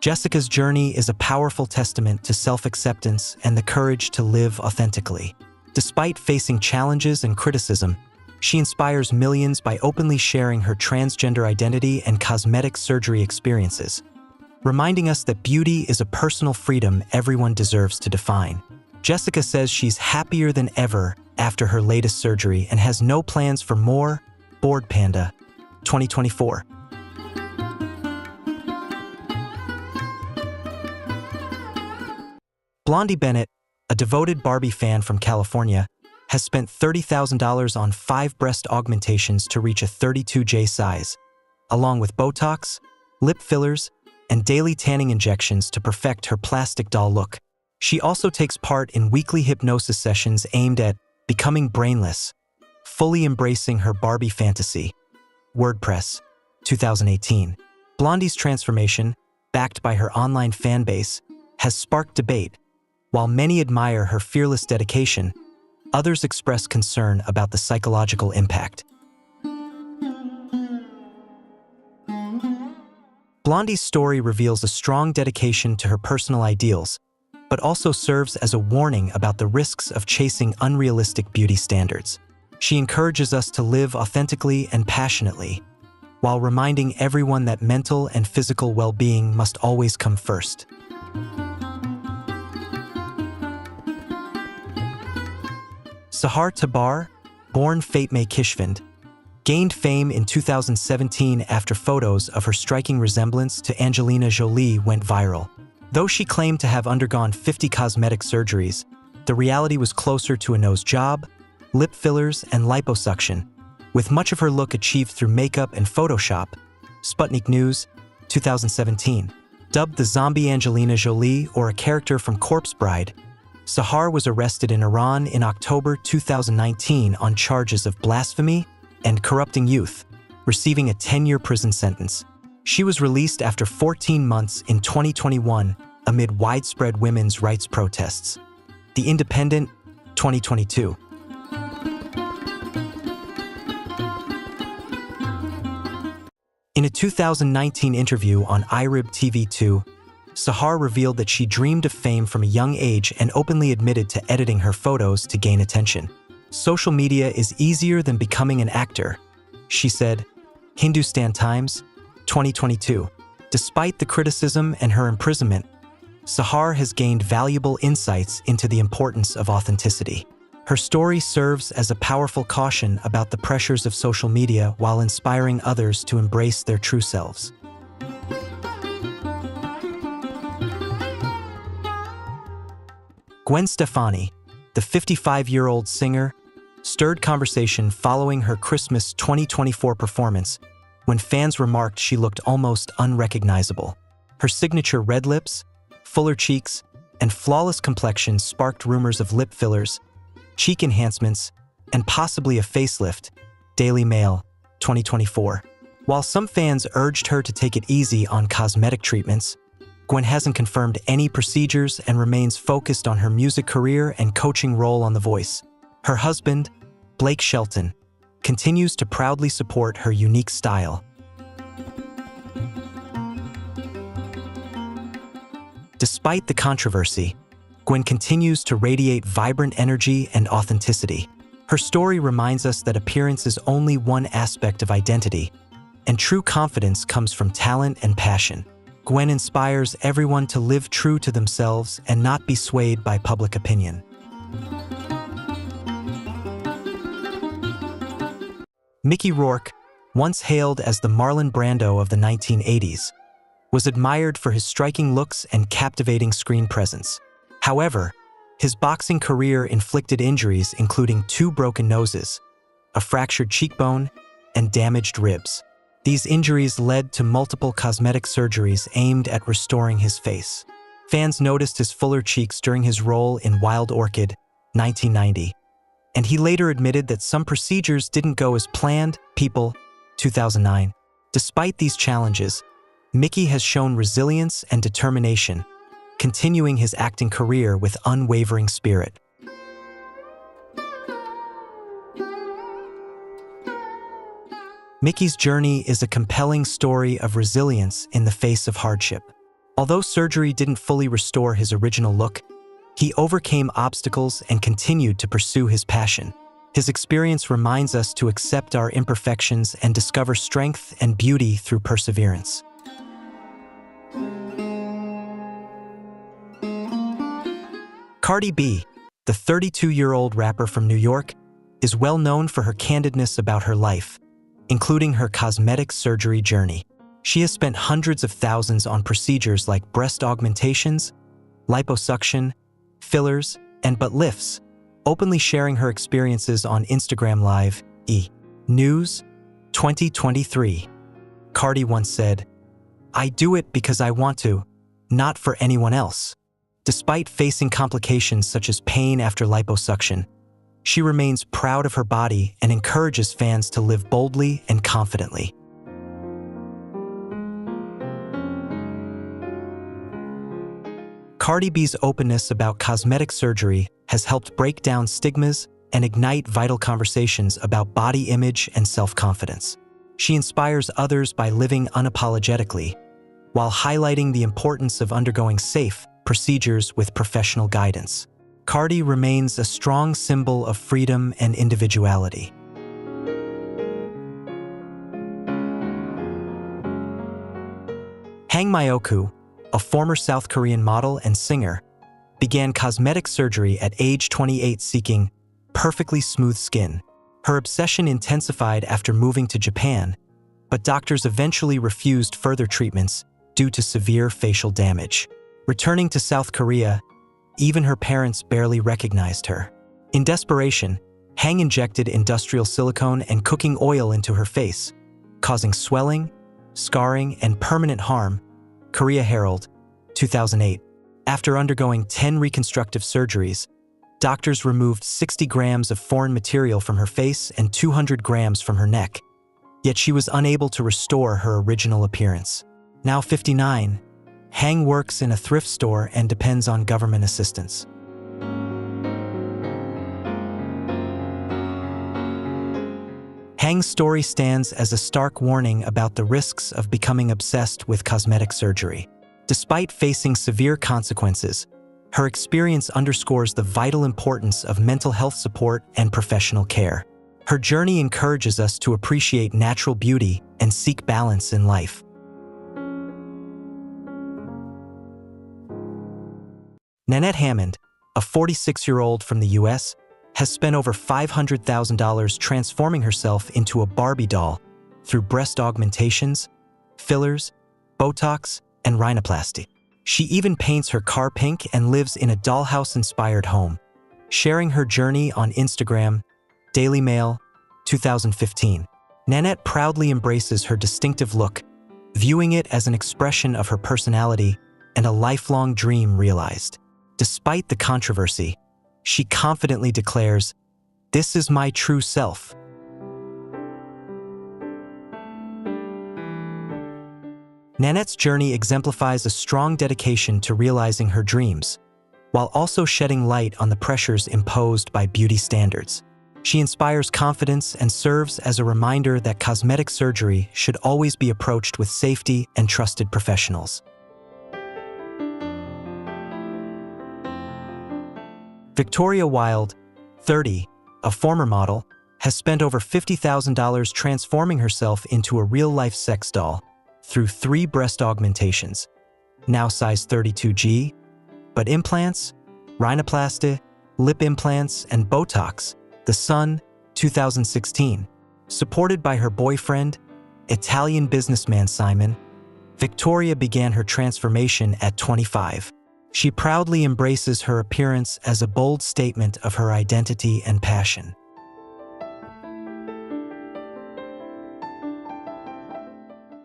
Jessica's journey is a powerful testament to self-acceptance and the courage to live authentically. Despite facing challenges and criticism, she inspires millions by openly sharing her transgender identity and cosmetic surgery experiences, reminding us that beauty is a personal freedom everyone deserves to define. Jessica says she's happier than ever after her latest surgery and has no plans for more. Bored Panda, 2024. Blondie Bennett, a devoted Barbie fan from California, has spent $30,000 on 5 breast augmentations to reach a 32J size, along with Botox, lip fillers, and daily tanning injections to perfect her plastic doll look. She also takes part in weekly hypnosis sessions aimed at becoming brainless, fully embracing her Barbie fantasy. WordPress, 2018. Blondie's transformation, backed by her online fan base, has sparked debate. While many admire her fearless dedication, others express concern about the psychological impact. Blondie's story reveals a strong dedication to her personal ideals, but also serves as a warning about the risks of chasing unrealistic beauty standards. She encourages us to live authentically and passionately, while reminding everyone that mental and physical well-being must always come first. Sahar Tabar, born Fatma Kishvand, gained fame in 2017 after photos of her striking resemblance to Angelina Jolie went viral. Though she claimed to have undergone 50 cosmetic surgeries, the reality was closer to a nose job, lip fillers, and liposuction, with much of her look achieved through makeup and Photoshop. Sputnik News, 2017. Dubbed the zombie Angelina Jolie or a character from Corpse Bride, Sahar was arrested in Iran in October 2019 on charges of blasphemy and corrupting youth, receiving a 10-year prison sentence. She was released after 14 months in 2021 amid widespread women's rights protests. The Independent, 2022. In a 2019 interview on IRIB TV2, Sahar revealed that she dreamed of fame from a young age and openly admitted to editing her photos to gain attention. "Social media is easier than becoming an actor," she said. Hindustan Times, 2022. Despite the criticism and her imprisonment, Sahar has gained valuable insights into the importance of authenticity. Her story serves as a powerful caution about the pressures of social media while inspiring others to embrace their true selves. Gwen Stefani, the 55-year-old singer, stirred conversation following her Christmas 2024 performance when fans remarked she looked almost unrecognizable. Her signature red lips, fuller cheeks, and flawless complexion sparked rumors of lip fillers, cheek enhancements, and possibly a facelift. Daily Mail, 2024. While some fans urged her to take it easy on cosmetic treatments, Gwen hasn't confirmed any procedures and remains focused on her music career and coaching role on The Voice. Her husband, Blake Shelton, continues to proudly support her unique style. Despite the controversy, Gwen continues to radiate vibrant energy and authenticity. Her story reminds us that appearance is only one aspect of identity, and true confidence comes from talent and passion. Gwen inspires everyone to live true to themselves and not be swayed by public opinion. Mickey Rourke, once hailed as the Marlon Brando of the 1980s, was admired for his striking looks and captivating screen presence. However, his boxing career inflicted injuries including 2 broken noses, a fractured cheekbone, and damaged ribs. These injuries led to multiple cosmetic surgeries aimed at restoring his face. Fans noticed his fuller cheeks during his role in Wild Orchid, 1990, and he later admitted that some procedures didn't go as planned. People, 2009. Despite these challenges, Mickey has shown resilience and determination, continuing his acting career with unwavering spirit. Mickey's journey is a compelling story of resilience in the face of hardship. Although surgery didn't fully restore his original look, he overcame obstacles and continued to pursue his passion. His experience reminds us to accept our imperfections and discover strength and beauty through perseverance. Cardi B, the 32-year-old rapper from New York, is well known for her candidness about her life, including her cosmetic surgery journey. She has spent hundreds of thousands on procedures like breast augmentations, liposuction, fillers, and butt lifts, openly sharing her experiences on Instagram Live. News, 2023. Cardi once said, "I do it because I want to, not for anyone else." Despite facing complications such as pain after liposuction, she remains proud of her body and encourages fans to live boldly and confidently. Cardi B's openness about cosmetic surgery has helped break down stigmas and ignite vital conversations about body image and self-confidence. She inspires others by living unapologetically, while highlighting the importance of undergoing safe procedures with professional guidance. Cardi remains a strong symbol of freedom and individuality. Hang Myoku, a former South Korean model and singer, began cosmetic surgery at age 28 seeking perfectly smooth skin. Her obsession intensified after moving to Japan, but doctors eventually refused further treatments due to severe facial damage. Returning to South Korea, even her parents barely recognized her. In desperation, Hang injected industrial silicone and cooking oil into her face, causing swelling, scarring, and permanent harm. Korea Herald, 2008. After undergoing 10 reconstructive surgeries, doctors removed 60 grams of foreign material from her face and 200 grams from her neck. Yet she was unable to restore her original appearance. Now 59, Hang works in a thrift store and depends on government assistance. Hang's story stands as a stark warning about the risks of becoming obsessed with cosmetic surgery. Despite facing severe consequences, her experience underscores the vital importance of mental health support and professional care. Her journey encourages us to appreciate natural beauty and seek balance in life. Nanette Hammond, a 46-year-old from the US, has spent over $500,000 transforming herself into a Barbie doll through breast augmentations, fillers, Botox, and rhinoplasty. She even paints her car pink and lives in a dollhouse-inspired home, sharing her journey on Instagram, Daily Mail, 2015. Nanette proudly embraces her distinctive look, viewing it as an expression of her personality and a lifelong dream realized. Despite the controversy, she confidently declares, "This is my true self." Nanette's journey exemplifies a strong dedication to realizing her dreams, while also shedding light on the pressures imposed by beauty standards. She inspires confidence and serves as a reminder that cosmetic surgery should always be approached with safety and trusted professionals. Victoria Wilde, 30, a former model, has spent over $50,000 transforming herself into a real-life sex doll through 3 breast augmentations, now size 32G, but implants, rhinoplasty, lip implants, and Botox, The Sun, 2016. Supported by her boyfriend, Italian businessman Simon, Victoria began her transformation at 25. She proudly embraces her appearance as a bold statement of her identity and passion.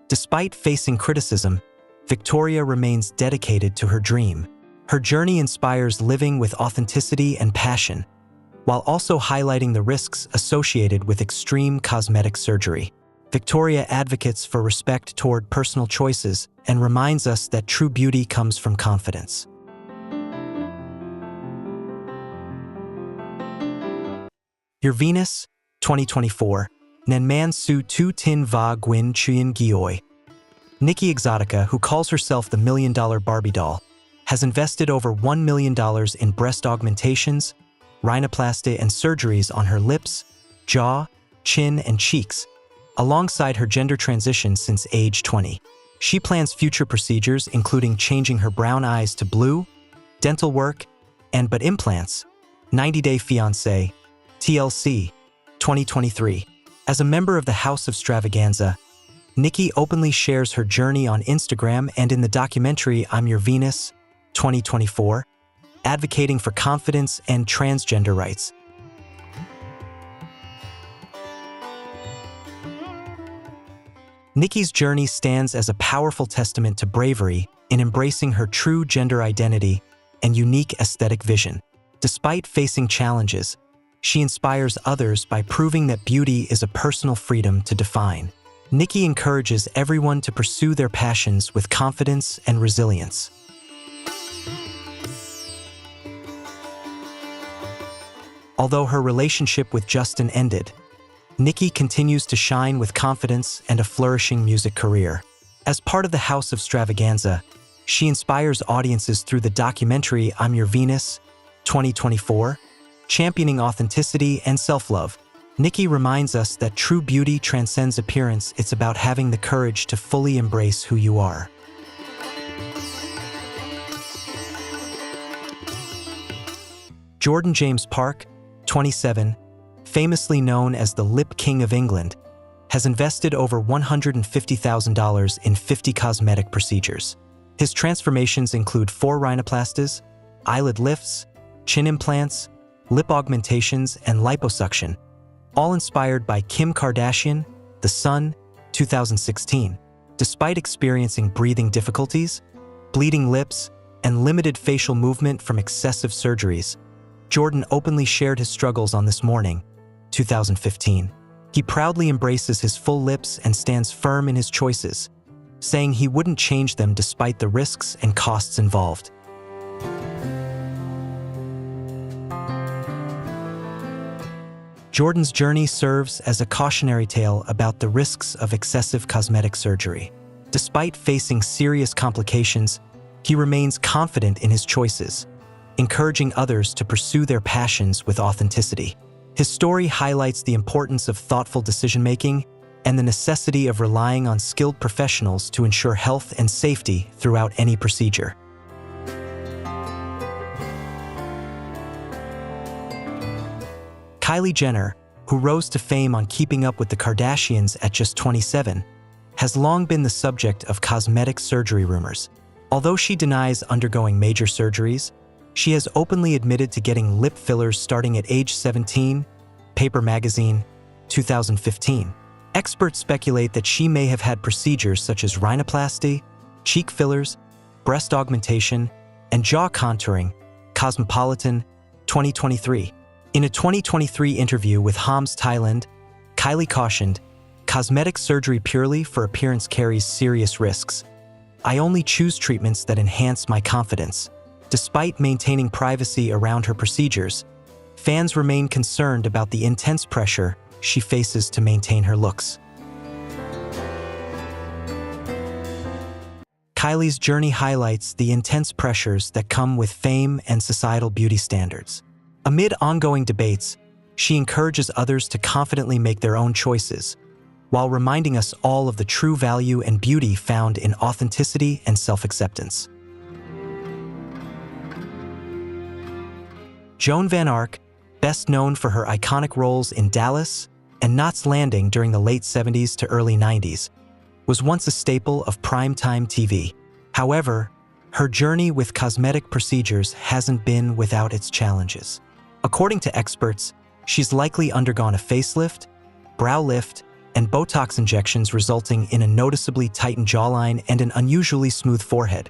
Despite facing criticism, Victoria remains dedicated to her dream. Her journey inspires living with authenticity and passion, while also highlighting the risks associated with extreme cosmetic surgery. Victoria advocates for respect toward personal choices and reminds us that true beauty comes from confidence. Your Venus, 2024, Nen Man Su Tu Tin Va Gwyn Chuyen Gioi. Nikki Exotica, who calls herself the $1 Million Barbie doll, has invested over $1 million in breast augmentations, rhinoplasty, and surgeries on her lips, jaw, chin, and cheeks, alongside her gender transition since age 20. She plans future procedures including changing her brown eyes to blue, dental work, and implants. 90 Day Fiancé, TLC, 2023. As a member of the House of Stravaganza, Nikki openly shares her journey on Instagram and in the documentary I'm Your Venus, 2024, advocating for confidence and transgender rights. Nikki's journey stands as a powerful testament to bravery in embracing her true gender identity and unique aesthetic vision. Despite facing challenges, she inspires others by proving that beauty is a personal freedom to define. Nikki encourages everyone to pursue their passions with confidence and resilience. Although her relationship with Justin ended, Nikki continues to shine with confidence and a flourishing music career. As part of the House of Stravaganza, she inspires audiences through the documentary I'm Your Venus, 2024, championing authenticity and self-love. Nikki reminds us that true beauty transcends appearance. It's about having the courage to fully embrace who you are. Jordan James Park, 27, famously known as the Lip King of England, has invested over $150,000 in 50 cosmetic procedures. His transformations include 4 rhinoplasties, eyelid lifts, chin implants, lip augmentations, and liposuction, all inspired by Kim Kardashian, The Sun, 2016. Despite experiencing breathing difficulties, bleeding lips, and limited facial movement from excessive surgeries, Jordan openly shared his struggles on This Morning, 2015. He proudly embraces his full lips and stands firm in his choices, saying he wouldn't change them despite the risks and costs involved. Jordan's journey serves as a cautionary tale about the risks of excessive cosmetic surgery. Despite facing serious complications, he remains confident in his choices, encouraging others to pursue their passions with authenticity. His story highlights the importance of thoughtful decision-making and the necessity of relying on skilled professionals to ensure health and safety throughout any procedure. Kylie Jenner, who rose to fame on Keeping Up with the Kardashians at just 27, has long been the subject of cosmetic surgery rumors. Although she denies undergoing major surgeries, she has openly admitted to getting lip fillers starting at age 17, Paper Magazine, 2015. Experts speculate that she may have had procedures such as rhinoplasty, cheek fillers, breast augmentation, and jaw contouring, Cosmopolitan, 2023. In a 2023 interview with Hams Thailand, Kylie cautioned, "Cosmetic surgery purely for appearance carries serious risks. I only choose treatments that enhance my confidence." Despite maintaining privacy around her procedures, fans remain concerned about the intense pressure she faces to maintain her looks. Kylie's journey highlights the intense pressures that come with fame and societal beauty standards. Amid ongoing debates, she encourages others to confidently make their own choices, while reminding us all of the true value and beauty found in authenticity and self-acceptance. Joan Van Ark, best known for her iconic roles in Dallas and Knots Landing during the late 70s to early 90s, was once a staple of primetime TV. However, her journey with cosmetic procedures hasn't been without its challenges. According to experts, she's likely undergone a facelift, brow lift, and Botox injections resulting in a noticeably tightened jawline and an unusually smooth forehead.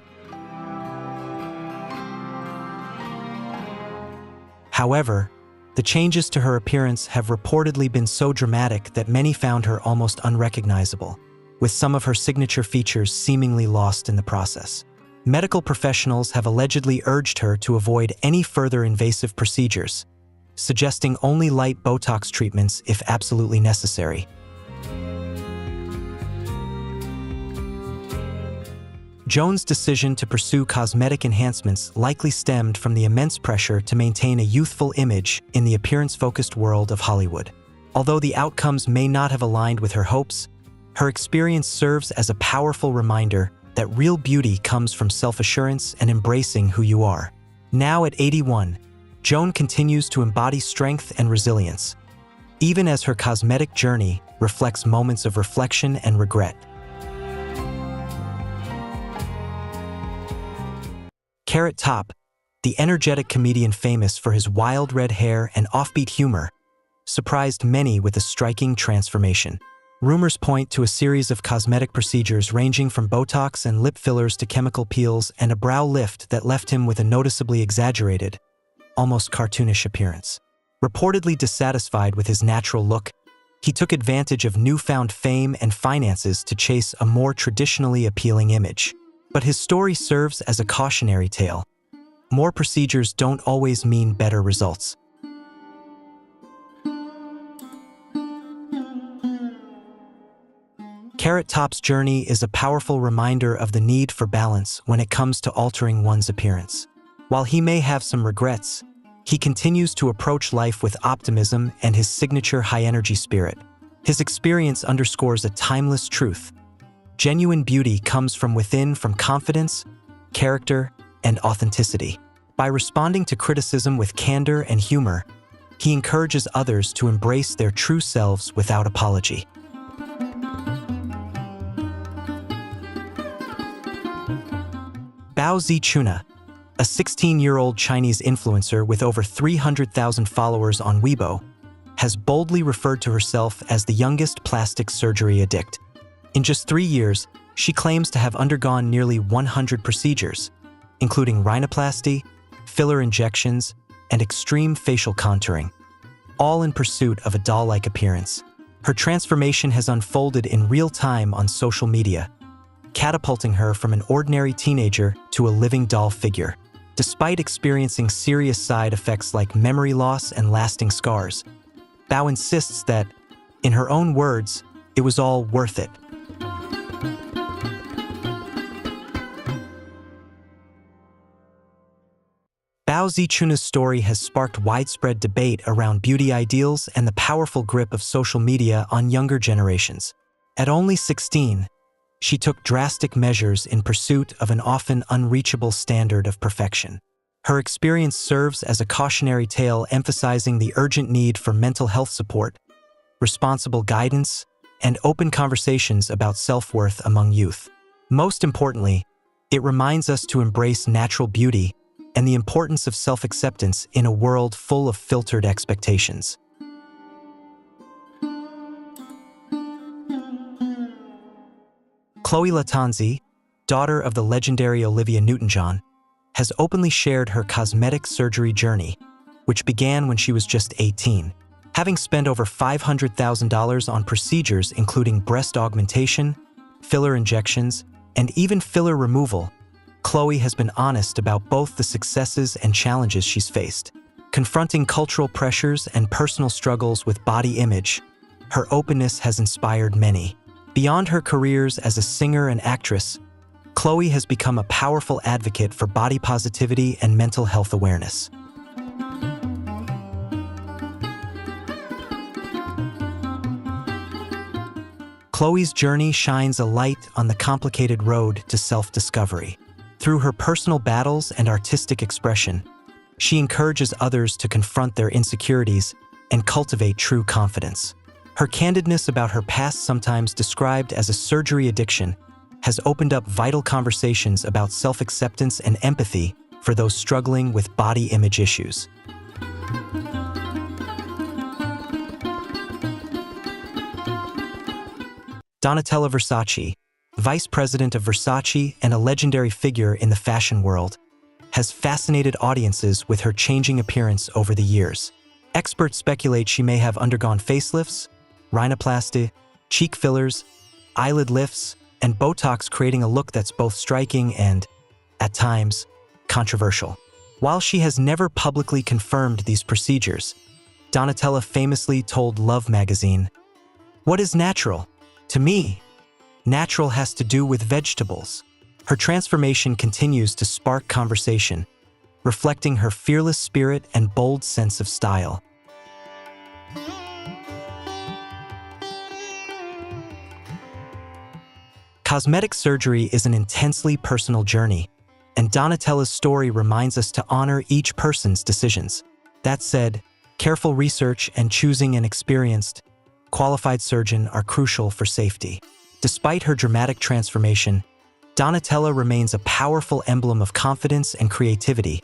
However, the changes to her appearance have reportedly been so dramatic that many found her almost unrecognizable, with some of her signature features seemingly lost in the process. Medical professionals have allegedly urged her to avoid any further invasive procedures, suggesting only light Botox treatments if absolutely necessary. Joan's decision to pursue cosmetic enhancements likely stemmed from the immense pressure to maintain a youthful image in the appearance-focused world of Hollywood. Although the outcomes may not have aligned with her hopes, her experience serves as a powerful reminder that real beauty comes from self-assurance and embracing who you are. Now at 81, Joan continues to embody strength and resilience, even as her cosmetic journey reflects moments of reflection and regret. Carrot Top, the energetic comedian famous for his wild red hair and offbeat humor, surprised many with a striking transformation. Rumors point to a series of cosmetic procedures ranging from Botox and lip fillers to chemical peels and a brow lift that left him with a noticeably exaggerated, almost cartoonish appearance. Reportedly dissatisfied with his natural look, he took advantage of newfound fame and finances to chase a more traditionally appealing image. But his story serves as a cautionary tale. More procedures don't always mean better results. Carrot Top's journey is a powerful reminder of the need for balance when it comes to altering one's appearance. While he may have some regrets, he continues to approach life with optimism and his signature high-energy spirit. His experience underscores a timeless truth. Genuine beauty comes from within, from confidence, character, and authenticity. By responding to criticism with candor and humor, he encourages others to embrace their true selves without apology. Bao Zichuna, a 16-year-old Chinese influencer with over 300,000 followers on Weibo, has boldly referred to herself as the youngest plastic surgery addict. In just 3 years, she claims to have undergone nearly 100 procedures, including rhinoplasty, filler injections, and extreme facial contouring, all in pursuit of a doll-like appearance. Her transformation has unfolded in real time on social media, catapulting her from an ordinary teenager to a living doll figure. Despite experiencing serious side effects like memory loss and lasting scars, Bao insists that, in her own words, it was all worth it. Bao Zichuna's story has sparked widespread debate around beauty ideals and the powerful grip of social media on younger generations. At only 16, she took drastic measures in pursuit of an often unreachable standard of perfection. Her experience serves as a cautionary tale emphasizing the urgent need for mental health support, responsible guidance, and open conversations about self-worth among youth. Most importantly, it reminds us to embrace natural beauty and the importance of self-acceptance in a world full of filtered expectations. Chloe Latanzi, daughter of the legendary Olivia Newton-John, has openly shared her cosmetic surgery journey, which began when she was just 18. Having spent over $500,000 on procedures including breast augmentation, filler injections, and even filler removal, Chloe has been honest about both the successes and challenges she's faced. Confronting cultural pressures and personal struggles with body image, her openness has inspired many. Beyond her careers as a singer and actress, Chloe has become a powerful advocate for body positivity and mental health awareness. Chloe's journey shines a light on the complicated road to self-discovery. Through her personal battles and artistic expression, she encourages others to confront their insecurities and cultivate true confidence. Her candidness about her past, sometimes described as a surgery addiction, has opened up vital conversations about self-acceptance and empathy for those struggling with body image issues. Donatella Versace, vice president of Versace and a legendary figure in the fashion world, has fascinated audiences with her changing appearance over the years. Experts speculate she may have undergone facelifts, rhinoplasty, cheek fillers, eyelid lifts, and Botox, creating a look that's both striking and, at times, controversial. While she has never publicly confirmed these procedures, Donatella famously told Love magazine, "What is natural? To me, natural has to do with vegetables." Her transformation continues to spark conversation, reflecting her fearless spirit and bold sense of style. Cosmetic surgery is an intensely personal journey, and Donatella's story reminds us to honor each person's decisions. That said, careful research and choosing an experienced, qualified surgeon are crucial for safety. Despite her dramatic transformation, Donatella remains a powerful emblem of confidence and creativity,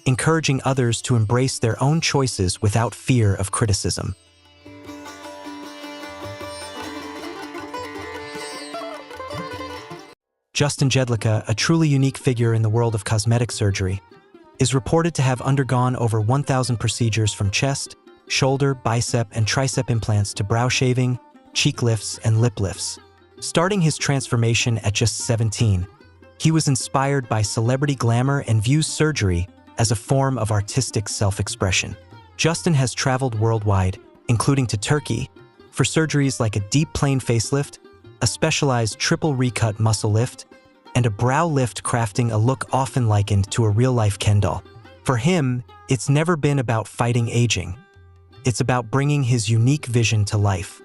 encouraging others to embrace their own choices without fear of criticism. Justin Jedlicka, a truly unique figure in the world of cosmetic surgery, is reported to have undergone over 1,000 procedures, from chest, shoulder, bicep, and tricep implants to brow shaving, cheek lifts, and lip lifts. Starting his transformation at just 17, he was inspired by celebrity glamour and views surgery as a form of artistic self-expression. Justin has traveled worldwide, including to Turkey, for surgeries like a deep plane facelift, a specialized triple recut muscle lift, and a brow lift, crafting a look often likened to a real-life Ken doll. For him, it's never been about fighting aging. It's about bringing his unique vision to life.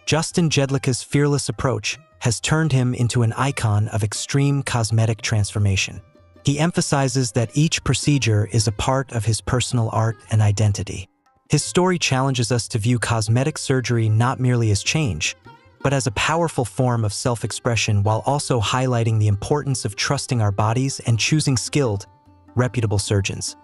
Justin Jedlicka's fearless approach has turned him into an icon of extreme cosmetic transformation. He emphasizes that each procedure is a part of his personal art and identity. His story challenges us to view cosmetic surgery not merely as change, but as a powerful form of self-expression, while also highlighting the importance of trusting our bodies and choosing skilled, reputable surgeons.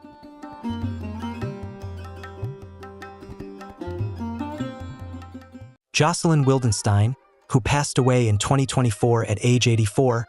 Jocelyn Wildenstein, who passed away in 2024 at age 84,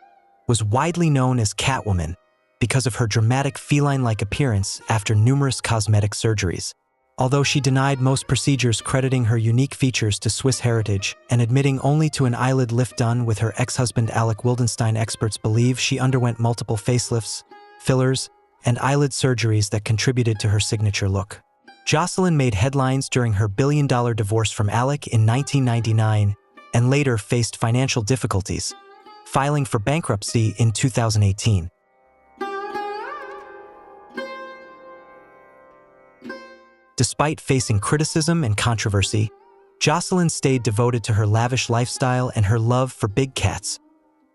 was widely known as Catwoman because of her dramatic feline-like appearance after numerous cosmetic surgeries. Although she denied most procedures, crediting her unique features to Swiss heritage and admitting only to an eyelid lift done with her ex-husband Alec Wildenstein, experts believe she underwent multiple facelifts, fillers, and eyelid surgeries that contributed to her signature look. Jocelyn made headlines during her billion-dollar divorce from Alec in 1999 and later faced financial difficulties, filing for bankruptcy in 2018. Despite facing criticism and controversy, Jocelyn stayed devoted to her lavish lifestyle and her love for big cats,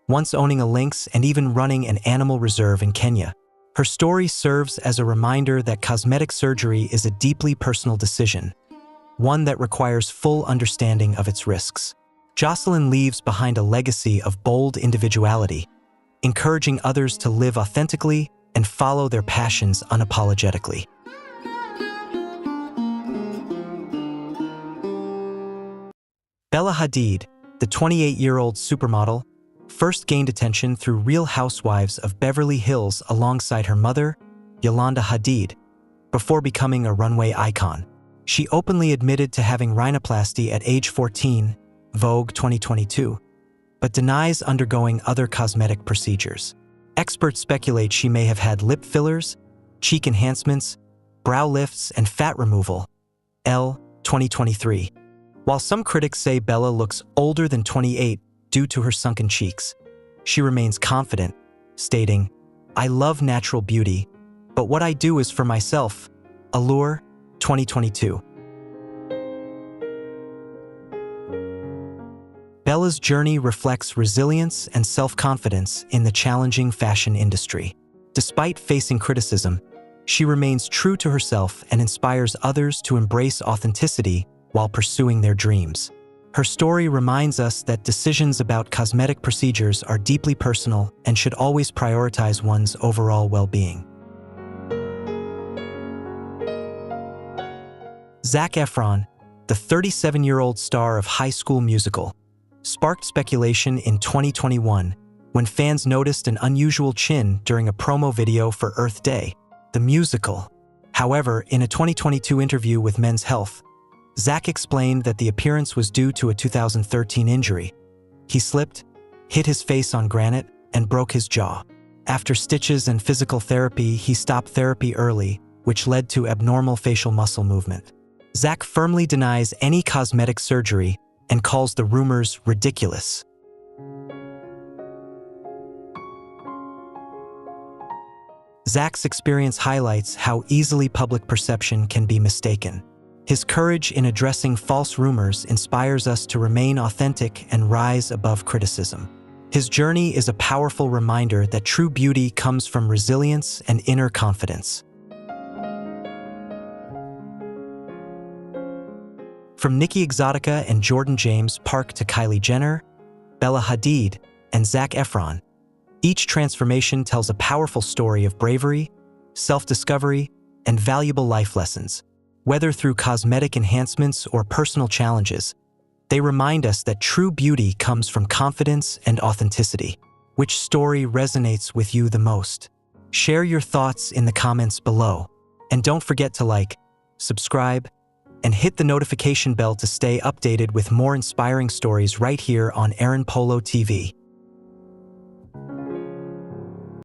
once owning a lynx and even running an animal reserve in Kenya. Her story serves as a reminder that cosmetic surgery is a deeply personal decision, one that requires full understanding of its risks. Jocelyn leaves behind a legacy of bold individuality, encouraging others to live authentically and follow their passions unapologetically. Bella Hadid, the 28-year-old supermodel, first gained attention through Real Housewives of Beverly Hills alongside her mother, Yolanda Hadid, before becoming a runway icon. She openly admitted to having rhinoplasty at age 14, Vogue 2022, but denies undergoing other cosmetic procedures. Experts speculate she may have had lip fillers, cheek enhancements, brow lifts, and fat removal, Elle 2023. While some critics say Bella looks older than 28 due to her sunken cheeks, she remains confident, stating, "I love natural beauty, but what I do is for myself." Allure 2022. Bella's journey reflects resilience and self-confidence in the challenging fashion industry. Despite facing criticism, she remains true to herself and inspires others to embrace authenticity while pursuing their dreams. Her story reminds us that decisions about cosmetic procedures are deeply personal and should always prioritize one's overall well-being. Zac Efron, the 37-year-old star of High School Musical, sparked speculation in 2021 when fans noticed an unusual chin during a promo video for Earth Day, the musical. However, in a 2022 interview with Men's Health, Zac explained that the appearance was due to a 2013 injury. He slipped, hit his face on granite, and broke his jaw. After stitches and physical therapy, he stopped therapy early, which led to abnormal facial muscle movement. Zac firmly denies any cosmetic surgery and calls the rumors ridiculous. Zac's experience highlights how easily public perception can be mistaken. His courage in addressing false rumors inspires us to remain authentic and rise above criticism. His journey is a powerful reminder that true beauty comes from resilience and inner confidence. From Nicki Exotica and Jordan James Park to Kylie Jenner, Bella Hadid, and Zac Efron, each transformation tells a powerful story of bravery, self-discovery, and valuable life lessons. Whether through cosmetic enhancements or personal challenges, they remind us that true beauty comes from confidence and authenticity. Which story resonates with you the most? Share your thoughts in the comments below. And don't forget to like, subscribe, and hit the notification bell to stay updated with more inspiring stories right here on Aaron Polo TV.